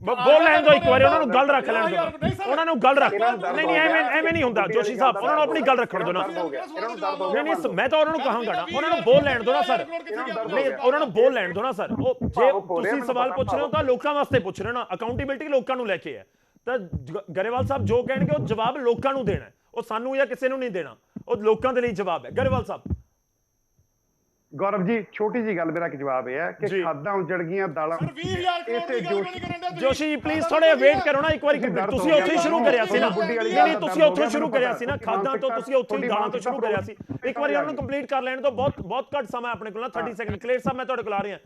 ਬੋਲ ਲੈਣ ਦਿਓ ਇੱਕ ਵਾਰੀ, ਉਹਨਾਂ ਨੂੰ ਗੱਲ ਰੱਖ ਲੈਣ ਦਿਓ, ਉਹਨਾਂ ਨੂੰ ਗੱਲ ਰੱਖ। ਨਹੀਂ ਐਵੇਂ ਨਹੀਂ ਹੁੰਦਾ ਜੋਸ਼ੀ ਸਾਹਿਬ, ਉਹਨਾਂ ਨੂੰ ਆਪਣੀ ਗੱਲ ਰੱਖਣ ਦਿਓ ਨਾ। ਨਹੀਂ ਮੈਂ ਤਾਂ ਉਹਨਾਂ ਨੂੰ ਕਹਾਂਗਾ ਨਾ, ਉਹਨਾਂ ਨੂੰ ਬੋਲ ਲੈਣ ਦਿਓ ਨਾ ਸਰ। ਨਹੀਂ ਉਹਨਾਂ ਨੂੰ ਬੋਲ ਲੈਣ ਦਿਓ ਨਾ ਸਰ। ਉਹ ਜੇ ਤੁਸੀਂ ਸਵਾਲ ਪੁੱਛ ਰਹੇ ਹੋ ਤਾਂ ਲੋਕਾਂ ਵਾਸਤੇ ਪੁੱਛ ਰਹੇ ਹੋ ਨਾ, ਅਕਾਊਂਟੇਬਿਲਿਟੀ ਲੋਕਾਂ ਨੂੰ ਲੈ ਕੇ ਹੈ। ਤਾਂ ਗਰੇਵਾਲ ਸਾਹਿਬ ਜੋ ਕਹਿਣਗੇ ਉਹ ਜਵਾਬ ਲੋਕਾਂ ਨੂੰ ਦੇਣਾ, ਉਹ ਸਾਨੂੰ ਜਾਂ ਕਿਸੇ ਨੂੰ ਨਹੀਂ ਦੇਣਾ, ਉਹ ਲੋਕਾਂ ਦੇ ਲਈ ਜਵਾਬ ਹੈ। ਗਰੇਵਾਲ ਸਾਹਿਬ ਗੌਰਵ ਜੀ ਛੋਟੀ ਜੀ ਗੱਲ, ਮੇਰਾ ਇੱਕ ਜਵਾਬ ਇਹ ਹੈ ਕਿ ਖਾਦਾਂ ਉਜੜ ਗਈਆਂ, ਦਾਲਾਂ ਇਸੇ ਜੋਸ਼ੀ ਜੀ ਪਲੀਜ਼ ਥੋੜੇ ਵੇਟ ਕਰੋ ਨਾ ਇੱਕ ਵਾਰੀ। ਤੁਸੀਂ ਉੱਥੇ ਸ਼ੁਰੂ ਕਰਿਆ ਸੀ ਨਾ, ਨਹੀਂ ਤੁਸੀਂ ਉੱਥੇ ਸ਼ੁਰੂ ਕਰਿਆ ਸੀ ਨਾ, ਖਾਦਾਂ ਤੋਂ ਤੁਸੀਂ ਉੱਥੇ ਦਾਲਾਂ ਤੋਂ ਸ਼ੁਰੂ ਕਰਿਆ ਸੀ। ਇੱਕ ਵਾਰੀ ਉਹਨਾਂ ਨੂੰ ਕੰਪਲੀਟ ਕਰ ਲੈਣ ਤੋਂ। ਬਹੁਤ ਘੱਟ ਸਮਾਂ ਆਪਣੇ ਕੋਲ ਨਾ, 30 ਸੈਕਿੰਡ। ਕਲੇਰ ਸਾਹਿਬ ਮੈਂ ਤੁਹਾਡੇ ਕੋਲ ਆ ਰਿਹਾ।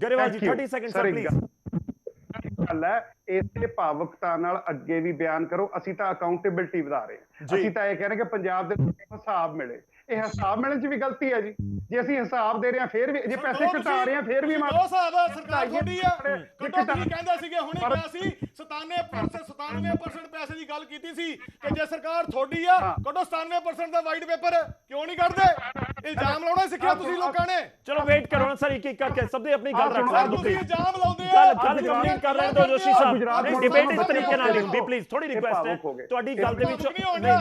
ਗਰੇਵਾਲ ਜੀ 30 ਸੈਕਿੰਡ ਸਰ ਪਲੀਜ਼। ਗੱਲ ਹੈ ਇਸੇ ਭਾਵੁਕਤਾ ਨਾਲ ਅੱਗੇ ਵੀ ਬਿਆਨ ਕਰੋ। ਅਸੀਂ ਤਾਂ ਅਕਾਊਂਟੇਬਿਲਟੀ ਵਧਾ ਰਹੇ ਹਾਂ, ਅਸੀਂ ਤਾਂ ਇਹ ਕਹਿ ਰਹੇ ਕਿ ਪੰਜਾਬ ਦੇ ਹਿਸਾਬ ਮਿਲੇ। ਇਹ ਹਿਸਾਬ ਮਿਲਣ ਚ ਵੀ ਗਲਤੀ ਹੈ ਜੀ। ਜੇ ਅਸੀਂ ਹਿਸਾਬ ਦੇ ਰਹੇ ਹਾਂ ਫੇਰ ਵੀ, ਜੇ ਪੈਸੇ ਘਟਾ ਰਹੇ ਹਾਂ ਫੇਰ ਵੀ ਸਰਕਾਰ ਥੋੜੀ ਆ। ਕੱਢੋ ਤੁਸੀਂ ਕਹਿੰਦੇ ਸੀਗੇ ਹੁਣੇ ਕਿਹਾ ਸੀ 97% ਪੈਸੇ ਦੀ ਗੱਲ ਕੀਤੀ ਸੀ ਕਿ ਜੇ ਸਰਕਾਰ ਥੋੜੀ ਆ ਕੱਢੋ 97% ਦਾ ਵਾਈਟ ਪੇਪਰ। ਕਿਉਂ ਨਹੀਂ ਕੱਢਦੇ? ਇਲਜ਼ਾਮ ਲਾਉਣਾ ਸਿੱਖਿਆ ਤੁਸੀਂ ਲੋਕਾਂ ਨੇ। ਚਲੋ ਵੇਟ ਕਰੋ ਨਾ ਸਰ, ਇੱਕ ਇੱਕ ਕਰਕੇ ਸਭ ਦੇ ਆਪਣੀ ਗੱਲ ਰੱਖ ਲੈਣ ਦਿਓ। ਤੁਸੀਂ ਇਲਜ਼ਾਮ ਲਾਉਂਦੇ ਆ, ਗੱਲ ਕੰਪਲੀਟ ਕਰ ਲੈਣ ਦਿਓ ਜੋਸ਼ੀ ਸਾਹਿਬ। ਡਿਬੇਟ ਇਸ ਤਰੀਕੇ ਨਾਲ ਨਹੀਂ ਹੁੰਦੀ, ਪਲੀਜ਼ ਥੋੜੀ ਰਿਕੁਐਸਟ ਹੈ ਤੁਹਾਡੀ ਗੱਲ ਦੇ ਵਿੱਚ।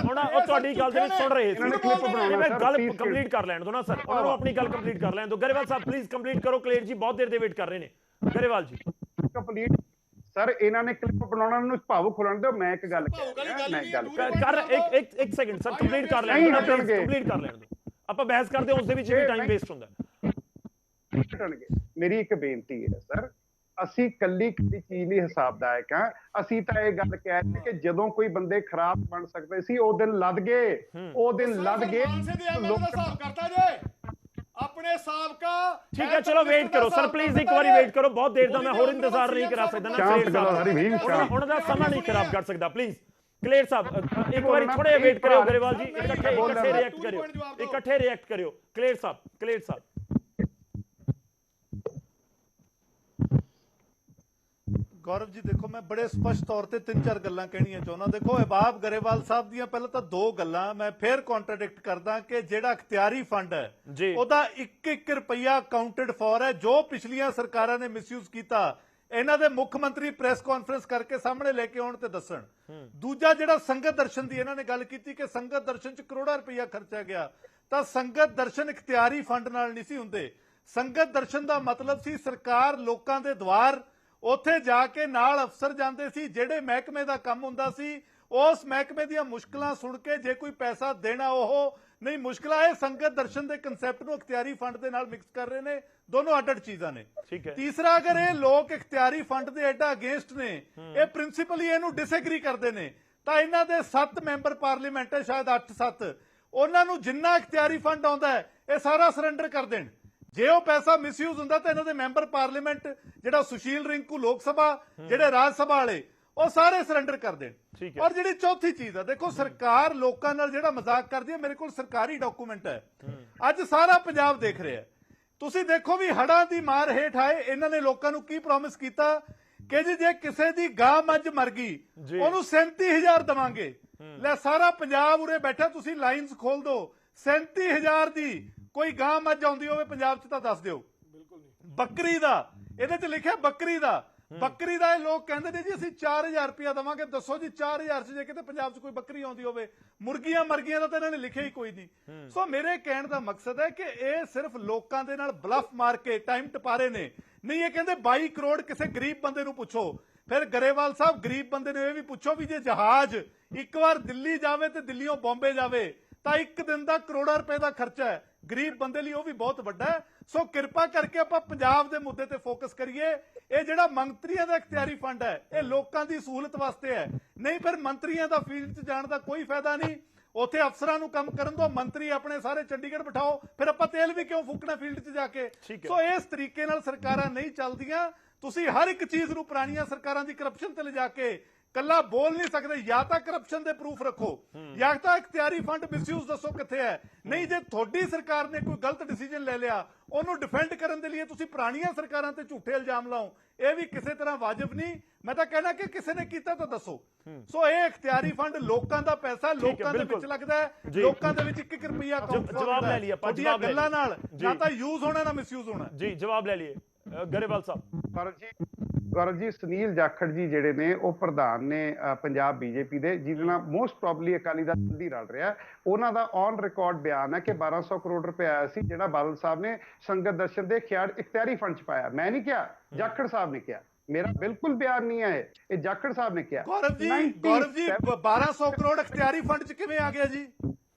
ਹੁਣ ਉਹ ਤੁਹਾਡੀ ਗੱਲ ਦੇ ਵਿੱਚ ਸੁਣ ਰਹੇ ਸੀ, ਗੱਲ ਕੰਪਲੀਟ ਕਰ ਲੈਣ ਦਿਓ ਨਾ ਸਰ, ਉਹਨਾਂ ਨੂੰ ਆਪਣੀ ਗੱਲ ਕੰਪਲੀਟ ਕਰ ਲੈਣ ਦਿਓ। ਗਰੇਵਾਲ ਸਾਹਿਬ ਪਲੀਜ਼ ਕੰਪਲੀਟ ਕਰੋ। ਕਲੇਰ ਜੀ ਬਹੁਤ ਦੇਰ ਦੇ ਵੇਟ ਕਰ ਰਹੇ ਨੇ। ਗਰੇਵਾਲ ਜੀ ਕੰਪਲੀਟ ਸਰ, ਇਹਨਾਂ ਨੇ ਕਲਿੱਪ ਬਣਾਉਣਾ ਨੂੰ ਭਾਵੁਕ ਹੋਣ ਦਿਓ। ਮੈਂ ਇੱਕ ਗੱਲ ਕਰ ਇੱਕ ਸੈਕਿੰਡ ਸਰ, ਕੰਪਲੀਟ ਕਰ ਲੈਣ ਦਿਓ, ਕੰਪਲੀਟ ਕਰ ਲੈਣ ਦਿਓ। ਆਪਾਂ ਬਹਿਸ ਕਰਦੇ ਹਾਂ, ਉਸ ਦੇ ਵਿੱਚ ਵੀ ਟਾਈਮ ਵੇਸਟ ਹੁੰਦਾ। ਮੇਰੀ ਇੱਕ ਬੇਨਤੀ ਹੈ ਸਰ, ਅਸੀਂ ਕੱਲੀ ਚੀਜ਼ ਲਈ ਹਿਸਾਬਦਾਇਕ ਹਾਂ। ਅਸੀਂ ਤਾਂ ਇਹ ਗੱਲ ਕਹਿ ਰਹੇ ਕਿ ਜਦੋਂ ਕੋਈ ਬੰਦੇ ਖਰਾਬ ਬਣ ਸਕਦੇ ਸੀ ਉਹ ਦਿਨ ਲੱਦ ਗਏ, ਉਹ ਦਿਨ ਲੱਦ ਗਏ। ਆਪਣੇ ਸਾਬਕਾ ਠੀਕ ਹੈ ਚਲੋ ਵੇਟ ਕਰੋ ਸਰ ਪਲੀਜ਼, ਇੱਕ ਵਾਰੀ ਵੇਟ ਕਰੋ। ਬਹੁਤ ਦੇਰ ਦਾ ਮੈਂ ਹੋਰ ਇੰਤਜ਼ਾਰ ਨਹੀਂ ਕਰਾ ਸਕਦਾ ਨਾ, ਉਹਨਾਂ ਦਾ ਸਮਾਂ ਨਹੀਂ ਖਰਾਬ ਕਰ ਸਕਦਾ। ਪਲੀਜ਼ ਕਲੇਰ ਸਾਹਿਬ ਇੱਕ ਵਾਰੀ ਥੋੜੇ ਵੇਟ ਕਰਿਓ। ਗਰੇਵਾਲ ਜੀ ਇਕੱਠੇ ਰਿਐਕਟ ਕਰਿਓ, ਇਕੱਠੇ ਰਿਐਕਟ ਕਰਿਓ। ਕਲੇਰ ਸਾਹਿਬ ਗੌਰਵ ਜੀ ਦੇਖੋ, ਮੈਂ ਬੜੇ ਸਪਸ਼ਟ ਤੌਰ ਤੇ 3-4 ਗੱਲਾਂ ਕਹਿਣੀਆਂ ਚਾਹੁੰਦਾ। ਦੇਖੋ ਇਬਾਬ ਗਰੇਵਾਲ ਸਾਹਿਬ ਦੀਆਂ ਪਹਿਲਾਂ ਤਾਂ 2 ਗੱਲਾਂ ਮੈਂ ਫੇਰ ਕੰਟਰਡਿਕਟ ਕਰਦਾ ਕਿ ਜਿਹੜਾ ਅਖਤਿਆਰੀ ਫੰਡ ਹੈ ਉਹਦਾ 1-1 ਰੁਪਈਆ ਕਾਊਂਟਡ ਫॉर ਹੈ, ਜੋ ਪਿਛਲੀਆਂ ਸਰਕਾਰਾਂ ਨੇ ਮਿਸਯੂਜ਼ ਕੀਤਾ। ਇਹਨਾਂ ਦੇ ਮੁੱਖ ਮੰਤਰੀ ਪ੍ਰੈਸ ਕਾਨਫਰੰਸ ਕਰਕੇ ਸਾਹਮਣੇ ਲੈ ਕੇ ਆਉਣ ਤੇ ਦੱਸਣ। ਦੂਜਾ ਜਿਹੜਾ ਸੰਗਤ ਦਰਸ਼ਨ ਦੀ ਇਹਨਾਂ ਨੇ ਗੱਲ ਕੀਤੀ ਕਿ ਸੰਗਤ ਦਰਸ਼ਨ 'ਚ ਕਰੋੜਾਂ ਰੁਪਈਆ ਖਰਚਿਆ ਗਿਆ, ਤਾਂ ਸੰਗਤ ਦਰਸ਼ਨ ਇਖਤਿਆਰੀ ਫੰਡ ਨਾਲ ਨਹੀਂ ਸੀ ਹੁੰਦੇ। ਸੰਗਤ ਦਰਸ਼ਨ ਦਾ ਮਤਲਬ ਸੀ ਸਰਕਾਰ ਲੋਕਾਂ ਦੇ ਦੁਆਰ, ਉੱਥੇ ਜਾ ਕੇ ਨਾਲ ਅਫਸਰ ਜਾਂਦੇ ਸੀ, ਜਿਹੜੇ ਮਹਿਕਮੇ ਦਾ ਕੰਮ ਹੁੰਦਾ ਸੀ ਉਸ ਮਹਿਕਮੇ ਦੀਆਂ ਮੁਸ਼ਕਲਾਂ ਸੁਣ ਕੇ ਜੇ ਕੋਈ ਪੈਸਾ ਦੇਣਾ ਉਹ ਨਹੀਂ ਮੁਸ਼ਕਲਾਂ। ਇਹ ਸੰਗਤ ਦਰਸ਼ਨ ਦੇ ਕਨਸੈਪਟ ਨੂੰ ਇਖਤਿਆਰੀ ਫੰਡ ਦੇ ਨਾਲ ਮਿਕਸ ਕਰ ਰਹੇ ਨੇ, ਦੋਨੋਂ ਅੱਡ-ਅੱਡ ਚੀਜ਼ਾਂ ਨੇ। ਤੀਸਰਾ, ਅਗਰ ਇਹ ਲੋਕ ਇਖਤਿਆਰੀ ਫੰਡ ਦੇ ਐਡਾ ਅਗੇਂਸਟ ਨੇ, ਇਹ ਪ੍ਰਿੰਸੀਪਲੀ ਇਹਨੂੰ ਡਿਸਐਗਰੀ ਕਰਦੇ ਨੇ, ਤਾਂ ਇਹਨਾਂ ਦੇ 7 ਮੈਂਬਰ ਪਾਰਲੀਮੈਂਟ ਹੈ, ਸ਼ਾਇਦ 8-7, ਉਹਨਾਂ ਨੂੰ ਜਿੰਨਾ ਇਖਤਿਆਰੀ ਫੰਡ ਆਉਂਦਾ ਹੈ ਇਹ ਸਾਰਾ ਸਰੈਂਡਰ ਕਰ ਦੇਣ। ਜੇ ਉਹ ਪੈਸਾ ਮਿਸਯੂਜ਼ ਹੁੰਦਾ ਤਾਂ ਇਹਨਾਂ ਦੇ ਮੈਂਬਰ ਪਾਰਲੀਮੈਂਟ, ਜਿਹੜਾ ਸੁਸ਼ੀਲ ਰਿੰਕੂ ਲੋਕ ਸਭਾ, ਜਿਹੜੇ ਰਾਜ ਸਭਾ ਵਾਲੇ, ਉਹ ਸਾਰੇ ਸਰੈਂਡਰ ਕਰ ਦੇਣ। ਔਰ ਜਿਹੜੀ ਚੌਥੀ ਚੀਜ਼ ਆ, ਦੇਖੋ ਸਰਕਾਰ ਲੋਕਾਂ ਨਾਲ ਜਿਹੜਾ ਮਜ਼ਾਕ ਕਰਦੀ ਹੈ, ਮੇਰੇ ਕੋਲ ਸਰਕਾਰੀ ਡਾਕੂਮੈਂਟ ਹੈ, ਅੱਜ ਸਾਰਾ ਪੰਜਾਬ ਦੇਖ ਰਿਹਾ। ਤੁਸੀਂ ਦੇਖੋ ਵੀ ਹੜ੍ਹਾਂ ਦੀ ਮਾਰ ਹੇਠ ਆਏ ਇਹਨਾਂ ਨੇ ਲੋਕਾਂ ਨੂੰ ਕੀ ਪ੍ਰੋਮਿਸ ਕੀਤਾ ਕਿ ਜੀ ਜੇ ਕਿਸੇ ਦੀ ਗਾਂ ਮੱਝ ਮਰ ਗਈ ਉਹਨੂੰ 37,000 ਦੇਵਾਂਗੇ। ਲੈ ਸਾਰਾ ਪੰਜਾਬ ਉਰੇ ਬੈਠਾ, ਤੁਸੀਂ ਲਾਈਨਸ ਖੋਲ ਦਿਓ, 37,000 ਦੀ ਕੋਈ ਗਾਂ ਮੱਝ ਆਉਂਦੀ ਹੋਵੇ ਪੰਜਾਬ 'ਚ ਤਾਂ ਦੱਸ ਦਿਓ। ਬੱਕਰੀ ਦਾ ਇਹਦੇ 'ਚ ਲਿਖਿਆ ਬੱਕਰੀ ਦਾ ਇਹ ਲੋਕ ਕਹਿੰਦੇ ਨੇ ਜੀ ਅਸੀਂ 4,000 ਰੁਪਇਆ ਦੇਵਾਂਗੇ। ਦੱਸੋ ਜੀ 4,000 'ਚ ਜੇ ਕਿਤੇ ਪੰਜਾਬ 'ਚ ਕੋਈ ਬੱਕਰੀ ਆਉਂਦੀ ਹੋਵੇ। ਮੁਰਗੀਆਂ ਮਰਗੀਆਂ ਦਾ ਤਾਂ ਇਹਨਾਂ ਨੇ ਲਿਖਿਆ ਹੀ ਕੋਈ ਨਹੀਂ। ਸੋ ਮੇਰੇ ਕਹਿਣ ਦਾ ਮਕਸਦ ਹੈ ਕਿ ਇਹ ਸਿਰਫ ਲੋਕਾਂ ਦੇ ਨਾਲ ਬਲਫ ਮਾਰ ਕੇ ਟਾਈਮ ਟਪਾ ਰਹੇ ਨੇ। ਨਹੀਂ, ਇਹ ਕਹਿੰਦੇ 22 ਕਰੋੜ ਕਿਸੇ ਗਰੀਬ ਬੰਦੇ ਨੂੰ ਪੁੱਛੋ। ਫਿਰ ਗਰੇਵਾਲ ਸਾਹਿਬ ਗਰੀਬ ਬੰਦੇ ਨੂੰ ਇਹ ਵੀ ਪੁੱਛੋ ਵੀ ਜੇ ਜਹਾਜ਼ ਇੱਕ ਵਾਰ ਦਿੱਲੀ ਜਾਵੇ ਤੇ ਦਿੱਲੀੋਂ ਬੰਬੇ ਜਾਵੇ ਤਾਂ ਇੱਕ ਦਿਨ ਦਾ ਕਰੋੜਾਂ ਰੁਪਏ ਦਾ ਖਰਚਾ ਹੈ। ਗਰੀਬ ਬੰਦੇ ਲਈ ਉਹ ਵੀ ਬਹੁਤ ਵੱਡਾ ਹੈ। ਸੋ ਕਿਰਪਾ ਕਰਕੇ ਆਪਾਂ ਪੰਜਾਬ ਦੇ ਮੁੱਦੇ ਤੇ ਫੋਕਸ ਕਰੀਏ। ਇਹ ਜਿਹੜਾ ਮੰਤਰੀਆਂ ਦਾ ਇਖਤਿਆਰੀ ਫੰਡ ਹੈ ਇਹ ਲੋਕਾਂ ਦੀ ਸਹੂਲਤ ਵਾਸਤੇ ਹੈ, ਨਹੀਂ ਫਿਰ ਮੰਤਰੀਆਂ ਦਾ ਫੀਲਡ 'ਚ ਜਾਣ ਦਾ ਕੋਈ ਫਾਇਦਾ ਨਹੀਂ। ਉੱਥੇ ਅਫਸਰਾਂ ਨੂੰ ਕੰਮ ਕਰਨ ਦੋ, ਮੰਤਰੀ ਆਪਣੇ ਸਾਰੇ ਚੰਡੀਗੜ੍ਹ ਬਿਠਾਓ, ਫਿਰ ਆਪਾਂ ਤੇਲ ਵੀ ਕਿਉਂ ਫੂਕਣਾ ਫੀਲਡ 'ਚ ਜਾ ਕੇ। ਸੋ ਇਸ ਤਰੀਕੇ ਨਾਲ ਸਰਕਾਰਾਂ ਨਹੀਂ ਚੱਲਦੀਆਂ। ਤੁਸੀਂ ਹਰ ਇੱਕ ਚੀਜ਼ ਨੂੰ ਪੁਰਾਣੀਆਂ ਸਰਕਾਰਾਂ ਦੀ ਕਰਪਸ਼ਨ ਤੇ ਲਿਜਾ ਕੇ ਕੱਲਾ ਬੋਲ ਨਹੀਂ ਸਕਦੇ। ਜਾਂ ਤਾਂ ਕਰਪਸ਼ਨ ਦੇ ਪ੍ਰੂਫ ਰੱਖੋ, ਜਾਂ ਤਾਂ ਇਖਤਿਆਰੀ ਫੰਡ ਮਿਸਯੂਜ਼ ਦੱਸੋ ਕਿੱਥੇ ਹੈ। ਨਹੀਂ, ਜੇ ਤੁਹਾਡੀ ਸਰਕਾਰ ਨੇ ਕੋਈ ਗਲਤ ਡਿਸੀਜਨ ਲੈ ਲਿਆ ਉਹਨੂੰ ਡਿਫੈਂਡ ਕਰਨ ਦੇ ਲਈ ਤੁਸੀਂ ਪੁਰਾਣੀਆਂ ਸਰਕਾਰਾਂ ਤੇ ਝੂਠੇ ਇਲਜ਼ਾਮ ਲਾਓ, ਇਹ ਵੀ ਕਿਸੇ ਤਰ੍ਹਾਂ ਵਾਜਬ ਨਹੀਂ। ਮੈਂ ਤਾਂ ਕਹਿਣਾ ਕਿ ਕਿਸੇ ਨੇ ਕੀਤਾ ਤਾਂ ਦੱਸੋ। ਸੋ ਇਹ ਇਖਤਿਆਰੀ ਫੰਡ ਲੋਕਾਂ ਦਾ ਪੈਸਾ, ਲੋਕਾਂ ਦੇ ਵਿੱਚ ਲੱਗਦਾ ਹੈ, ਲੋਕਾਂ ਦੇ ਵਿੱਚ 1-1 ਰੁਪਈਆ ਜਵਾਬ ਲੈ ਲਿਆ ਆਪਾਂ, ਜਵਾਬ ਗੱਲਾਂ ਨਾਲ ਨਾ ਤਾਂ ਯੂਜ਼ ਹੋਣਾ ਨਾ ਮਿਸਯੂਜ਼ ਹੋਣਾ। ਜੀ ਜਵਾਬ ਲੈ ਲਈਏ ਗਰੇਵਾਲ ਸਾਹਿਬ। ਗੌਰਵ ਜੀ, ਸੁਨੀਲ ਜਾਖੜ ਜੀ ਜਿਹੜੇ ਨੇ ਉਹ ਪ੍ਰਧਾਨ ਨੇ ਪੰਜਾਬ ਬੀਜੇਪੀ ਦੇ, ਜਿਹਦੇ ਨਾਲ ਮੋਸਟ ਪ੍ਰੋਬਬਲੀ ਅਕਾਲੀ ਦਲ ਦੀ ਰਲ ਰਿਹਾ। ਉਹਨਾਂ ਦਾ ਔਨ ਰਿਕਾਰਡ ਬਿਆਨ ਹੈ ਕਿ 1200 ਕਰੋੜ ਰੁਪਏ ਆਇਆ ਸੀ ਜਿਹੜਾ ਬਾਦਲ ਸਾਹਿਬ ਨੇ ਸੰਗਤ ਦਰਸ਼ਨ ਦੇ ਇਖਤਿਆਰੀ ਫੰਡ 'ਚ ਪਾਇਆ। ਮੈਂ ਨਹੀਂ ਕਿਹਾ, ਜਾਖੜ ਸਾਹਿਬ ਨੇ ਕਿਹਾ, ਮੇਰਾ ਬਿਲਕੁਲ ਬਿਆਨ ਨਹੀਂ ਹੈ ਇਹ ਜਾਖੜ ਸਾਹਿਬ ਨੇ ਕਿਹਾ। ਗੌਰਵ ਜੀ 1200 ਕਰੋੜ ਇਖਤਿਆਰੀ ਫੰਡ 'ਚ ਕਿਵੇਂ ਆ ਗਿਆ ਜੀ?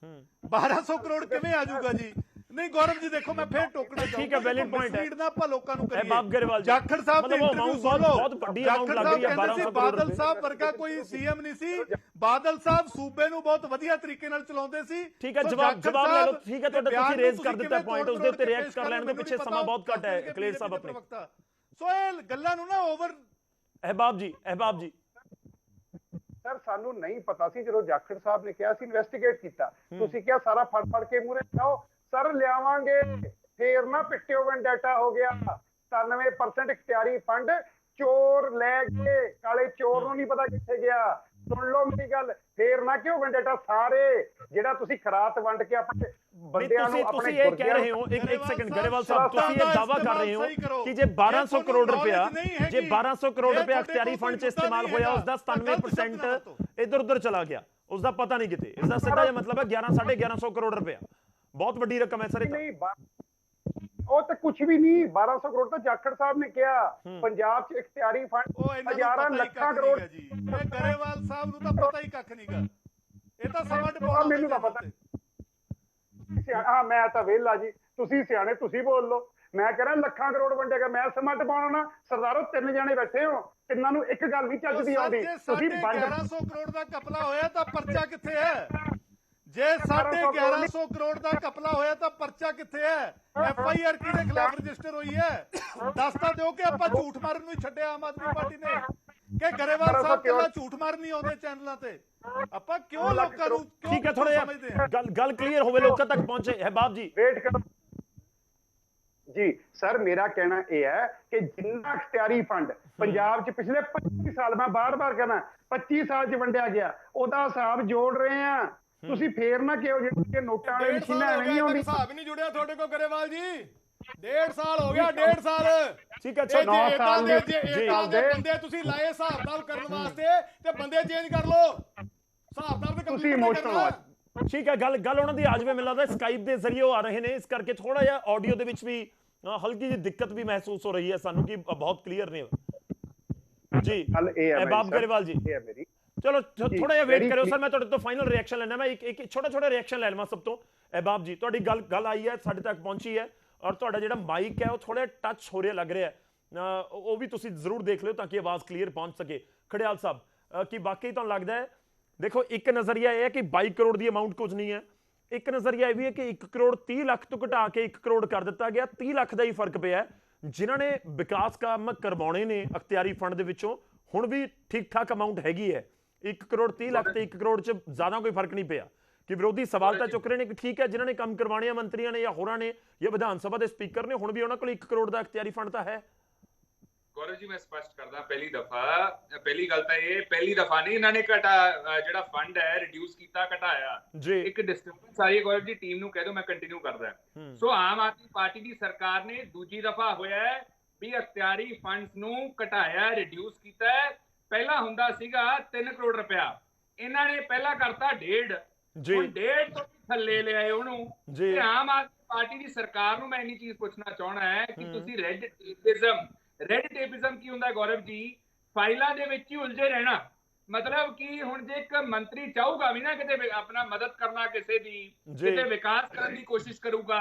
1200 ਕਰੋੜ ਕਿਵੇਂ ਆ ਜਾਊਗਾ ਜੀ? ਨਹੀਂ ਗੌਰਵ ਜੀ ਦੇਖੋ, ਮੈਂ ਫੇਰ ਟੋਕਣਾ ਚਾਹੂੰਗਾ। ਠੀਕ ਹੈ, valid point ਹੈ। mislead ਨਾ ਆਪਾਂ ਲੋਕਾਂ ਨੂੰ ਕਰੀਏ। ਅਹਿਬਾਬ ਗਰੇਵਾਲ ਜੀ, ਜਾਖੜ ਸਾਹਿਬ ਦੇ ਮਤਲਬ ਉਹ ਇੰਟਰਵਿਊ amount ਸੁਣ ਲਓ। ਬਹੁਤ ਵੱਡੀ amount ਲੱਗ ਰਹੀ ਹੈ, 1200 ਕਰੋੜ ਬਾਦਲ ਰੁਪਏ। ਸਾਹਿਬ ਵਰਗਾ ਕੋਈ ਸੀਐਮ ਨਹੀਂ ਸੀ। ਬਾਦਲ ਸਾਹਿਬ ਸੂਬੇ ਨੂੰ ਬਹੁਤ ਵਧੀਆ ਤਰੀਕੇ ਨਾਲ ਚਲਾਉਂਦੇ ਸੀ। ਠੀਕ ਹੈ, ਸੋ ਜਵਾਬ ਜਾਖੜ ਲੈ ਲਓ। ਸਾਹਿਬ ਠੀਕ ਹੈ, ਤੁਹਾਡਾ ਬਿਆਨ ਤੁਸੀਂ ਨੂੰ ਰੇਜ਼ ਕਰ ਦਿੱਤਾ ਕਿਵੇਂ ਪੁਆਇੰਟ, ਉਸ ਦੇ ਉੱਤੇ ਰਿਐਕਟ ਕਰ ਲੈਣ ਦੇ ਪਿੱਛੇ ਸਮਾਂ ਬਹੁਤ ਘੱਟ ਹੈ ਕਲੇਰ ਸਾਹਿਬ ਆਪਣੇ। ਸੋ ਇਹ ਗੱਲਾਂ ਨੂੰ ਨਾ ਓਵਰ। ਅਹਿਬਾਬ ਜੀ ਸਰ ਸਾਨੂੰ ਨਹੀਂ ਪਤਾ ਸੀ ਜਦੋਂ ਜਾਖੜ ਸਾਹਿਬ ਨੇ ਕਿਹਾ ਸੀ ਇਨਵੈਸਟੀਗੇਟ ਕੀਤਾ, ਤੁਸੀਂ ਕਿਹਾ ਸਾਰਾ ਫੜ ਕੇ ਮੂਰੇ ਲਾਓ, ਸਰ ਲਿਆਵਾਂਗੇ, ਫੇਰ ਨਾ ਪਿੱਟਿਓ ਵੈਂਡੇਟਾ ਹੋ ਗਿਆ। 97% ਇਖਤਿਆਰੀ ਫੰਡ ਚੋਰ ਲੈ ਗਏ, ਕਾਲੇ ਚੋਰ ਨੂੰ ਨਹੀਂ ਪਤਾ ਕਿੱਥੇ ਗਿਆ। ਸੁਣ ਲਓ ਮੇਰੀ ਗੱਲ, ਫੇਰ ਨਾ ਕਿਉਂ ਵੈਂਡੇਟਾ, ਸਾਰੇ ਜਿਹੜਾ ਤੁਸੀਂ ਖਰਾਤ ਵੰਡ ਕੇ ਆਪਣੇ ਬੰਦਿਆਂ ਨੂੰ ਆਪਣੇ ਤੁਸੀਂ ਇਹ ਕਹਿ ਰਹੇ ਹੋ, ਇੱਕ ਸੈਕਿੰਡ ਗਰੇਵਾਲ ਸਾਹਿਬ, ਤੁਸੀਂ ਇਹ ਦਾਵਾ ਕਰ ਰਹੇ ਹੋ ਕਿ ਜੇ 1200 ਕਰੋੜ ਰੁਪਇਆ ਅਖਤਿਆਰੀ ਫੰਡ 'ਚ ਇਸਤੇਮਾਲ ਹੋਇਆ, ਉਸ ਦਾ 97% ਇੱਧਰ ਉੱਧਰ ਚਲਾ ਗਿਆ, ਉਸ ਦਾ ਪਤਾ ਨਹੀਂ ਕਿਤੇ। ਇਸ ਦਾ ਸਿੱਧਾ ਜਿਹਾ ਮਤਲਬ ਹੈ 1100 ਕਰੋੜ ਰੁਪਇਆ ਬਹੁਤ ਵੱਡੀ ਰਕਮ ਹੈ ਸਰ। ਉਹ ਤਾਂ ਕੁਝ ਵੀ ਨਹੀਂ, 1200 ਕਰੋੜ ਤਾਂ ਜਾਖੜ ਸਾਹਿਬ ਨੇ ਕਿਹਾ। ਪੰਜਾਬ 'ਚ ਇਖਤਿਆਰੀ ਫੰਡ ਹਜ਼ਾਰਾਂ ਲੱਖਾਂ ਕਰੋੜ ਜੀ। ਇਹ ਗਰੇਵਾਲ ਸਾਹਿਬ ਨੂੰ ਤਾਂ ਪਤਾ ਹੀ ਕੱਖ ਨਹੀਂਗਾ, ਇਹ ਤਾਂ ਸਮਾਂ ਟਪਾਉਣਾ। ਮੈਨੂੰ ਤਾਂ ਪਤਾ। ਹਾਂ ਮੈਂ ਤਾਂ ਵਿਹਲਾ ਜੀ, ਤੁਸੀਂ ਸਿਆਣੇ, ਤੁਸੀਂ ਬੋਲ ਲਓ। ਮੈਂ ਕਹਿ ਰਿਹਾ ਲੱਖਾਂ ਕਰੋੜ ਵੰਡੇਗਾ, ਮੈਂ ਸਮਾਂ ਟਪਾਉਣਾ ਨਾ। ਸਰਦਾਰੋ 3 ਜਾਣੇ ਬੈਠੇ ਹੋ, ਤਿੰਨਾਂ ਨੂੰ ਇੱਕ ਗੱਲ ਨਹੀਂ ਚੱਜਦੀ ਆਉਂਦੀ। ਤੁਸੀਂ 1100 ਕਰੋੜ ਦਾ ਘਪਲਾ ਹੋਇਆ ਤਾਂ ਪਰਚਾ ਕਿੱਥੇ ਹੈ? ਜੇ 1150 ਕਰੋੜ ਦਾ ਘਪਲਾ ਹੋਇਆ ਤਾਂ ਪਰਚਾ ਕਿੱਥੇ ਹੈ? FIR ਕਿਹਦੇ ਖਿਲਾਫ ਰਜਿਸਟਰ ਹੋਈ ਹੈ? ਦੱਸ ਤਾਂ ਦਿਓ ਕਿ ਆਪਾਂ ਝੂਠ ਮਾਰਨ ਨੂੰ ਹੀ ਛੱਡਿਆ ਆਮ ਆਦਮੀ ਪਾਰਟੀ ਨੇ, ਕਿ ਗਰੇਵਾਲ ਸਾਹਿਬ ਕੱਲਾ ਝੂਠ ਮਾਰਨ ਨਹੀਂ ਆਉਂਦੇ ਚੈਨਲਾਂ ਤੇ। ਆਪਾਂ ਕਿਉਂ ਲੋਕਾਂ ਨੂੰ ਠੀਕ ਹੈ, ਥੋੜਾ ਜਿਹਾ ਗੱਲ ਕਲੀਅਰ ਹੋਵੇ, ਲੋਕਾਂ ਤੱਕ ਪਹੁੰਚੇ। ਅਹਿਬਾਬ ਜੀ ਵੇਟ ਕਰੋ ਜੀ। ਸਰ ਮੇਰਾ ਕਹਿਣਾ ਇਹ ਹੈ ਕਿ ਜਿੰਨਾ ਇਖਤਿਆਰੀ ਫੰਡ ਪੰਜਾਬ 'ਚ ਪਿਛਲੇ 25 ਸਾਲ, ਮੈਂ ਬਾਰ-ਬਾਰ ਕਹਿਣਾ 25 ਸਾਲ 'ਚ ਵੰਡਿਆ ਗਿਆ, ਉਹਦਾ ਹਿਸਾਬ ਜੋੜ ਰਹੇ ਆ। ਤੁਸੀਂ ਫੇਰ ਨਾ ਕਿਹੋ ਜਿਹੇ ਨੋਟਾਂ ਵਾਲੀ ਮਸ਼ੀਨਾਂ ਨਹੀਂ ਆਉਂਦੀ। ਹਿਸਾਬ ਨਹੀਂ ਜੁੜਿਆ ਤੁਹਾਡੇ ਕੋਲ ਗਰੇਵਾਲ ਜੀ, 1.5 ਸਾਲ ਹੋ ਗਿਆ, 1.5 ਸਾਲ। ਠੀਕ ਹੈ, 9 ਸਾਲ ਦੇ ਬੰਦੇ ਤੁਸੀਂ ਲਾਏ ਹਿਸਾਬ ਕਿਤਾਬ ਕਰਨ ਵਾਸਤੇ, ਤੇ ਬੰਦੇ ਚੇਂਜ ਕਰ ਲਓ, ਹਿਸਾਬ ਕਿਤਾਬ ਤੇ ਤੁਸੀਂ ਇਮੋਸ਼ਨਲ। ਠੀਕ ਹੈ, ਗੱਲ ਉਹਨਾਂ ਦੀ ਆ ਜਾਵੇ, ਮੈਨੂੰ ਲੱਗਦਾ ਸਕਾਈਪ ਦੇ ਜ਼ਰੀਏ ਉਹ ਆ ਰਹੇ ਨੇ, ਇਸ ਕਰਕੇ ਥੋੜਾ ਜਿਹਾ ਆਡੀਓ ਦੇ ਵਿੱਚ ਵੀ ਹਲਕੀ ਜਿਹੀ ਦਿੱਕਤ ਵੀ ਮਹਿਸੂਸ ਹੋ ਰਹੀ ਹੈ ਸਾਨੂੰ ਕਿ ਬਹੁਤ ਕਲੀਅਰ ਨਹੀਂ ਜੀ। ਅਹਿਬਾਬ ਗਰੇਵਾਲ ਜੀ, ਚਲੋ ਥੋੜਾ ਜਿਹਾ ਵੇਟ ਕਰਿਓ ਸਰ, ਮੈਂ ਤੁਹਾਡੇ ਤੋਂ ਫਾਈਨਲ ਰਿਐਕਸ਼ਨ ਲੈਣਾ। ਮੈਂ ਇੱਕ ਛੋਟਾ ਰਿਐਕਸ਼ਨ ਲੈ ਲਵਾਂ ਸਭ ਤੋਂ। ਅਹਿਬਾਬ ਜੀ, ਤੁਹਾਡੀ ਗੱਲ ਆਈ ਹੈ, ਸਾਡੇ ਤੱਕ ਪਹੁੰਚੀ ਹੈ, ਔਰ ਤੁਹਾਡਾ ਜਿਹੜਾ ਮਾਈਕ ਹੈ ਉਹ ਥੋੜਾ ਟੱਚ ਹੋ ਰਿਹਾ ਲੱਗ ਰਿਹਾ ਹੈ, ਉਹ ਵੀ ਤੁਸੀਂ ਜ਼ਰੂਰ ਦੇਖ ਲਿਓ ਤਾਂ ਕਿ ਆਵਾਜ਼ ਕਲੀਅਰ ਪਹੁੰਚ ਸਕੇ। ਖੜਿਆਲ ਸਾਹਿਬ, ਕੀ ਵਾਕਈ ਤੁਹਾਨੂੰ ਲੱਗਦਾ ਹੈ, ਦੇਖੋ ਇੱਕ ਨਜ਼ਰੀਆ ਇਹ ਹੈ ਕਿ 22 ਕਰੋੜ ਦੀ ਅਮਾਊਂਟ ਕੁਝ ਨਹੀਂ ਹੈ, ਇੱਕ ਨਜ਼ਰੀਆ ਇਹ ਵੀ ਹੈ ਕਿ 1 ਕਰੋੜ 30 ਲੱਖ ਤੋਂ ਘਟਾ ਕੇ 1 ਕਰੋੜ ਕਰ ਦਿੱਤਾ ਗਿਆ, 30 ਲੱਖ ਦਾ ਹੀ ਫਰਕ ਪਿਆ। ਜਿਨ੍ਹਾਂ ਨੇ ਵਿਕਾਸ ਕੰਮ ਕਰਵਾਉਣੇ ਨੇ ਅਖਤਿਆਰੀ ਫੰਡ ਦੇ ਵਿੱਚੋਂ, ਹੁਣ ਵੀ ਠੀਕ ਠਾਕ ਅਮਾਊਂਟ ਹੈਗੀ ਹੈ। 1 ਕਰੋੜ 30 ਲੱਖ ਤੇ 1 ਕਰੋੜ 'ਚ ਜ਼ਿਆਦਾ ਕੋਈ ਫਰਕ ਨਹੀਂ ਪਿਆ। ਕਿ ਵਿਰੋਧੀ ਸਵਾਲ ਤਾਂ ਚੁੱਕ ਰਹੇ ਨੇ ਕਿ ਠੀਕ ਹੈ, ਜਿਨ੍ਹਾਂ ਨੇ ਕੰਮ ਕਰਵਾਉਣੇ ਆ ਮੰਤਰੀਆਂ ਨੇ ਜਾਂ ਹੋਰਾਂ ਨੇ ਜਾਂ ਵਿਧਾਨ ਸਭਾ ਦੇ ਸਪੀਕਰ ਨੇ, ਹੁਣ ਵੀ ਉਹਨਾਂ ਕੋਲ 1 ਕਰੋੜ ਦਾ ਅਖਤਿਆਰੀ ਫੰਡ ਤਾਂ ਹੈ। ਗੌਰਵ ਜੀ ਮੈਂ ਸਪਸ਼ਟ ਕਰਦਾ, ਪਹਿਲੀ ਗੱਲ ਤਾਂ ਇਹ ਪਹਿਲੀ ਦਫਾ ਨਹੀਂ ਇਹਨਾਂ ਨੇ ਜਿਹੜਾ ਫੰਡ ਹੈ ਰਿਡਿਊਸ ਕੀਤਾ, ਘਟਾਇਆ। ਇੱਕ ਡਿਸਟਰਬੈਂਸ ਆਈ ਗੌਰਵ ਜੀ, ਟੀਮ ਨੂੰ ਕਹਿ ਦਿਓ ਮੈਂ ਕੰਟੀਨਿਊ ਕਰਦਾ। ਸੋ ਆਮ ਆਦਮੀ ਪਾਰਟੀ ਦੀ ਸਰਕਾਰ ਨੇ ਦੂਜੀ ਦਫਾ ਹੋਇਆ ਹੈ ਵੀ ਅਖਤਿਆਰੀ ਫੰਡਸ ਨੂੰ ਘਟਾਇਆ, ਰਿਡਿਊਸ ਕੀਤਾ ਹੈ। ਪਹਿਲਾਂ ਹੁੰਦਾ ਸੀਗਾ 3 ਕਰੋੜ ਰੁਪਇਆ, ਇਹਨਾਂ ਨੇ ਪਹਿਲਾਂ ਕਰਤਾ 1.5, ਹੁਣ 1.5 ਤੋਂ ਥੱਲੇ ਲਿਆਏ ਉਹਨੂੰ। ਤੇ ਆਮ ਆਦਮੀ ਪਾਰਟੀ ਦੀ ਸਰਕਾਰ ਨੂੰ ਮੈਂ ਇੰਨੀ ਚੀਜ਼ ਪੁੱਛਣਾ ਚਾਹਣਾ ਹੈ ਕਿ ਤੁਸੀਂ ਰੈੱਡ ਟੇਪਿਜ਼ਮ ਕੀ ਹੁੰਦਾ ਗੌਰਵ ਜੀ? ਫਾਈਲਾਂ ਦੇ ਵਿੱਚ ਹੀ ਉਲਝੇ ਰਹਿਣਾ। ਮਤਲਬ ਕਿ ਹੁਣ ਜੇ ਇੱਕ ਮੰਤਰੀ ਚਾਹੂਗਾ ਵੀ ਨਾ ਕਿਤੇ ਆਪਣਾ ਮਦਦ ਕਰਨਾ ਕਿਸੇ ਦੀ, ਕਿਤੇ ਵਿਕਾਸ ਕਰਨ ਦੀ ਕੋਸ਼ਿਸ਼ ਕਰੂਗਾ,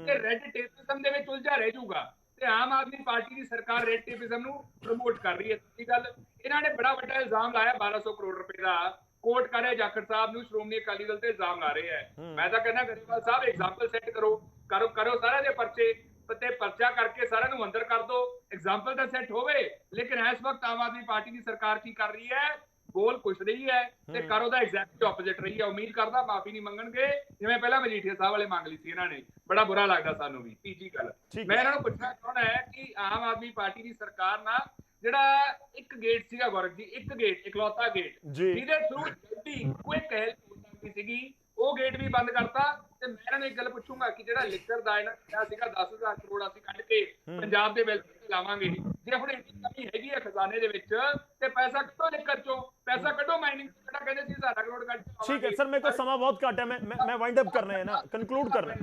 ਤੇ ਰੈੱਡ ਟੇਪਿਜ਼ਮ ਦੇ ਵਿੱਚ ਉਲਝਾ ਰਹਿ ਜਾਊਗਾ। ਤੇ ਆਮ ਆਦਮੀ ਪਾਰਟੀ ਦੀ ਸਰਕਾਰ ਰੈੱਡ ਟੇਪਿਜ਼ਮ ਨੂੰ ਪ੍ਰਮੋਟ ਕਰ ਰਹੀ ਹੈ। ਦੂਜੀ ਗੱਲ, ਇਹਨਾਂ ਨੇ ਬੜਾ ਵੱਡਾ ਇਲਜ਼ਾਮ ਲਾਇਆ 1200 ਕਰੋੜ ਰੁਪਏ ਦਾ, ਕੋਰਟ ਕਰ ਰਿਹਾ ਜਾਖੜ ਸਾਹਿਬ ਨੂੰ, ਸ਼੍ਰੋਮਣੀ ਅਕਾਲੀ ਦਲ ਤੇ ਇਲਜ਼ਾਮ ਲਾ ਰਹੇ ਹੈ। ਮੈਂ ਤਾਂ ਕਹਿੰਦਾ ਗਰੇਵਾਲ ਸਾਹਿਬ ਐਗਜ਼ਾਮਪਲ ਸੈੱਟ ਕਰੋ ਸਾਰਿਆਂ ਦੇ ਪਰਚੇ ਤੇ ਪਰਚਾ ਕਰਕੇ ਸਾਰਿਆਂ ਨੂੰ ਅੰਦਰ ਕਰ ਦੋ, ਐਗਜ਼ਾਮਪਲ ਤਾਂ ਸੈੱਟ ਹੋਵੇ। ਲੇਕਿਨ ਇਸ ਵਕਤ ਆਮ ਆਦਮੀ ਪਾਰਟੀ ਦੀ ਸਰਕਾਰ ਕੀ ਕਰ ਰਹੀ ਹੈ? ਬੋਲ ਕੁਛ ਰਹੀ ਹੈ ਤੇ ਕਰ ਉਹਦਾ ਐਗਜ਼ੈਕਟਲੀ ਆਪੋਜ਼ਿਟ ਰਹੀ ਹੈ। ਉਮੀਦ ਕਰਦਾ ਮਾਫੀ ਨਹੀਂ ਮੰਗਣਗੇ ਜਿਵੇਂ ਪਹਿਲਾਂ ਮਜੀਠੀਆ ਸਾਹਿਬ ਵਾਲੇ ਮੰਗ ਲਈ ਸੀ ਇਹਨਾਂ ਨੇ, ਬੜਾ ਬੁਰਾ ਲੱਗਦਾ ਸਾਨੂੰ ਵੀ। ਤੀਜੀ ਗੱਲ ਮੈਂ ਇਹਨਾਂ ਨੂੰ ਪੁੱਛਣਾ ਚਾਹੁੰਦਾ ਹੈ ਕਿ ਆਮ ਆਦਮੀ ਪਾਰਟੀ ਦੀ ਸਰਕਾਰ ਨਾਲ ਜਿਹੜਾ ਇੱਕ ਗੇਟ ਸੀਗਾ ਗੌਰਵ ਜੀ, ਇੱਕ ਗੇਟ, ਇਕਲੌਤਾ ਗੇਟ ਜਿਹਦੇ ਥਰੂ ਜਲਦੀ ਕੁਇਕ ਹੈਲਪ ਹੋ ਸਕਦੀ ਸੀਗੀ, ਉਹ ਗੇਟ ਵੀ ਬੰਦ ਕਰਤਾ। ਤੇ ਮੈਂ ਇਹਨਾਂ ਨੂੰ ਇੱਕ ਗੱਲ ਪੁੱਛੂੰਗਾ ਕਿ ਜਿਹੜਾ ਲਿਕਰ ਦਾ ਇਹਨਾਂ ਕਿਹਾ ਸੀਗਾ 10,000 ਕਰੋੜ ਅਸੀਂ ਕੱਢ ਕੇ ਪੰਜਾਬ ਦੇ ਵੈਲਫੇਅਰ ਤੇ ਲਾਵਾਂਗੇ, ਜੇ ਹੁਣ ਇੰਨੀ ਕਮੀ ਹੈਗੀ ਹੈ ਖਜ਼ਾਨੇ ਦੇ ਵਿੱਚ ਤੇ ਪੈਸਾ ਕੱਢੋ ਲਿਕਰ ਚੋਂ, ਪੈਸਾ ਕੱਢੋ ਮਾਈਨਿੰਗ ਜਿਹੜਾ ਕਹਿੰਦੇ ਸੀ 1000 ਕਰੋੜ ਕੱਢ ਕੇ। ਠੀਕ ਹੈ ਸਰ, ਮੇਰੇ ਕੋਲ ਸਮਾਂ ਬਹੁਤ ਘੱਟ ਹੈ, ਮੈਂ ਵਾਈਂਡ ਅਪ ਕਰਨਾ ਹੈ ਨਾ, ਕੰਕਲੂਡ ਕਰਨਾ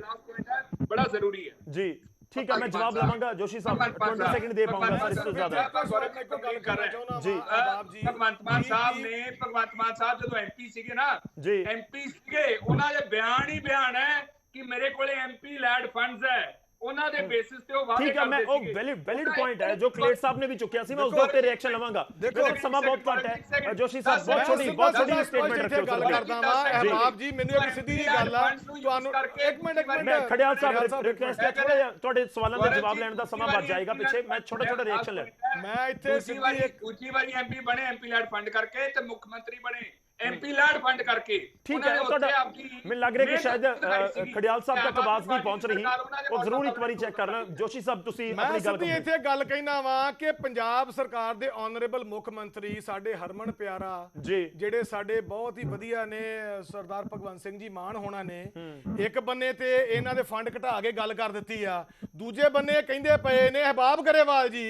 ਬੜਾ ਜ਼ਰੂਰੀ ਹੈ ਜੀ। ਠੀਕ ਹੈ, ਮੈਂ ਜਵਾਬ ਲਵਾਂਗਾ ਜੋਸ਼ੀ ਸਾਹਿਬ, 20 ਸੈਕਿੰਡ ਦੇ ਪਾਉਂਗਾ ਸਰ, ਇਸ ਤੋਂ ਜ਼ਿਆਦਾ ਜੀ। ਭਗਵੰਤ ਮਾਨ ਸਾਹਿਬ ਜਦੋਂ ਐਮਪੀ ਸੀਗੇ ਨਾ, ਐਮਪੀ ਸੀਗੇ, ਉਹਨਾਂ ਦੇ ਬਿਆਨ ਹੀ ਬਿਆਨ ਹੈ ਕਿ ਮੇਰੇ ਕੋਲੇ ਐਮਪੀ ਲੈਡ ਫੰਡਸ ਹੈ, ਉਹਨਾਂ ਦੇ ਬੇਸਿਸ ਤੇ ਉਹ ਵਾਅਦੇ ਠੀਕ ਹੈ, ਮੈਂ ਉਹ ਵੈਲਿਡ ਪੁਆਇੰਟ ਹੈ ਜੋ ਕਲੇਰ ਸਾਹਿਬ ਨੇ ਵੀ ਚੁੱਕਿਆ ਸੀ, ਮੈਂ ਉਸ ਦੇ ਉੱਤੇ ਰਿਐਕਸ਼ਨ ਲਵਾਂਗਾ। ਦੇਖੋ ਸਮਾਂ ਬਹੁਤ ਘੱਟ ਹੈ। ਜੋਸ਼ੀ ਸਾਹਿਬ ਬਹੁਤ ਛੋਟੀ ਸਟੇਟਮੈਂਟ ਰੱਖਿਓ। ਗੱਲ ਕਰਦਾ ਵਾਂ ਅਹਿਬਾਬ ਜੀ, ਮੈਨੂੰ ਇੱਕ ਸਿੱਧੀ ਜੀ ਗੱਲ ਆ, ਤੁਹਾਨੂੰ ਇੱਕ ਮਿੰਟ ਮੈਂ ਖੜਿਆਲ ਸਾਹਿਬ ਰਿਕਵੈਸਟ ਹੈ, ਥੋੜਾ ਜਿਹਾ ਤੁਹਾਡੇ ਸਵਾਲਾਂ ਦਾ ਜਵਾਬ ਲੈਣ ਦਾ ਸਮਾਂ ਬਚ ਜਾਏਗਾ ਪਿੱਛੇ, ਮੈਂ ਛੋਟਾ ਰਿਐਕਸ਼ਨ ਲੈ। ਮੈਂ ਇੱਥੇ ਦੂਜੀ ਵਾਰੀ ਐਮਪੀ ਬਣੇ ਐਮਪੀ ਲੈਡ ਫੰਡ ਕਰਕੇ, ਤੇ ਮੁੱਖ ਮੰਤਰੀ ਬਣੇ ਐਮਪੀ ਲੈਡ ਫੰਡ ਕਰਕੇ। ਠੀਕ ਹੈ, ਤੁਹਾਡਾ ਮੈਨੂੰ ਲੱਗ ਰਿਹਾ ਕਿ ਸ਼ਾਇਦ ਖੜਿਆਲ ਸਾਹਿਬ ਤੱਕ ਆਵਾਜ਼ ਨਹੀਂ ਪਹੁੰਚ ਰਹੀ, ਉਹ ਜ਼ਰੂਰ ਇੱਕ ਵਾਰੀ ਚੈੱਕ ਕਰ ਲੈਣ। ਜੋਸ਼ੀ ਸਾਹਿਬ ਤੁਸੀਂ ਆਪਣੀ ਗੱਲ ਮੈਂ ਇੱਥੇ ਗੱਲ ਕਹਿਣਾ ਵਾਂ ਕਿ ਪੰਜਾਬ ਸਰਕਾਰ ਦੇ ਆਨਰੇਬਲ ਮੁੱਖ ਮੰਤਰੀ ਸਾਡੇ ਹਰਮਨ ਪਿਆਰਾ ਜਿਹੜੇ ਸਾਡੇ ਬਹੁਤ ਹੀ ਵਧੀਆ ਨੇ ਸਰਦਾਰ ਭਗਵੰਤ ਸਿੰਘ ਜੀ ਮਾਨ ਹੋਣਾ ਨੇ, ਇੱਕ ਬੰਨੇ ਤੇ ਇਹਨਾਂ ਦੇ ਫੰਡ ਘਟਾ ਕੇ ਗੱਲ ਕਰ ਦਿੱਤੀ ਆ, ਦੂਜੇ ਬੰਨੇ ਕਹਿੰਦੇ ਪਏ ਨੇ ਅਹਿਬਾਬ ਗਰੇਵਾਲ ਜੀ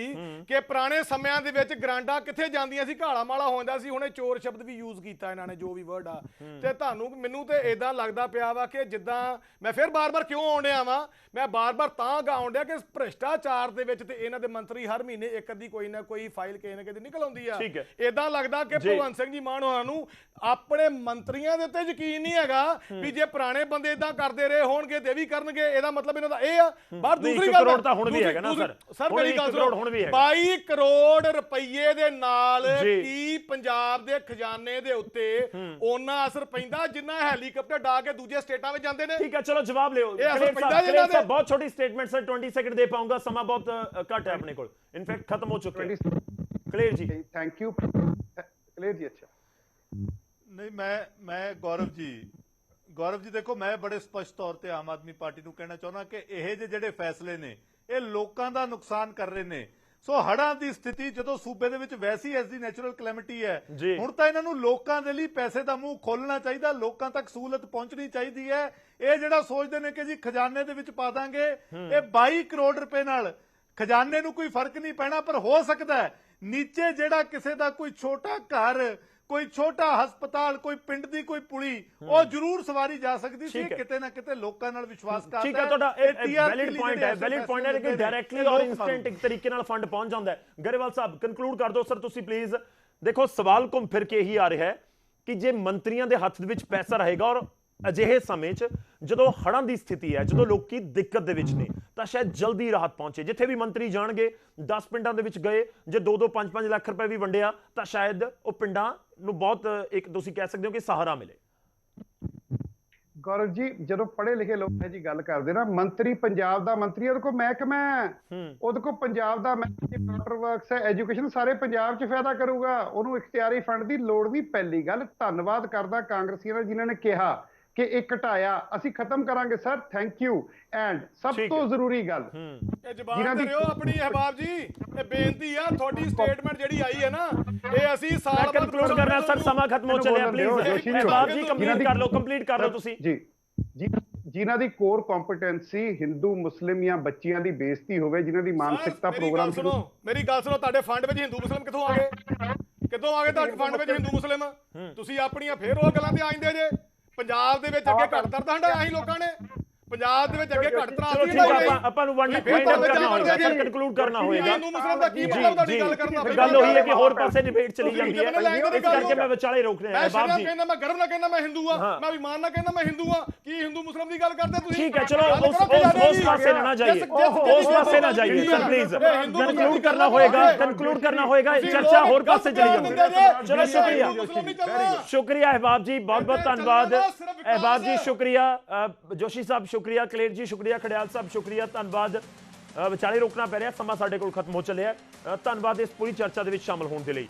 ਕਿ ਪੁਰਾਣੇ ਸਮਿਆਂ ਦੇ ਵਿੱਚ ਗ੍ਰਾਂਟਾਂ ਕਿੱਥੇ ਜਾਂਦੀਆਂ ਸੀ, ਘਾਲਾ ਮਾਲਾ ਹੋ ਜਾਂਦਾ ਸੀ, ਹੁਣੇ ਚੋਰ ਸ਼ਬਦ ਵੀ ਯੂਜ਼ ਕੀਤਾ ਇਹਨਾਂ ਨੇ, ਜੋ ਵੀ ਵਰਡ ਆ। ਤੇ ਤੁਹਾਨੂੰ ਮੈਨੂੰ ਤੇ ਇਦਾਂ ਲੱਗਦਾ ਪਿਆ ਵਾ ਕਿ ਜਿੱਦਾਂ ਮੈਂ ਫਿਰ ਬਾਰ-ਬਾਰ ਕਿਉਂ ਆਉਣ ਡਿਆ ਵਾਂ, ਮੈਂ ਬਾਰ-ਬਾਰ ਤਾਂ ਗਾਉਣ ਡਿਆ ਕਿ ਭ੍ਰਿਸ਼ਟਾਚਾਰ ਦੇ ਵਿੱਚ ਤੇ ਇਹਨਾਂ ਦੇ ਮੰਤਰੀ ਹਰ ਮਹੀਨੇ ਇੱਕ ਅੱਧੀ ਕੋਈ ਨਾ ਕੋਈ ਫਾਈਲ ਕਿਸੇ ਨਾ ਕਿਸੇ ਨਿਕਲ ਆਉਂਦੀ ਆ। ਇਦਾਂ ਲੱਗਦਾ ਕਿ ਭਗਵੰਤ ਸਿੰਘ ਜੀ ਮਾਨ ਹੋਰਾਂ ਨੂੰ ਆਪਣੇ ਮੰਤਰੀਆਂ ਦੇ ਉੱਤੇ ਯਕੀਨ ਨਹੀਂ ਹੈਗਾ ਵੀ ਜੇ ਪੁਰਾਣੇ ਬੰਦੇ ਇਦਾਂ ਕਰਦੇ ਰਹੇ ਹੋਣਗੇ ਤੇ ਵੀ ਕਰਨਗੇ। ਇਹਦਾ ਮਤਲਬ ਇਹਨਾਂ ਦਾ ਇਹ ਆ। ਬਾਹਰ ਦੂਸਰੀ ਗੱਲ ਕਰੋੜ ਤਾਂ ਹੁਣ ਵੀ ਹੈਗਾ ਨਾ ਸਰ ਮੇਰੀ ਗੱਲ ਸੁਣੋ, 22 ਕਰੋੜ ਰੁਪਏ ਦੇ ਨਾਲ ਕੀ ਪੰਜਾਬ ਦੇ ਖਜ਼ਾਨੇ ਦੇ ਉੱਤੇ ਉਹਨਾਂ ਅਸਰ ਪੈਂਦਾ ਜਿੰਨਾ ਹੈਲੀਕਾਪਟਰ ਡਾ ਕੇ ਦੂਜੇ ਸਟੇਟਾਂ ਵਿੱਚ ਜਾਂਦੇ ਨੇ? ਠੀਕ ਹੈ, ਚਲੋ ਜਵਾਬ ਲਿਓ। ਬਹੁਤ ਛੋਟੀ ਸਟੇਟਮੈਂਟ ਸਰ, 20 ਸੈਕਿੰਡ ਦੇ ਪਾਉਂਗਾ, ਸਮਾਂ ਬਹੁਤ ਘੱਟ ਹੈ ਆਪਣੇ ਕੋਲ, ਇਨਫੈਕਟ ਖਤਮ ਹੋ ਚੁੱਕੇ। ਕਲੇਰ ਜੀ ਥੈਂਕ ਯੂ। ਕਲੇਰ ਜੀ ਅੱਛਾ ਨਹੀਂ, ਮੈਂ ਗੌਰਵ ਜੀ ਦੇਖੋ, ਮੈਂ ਬੜੇ ਸਪਸ਼ਟ ਤੌਰ ਤੇ ਆਮ ਆਦਮੀ ਪਾਰਟੀ ਨੂੰ ਕਹਿਣਾ ਚਾਹੁੰਦਾ ਕਿ ਇਹ ਜਿਹੜੇ ਫੈਸਲੇ ਨੇ ਇਹ ਲੋਕਾਂ ਦਾ ਨੁਕਸਾਨ ਕਰ ਰਹੇ ਨੇ। ਸੋ ਹੜ੍ਹਾਂ ਦੀ ਸਥਿਤੀ ਜਦੋਂ ਸੂਬੇ ਦੇ ਵਿੱਚ ਵੈਸੀ ਐਸ ਦੀ ਨੈਚੁਰਲ ਕਲੈਮਿਟੀ ਹੈ, ਹੁਣ ਤਾਂ ਇਹਨਾਂ ਨੂੰ ਲੋਕਾਂ ਦੇ ਲਈ ਪੈਸੇ ਦਾ ਮੂੰਹ ਖੋਲਣਾ ਚਾਹੀਦਾ, ਲੋਕਾਂ ਤੱਕ ਸਹੂਲਤ ਪਹੁੰਚਣੀ ਚਾਹੀਦੀ ਹੈ। ਇਹ ਜਿਹੜਾ ਸੋਚਦੇ ਨੇ ਕਿ ਜੀ ਖਜ਼ਾਨੇ ਦੇ ਵਿੱਚ ਪਾ ਦਾਂਗੇ, ਇਹ 22 ਕਰੋੜ ਰੁਪਏ ਨਾਲ ਖਜ਼ਾਨੇ ਨੂੰ ਕੋਈ ਫਰਕ ਨਹੀਂ ਪੈਣਾ, ਪਰ ਹੋ ਸਕਦਾ ਹੈ ਨੀਚੇ ਜਿਹੜਾ ਕਿਸੇ ਦਾ ਕੋਈ ਛੋਟਾ ਘਰ, ਕੋਈ ਛੋਟਾ ਹਸਪਤਾਲ, ਕੋਈ ਪਿੰਡ ਦੀ ਕੋਈ ਪੁਲੀ, ਉਹ ਜ਼ਰੂਰ ਸਵਾਰੀ ਜਾ ਸਕਦੀ ਸੀ। ਕਿਤੇ ਨਾ ਕਿਤੇ ਲੋਕਾਂ ਨਾਲ ਵਿਸ਼ਵਾਸ ਕਰਦਾ। ਠੀਕ ਹੈ, ਤੁਹਾਡਾ ਵੈਲਿਡ ਪੁਆਇੰਟ ਹੈ ਕਿ ਡਾਇਰੈਕਟਲੀ ਔਰ ਇਨਸਟੈਂਟ ਇੱਕ ਤਰੀਕੇ ਨਾਲ ਫੰਡ ਪਹੁੰਚ ਜਾਂਦਾ ਹੈ। ਗਰੇਵਾਲ ਸਾਹਿਬ ਕੰਕਲੂਡ ਕਰ ਦਿਓ ਸਰ ਤੁਸੀਂ ਪਲੀਜ਼। ਦੇਖੋ ਸਵਾਲ ਘੁੰਮ ਫਿਰ ਕੇ ਇਹੀ ਆ ਰਿਹਾ ਹੈ ਕਿ ਜੇ ਮੰਤਰੀਆਂ ਦੇ ਹੱਥ ਦੇ ਵਿੱਚ ਪੈਸਾ ਰਹੇਗਾ ਔਰ ਅਜਿਹੇ ਸਮੇਂ 'ਚ ਜਦੋਂ ਹੜ੍ਹਾਂ ਦੀ ਸਥਿਤੀ ਹੈ, ਜਦੋਂ ਲੋਕੀ ਦਿੱਕਤ ਦੇ ਵਿੱਚ ਨੇ, ਤਾਂ ਸ਼ਾਇਦ ਜਲਦੀ ਰਾਹਤ ਪਹੁੰਚੇ। ਜਿੱਥੇ ਵੀ ਮੰਤਰੀ ਜਾਣਗੇ 10 ਪਿੰਡਾਂ ਦੇ ਵਿੱਚ ਗਏ, ਜੇ 2-2 5-5 ਲੱਖ ਰੁਪਏ ਵੀ ਵੰਡਿਆ ਤਾਂ ਸ਼ਾਇਦ ਉਹ ਪਿੰਡਾਂ ਨੂੰ ਬਹੁਤ ਇੱਕ ਤੁਸੀਂ ਕਹਿ ਸਕਦੇ ਹੋ ਕਿ ਸਹਾਰਾ ਮਿਲੇ। ਗੌਰਵ ਜੀ, ਜਦੋਂ ਪੜ੍ਹੇ ਲਿਖੇ ਲੋਕ ਇਹ ਜੀ ਗੱਲ ਕਰਦੇ ਨਾ, ਮੰਤਰੀ ਪੰਜਾਬ ਦਾ ਮੰਤਰੀ, ਉਹਦੇ ਕੋਲ ਮਹਿਕਮਾ, ਉਹਦੇ ਕੋਲ ਪੰਜਾਬ ਦਾ ਵਾਟਰ ਵਰਕਸ ਹੈ, ਐਜੂਕੇਸ਼ਨ, ਸਾਰੇ ਪੰਜਾਬ 'ਚ ਫਾਇਦਾ ਕਰੂਗਾ। ਉਹਨੂੰ ਇਖਤਿਆਰੀ ਫੰਡ ਦੀ ਲੋੜ ਨਹੀਂ। ਪਹਿਲੀ ਗੱਲ ਧੰਨਵਾਦ ਕਰਦਾ ਕਾਂਗਰਸੀਆਂ ਦਾ ਜਿਨ੍ਹਾਂ ਨੇ ਕਿਹਾ ਕਿ ਇਹ ਘਟਾਇਆ, ਅਸੀਂ ਖਤਮ ਕਰਾਂਗੇ ਸਰ, ਥੈਂਕ ਯੂ। ਐਂਡ ਸਭ ਤੋਂ ਜ਼ਰੂਰੀ ਗੱਲ ਇਹ ਜਵਾਬ ਕਰਿਓ ਆਪਣੀ ਅਹਿਬਾਬ ਜੀ, ਇਹ ਬੇਨਤੀ ਆ, ਤੁਹਾਡੀ ਸਟੇਟਮੈਂਟ ਜਿਹੜੀ ਆਈ ਹੈ ਨਾ, ਇਹ ਅਸੀਂ ਸਾਲ ਬਾਅਦ ਕੰਕਲੂਡ ਕਰ ਰਹੇ ਸਰ, ਸਮਾਂ ਖਤਮ ਹੋ ਚੱਲਿਆ, ਪਲੀਜ਼ ਅਹਿਬਾਬ ਜੀ ਕੰਪਲੀਟ ਕਰ ਲਓ ਤੁਸੀਂ। ਜੀ ਜਿਨ੍ਹਾਂ ਦੀ ਕੋਰ ਕੰਪੀਟੈਂਸੀ ਹਿੰਦੂ ਮੁਸਲਿਮ ਜਾਂ ਬੱਚਿਆਂ ਦੀ ਬੇਇੱਜ਼ਤੀ ਹੋਵੇ, ਜਿਨ੍ਹਾਂ ਦੀ ਮਾਨਸਿਕਤਾ ਪ੍ਰੋਗਰਾਮ ਸੁਣੋ, ਮੇਰੀ ਗੱਲ ਸੁਣੋ, ਤੁਹਾਡੇ ਫੰਡ ਵਿੱਚ ਹਿੰਦੂ ਮੁਸਲਿਮ ਕਿੱਥੋਂ ਆ ਗਏ? ਤੁਹਾਡੇ ਫੰਡ ਵਿੱਚ ਹਿੰਦੂ ਮੁਸਲਿਮ? ਤੁਸੀਂ ਆਪਣੀਆਂ ਫੇਰ ਉਹ ਗੱਲਾਂ ਤੇ ਆ ਜਾਂਦੇ ਜੇ। ਪੰਜਾਬ ਦੇ ਵਿੱਚ ਅੱਗੇ ਘੱਟ ਤਰਦਾ ਹੰਡਾਇਆ ਸੀ ਲੋਕਾਂ ਨੇ, ਪੰਜਾਬ ਦੇ ਵਿੱਚ ਅੱਗੇ ਘੱਟ ਤਰ੍ਹਾਂ ਆਪਾਂ ਨੂੰ ਵਨ ਪੁਆਇੰਟ ਅਪ ਕਰਨਾ ਹੋਏਗਾ ਸਰ, ਕੰਕਲੂਡ ਕਰਨਾ ਹੋਏਗਾ। ਹਿੰਦੂ ਮੁਸਲਿਮ ਦਾ ਕੀ ਮਤਲਬ ਤੁਹਾਡੀ ਗੱਲ ਕਰਨਾ? ਗੱਲ ਉਹੀ ਹੈ ਕਿ ਹੋਰ ਪਾਸੇ ਡਿਬੇਟ ਚਲੀ ਜਾਂਦੀ ਹੈ, ਇਸ ਕਰਕੇ ਮੈਂ ਵਿਚਾਲੇ ਰੋਕ ਰਿਹਾ ਹਾਂ। ਬਾਬ ਜੀ ਕਹਿੰਦਾ ਮੈਂ ਗਰਵ ਨਾਲ ਕਹਿੰਦਾ ਮੈਂ ਹਿੰਦੂ ਆ, ਮੈਂ ਅਭਿਮਾਨ ਨਾਲ ਕਹਿੰਦਾ ਮੈਂ ਹਿੰਦੂ ਆ, ਕੀ ਹਿੰਦੂ ਮੁਸਲਿਮ ਦੀ ਗੱਲ ਕਰਦੇ ਤੁਸੀਂ? ਠੀਕ ਹੈ, ਚਲੋ ਉਸ ਪਾਸੇ ਨਾ ਜਾਈਏ, ਉਸ ਪਾਸੇ ਨਾ ਜਾਈਏ ਸਰ, ਪਲੀਜ਼ ਕੰਕਲੂਡ ਕਰਨਾ ਹੋਏਗਾ, ਚਰਚਾ ਹੋਰ ਪਾਸੇ ਚਲੀ ਜਾਂਦੀ ਹੈ। ਚਲੋ ਸ਼ੁਕਰੀਆ ਅਹਿਬਾਬ ਜੀ, ਬਹੁਤ ਬਹੁਤ ਧੰਨਵਾਦ ਅਹਿਬਾਬ ਜੀ, ਸ਼ੁਕਰੀਆ ਜੋਸ਼ੀ ਸਾਹਿਬ, ਸ਼ੁਕਰੀਆ ਕਲੇਰ ਜੀ, ਸ਼ੁਕਰੀਆ ਖੜਿਆਲ ਸਾਹਿਬ, ਸ਼ੁਕਰੀਆ, ਧੰਨਵਾਦ। ਵਿਚਾਲੇ ਰੋਕਣਾ ਪੈ ਰਿਹਾ, ਸਮਾਂ ਸਾਡੇ ਕੋਲ ਖਤਮ ਹੋ ਚੱਲਿਆ। ਧੰਨਵਾਦ ਇਸ ਪੂਰੀ ਚਰਚਾ ਦੇ ਵਿੱਚ ਸ਼ਾਮਲ ਹੋਣ ਦੇ ਲਈ।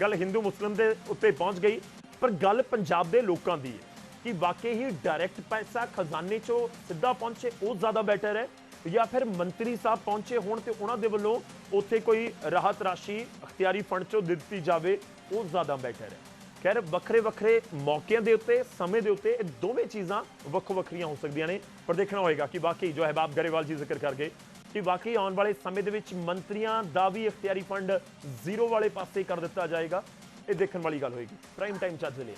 ਗੱਲ ਹਿੰਦੂ ਮੁਸਲਿਮ ਦੇ ਉੱਤੇ ਪਹੁੰਚ ਗਈ, ਪਰ ਗੱਲ ਪੰਜਾਬ ਦੇ ਲੋਕਾਂ ਦੀ ਹੈ ਕਿ ਵਾਕਈ ਹੀ ਡਾਇਰੈਕਟ ਪੈਸਾ ਖਜ਼ਾਨੇ 'ਚੋਂ ਸਿੱਧਾ ਪਹੁੰਚੇ ਉਹ ਜ਼ਿਆਦਾ ਬੈਟਰ ਹੈ, ਜਾਂ ਫਿਰ ਮੰਤਰੀ ਸਾਹਿਬ ਪਹੁੰਚੇ ਹੋਣ ਤੇ ਉਹਨਾਂ ਦੇ ਵੱਲੋਂ ਉੱਥੇ ਕੋਈ ਰਾਹਤ ਰਾਸ਼ੀ ਅਖਤਿਆਰੀ ਫੰਡ 'ਚੋਂ ਦਿੱਤੀ ਜਾਵੇ ਉਹ ਜ਼ਿਆਦਾ ਬੈਟਰ ਹੈ। ਖੈਰ ਵੱਖਰੇ ਮੌਕਿਆਂ ਦੇ ਉੱਤੇ, ਸਮੇਂ ਦੇ ਉੱਤੇ ਇਹ ਦੋਵੇਂ ਚੀਜ਼ਾਂ ਵੱਖੋ ਵੱਖਰੀਆਂ ਹੋ ਸਕਦੀਆਂ ਨੇ, ਪਰ ਦੇਖਣਾ ਹੋਏਗਾ ਕਿ ਵਾਕਈ ਜੋ ਅਹਿਬਾਬ ਗਰੇਵਾਲ ਜੀ ਜ਼ਿਕਰ ਕਰ ਗਏ ਕਿ ਵਾਕਈ ਆਉਣ ਵਾਲੇ ਸਮੇਂ ਦੇ ਵਿੱਚ ਮੰਤਰੀਆਂ ਦਾ ਵੀ ਅਖਤਿਆਰੀ ਫੰਡ ਜ਼ੀਰੋ ਵਾਲੇ ਪਾਸੇ ਕਰ ਦਿੱਤਾ ਜਾਏਗਾ। ਇਹ ਦੇਖਣ ਵਾਲੀ ਗੱਲ ਹੋਏਗੀ। ਪ੍ਰਾਈਮ ਟਾਈਮ ਚੱਜ ਲਈ।